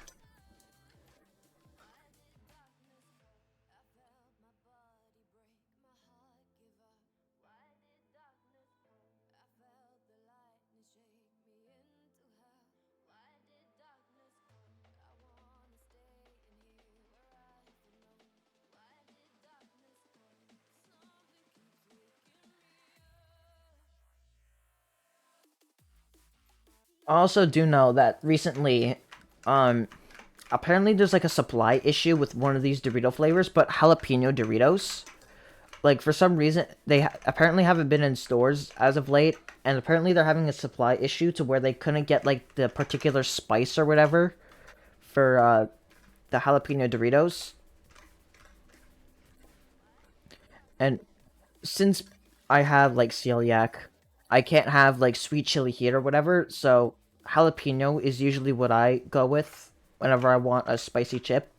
I also do know that recently, um, apparently there's like a supply issue with one of these Dorito flavors, but jalapeno Doritos. Like for some reason apparently haven't been in stores as of late, and apparently they're having a supply issue to where they couldn't get like the particular spice or whatever for the jalapeno Doritos. And since I have like celiac, I can't have like sweet chili heat or whatever, so jalapeno is usually what I go with whenever I want a spicy chip.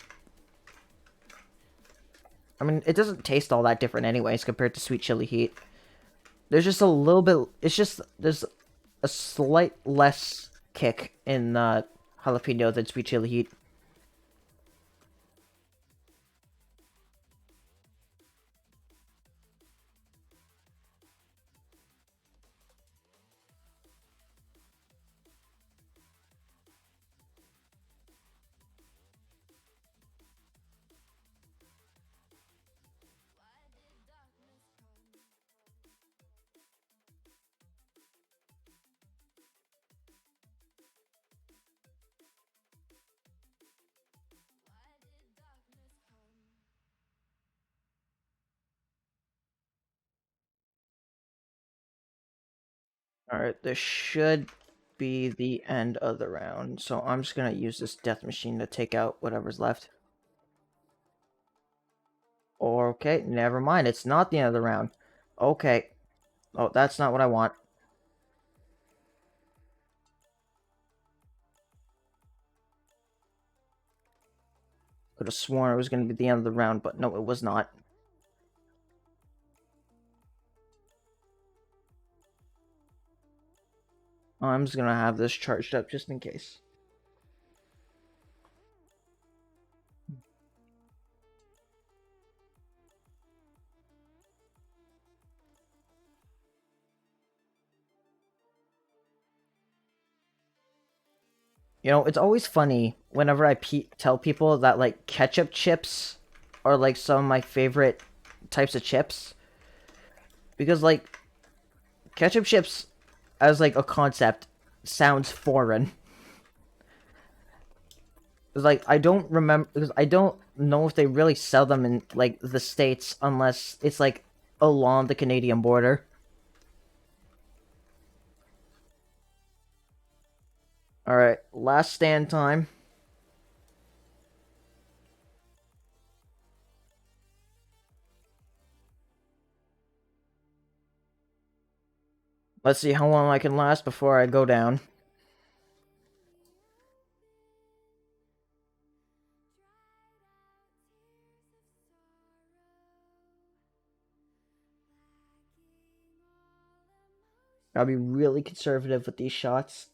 I mean, it doesn't taste all that different anyways compared to sweet chili heat. There's just a little bit. It's just there's a slight less kick in jalapeno than sweet chili heat. Alright, this should be the end of the round, so I'm just gonna use this death machine to take out whatever's left. Okay, never mind, it's not the end of the round. Okay. Oh, that's not what I want. Could have sworn it was gonna be the end of the round, but no, it was not. I'm just gonna have this charged up just in case. You know, it's always funny whenever I tell people that, like, ketchup chips are, like, some of my favorite types of chips. Because, like, ketchup chips, as, like, a concept, sounds foreign. It's like, I don't remember, because I don't know if they really sell them in, like, the States unless it's, like, along the Canadian border. Alright, last stand time. Let's see how long I can last before I go down. I'll be really conservative with these shots.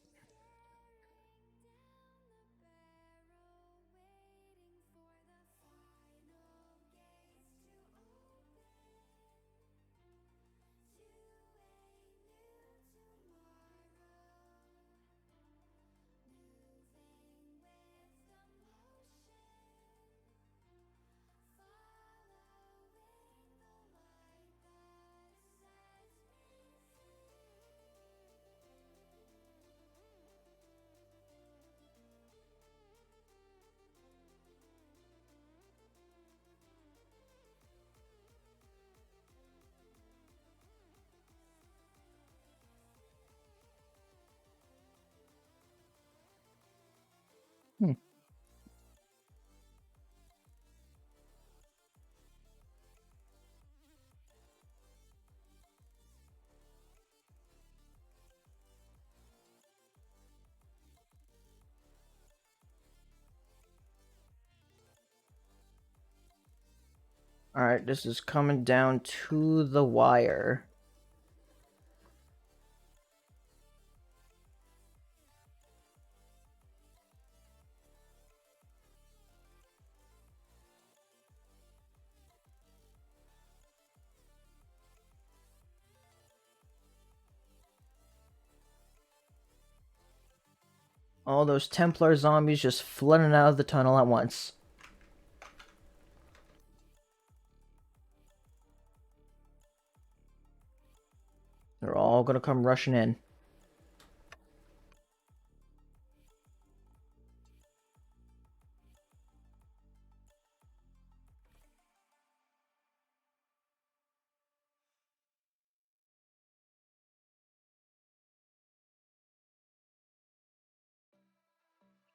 Hmm. Alright, this is coming down to the wire. All those Templar zombies just flooding out of the tunnel at once. They're all gonna come rushing in.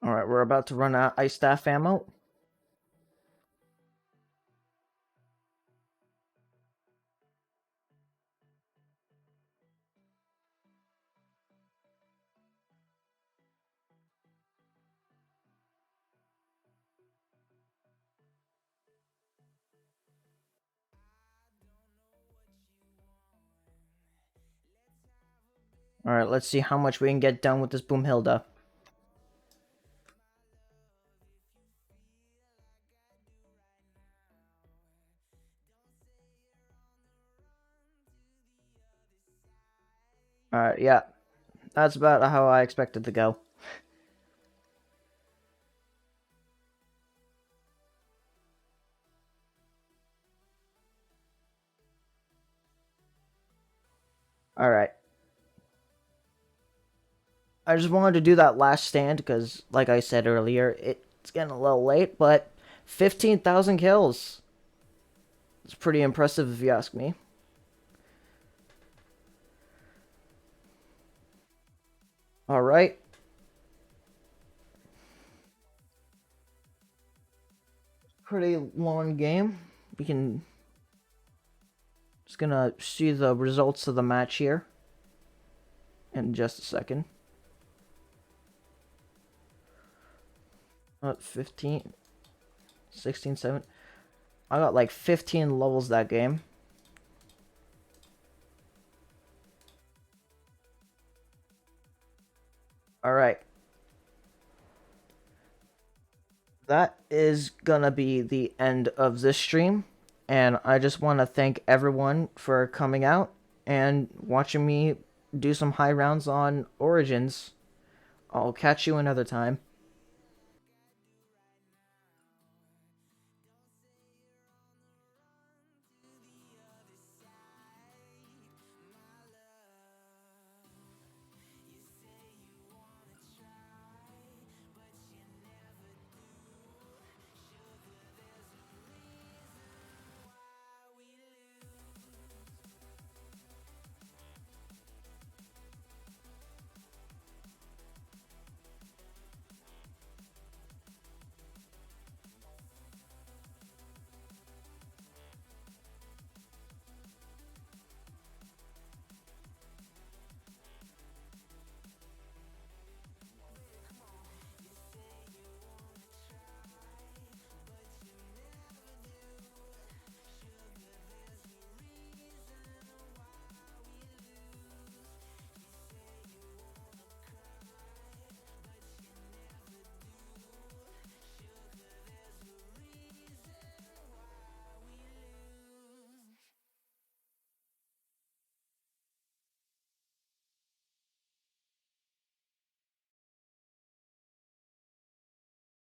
Alright, we're about to run out of ice staff ammo. Alright, let's see how much we can get done with this Boomhilda. Alright, yeah. That's about how I expected to go. Alright. I just wanted to do that last stand because, like I said earlier, it's getting a little late, but 15,000 kills. It's pretty impressive if you ask me. All right. Pretty long game. We can just gonna see the results of the match here in just a second. 15, 16, 7. I got like 15 levels that game. All right. That is gonna be the end of this stream. And I just want to thank everyone for coming out and watching me do some high rounds on Origins. I'll catch you another time.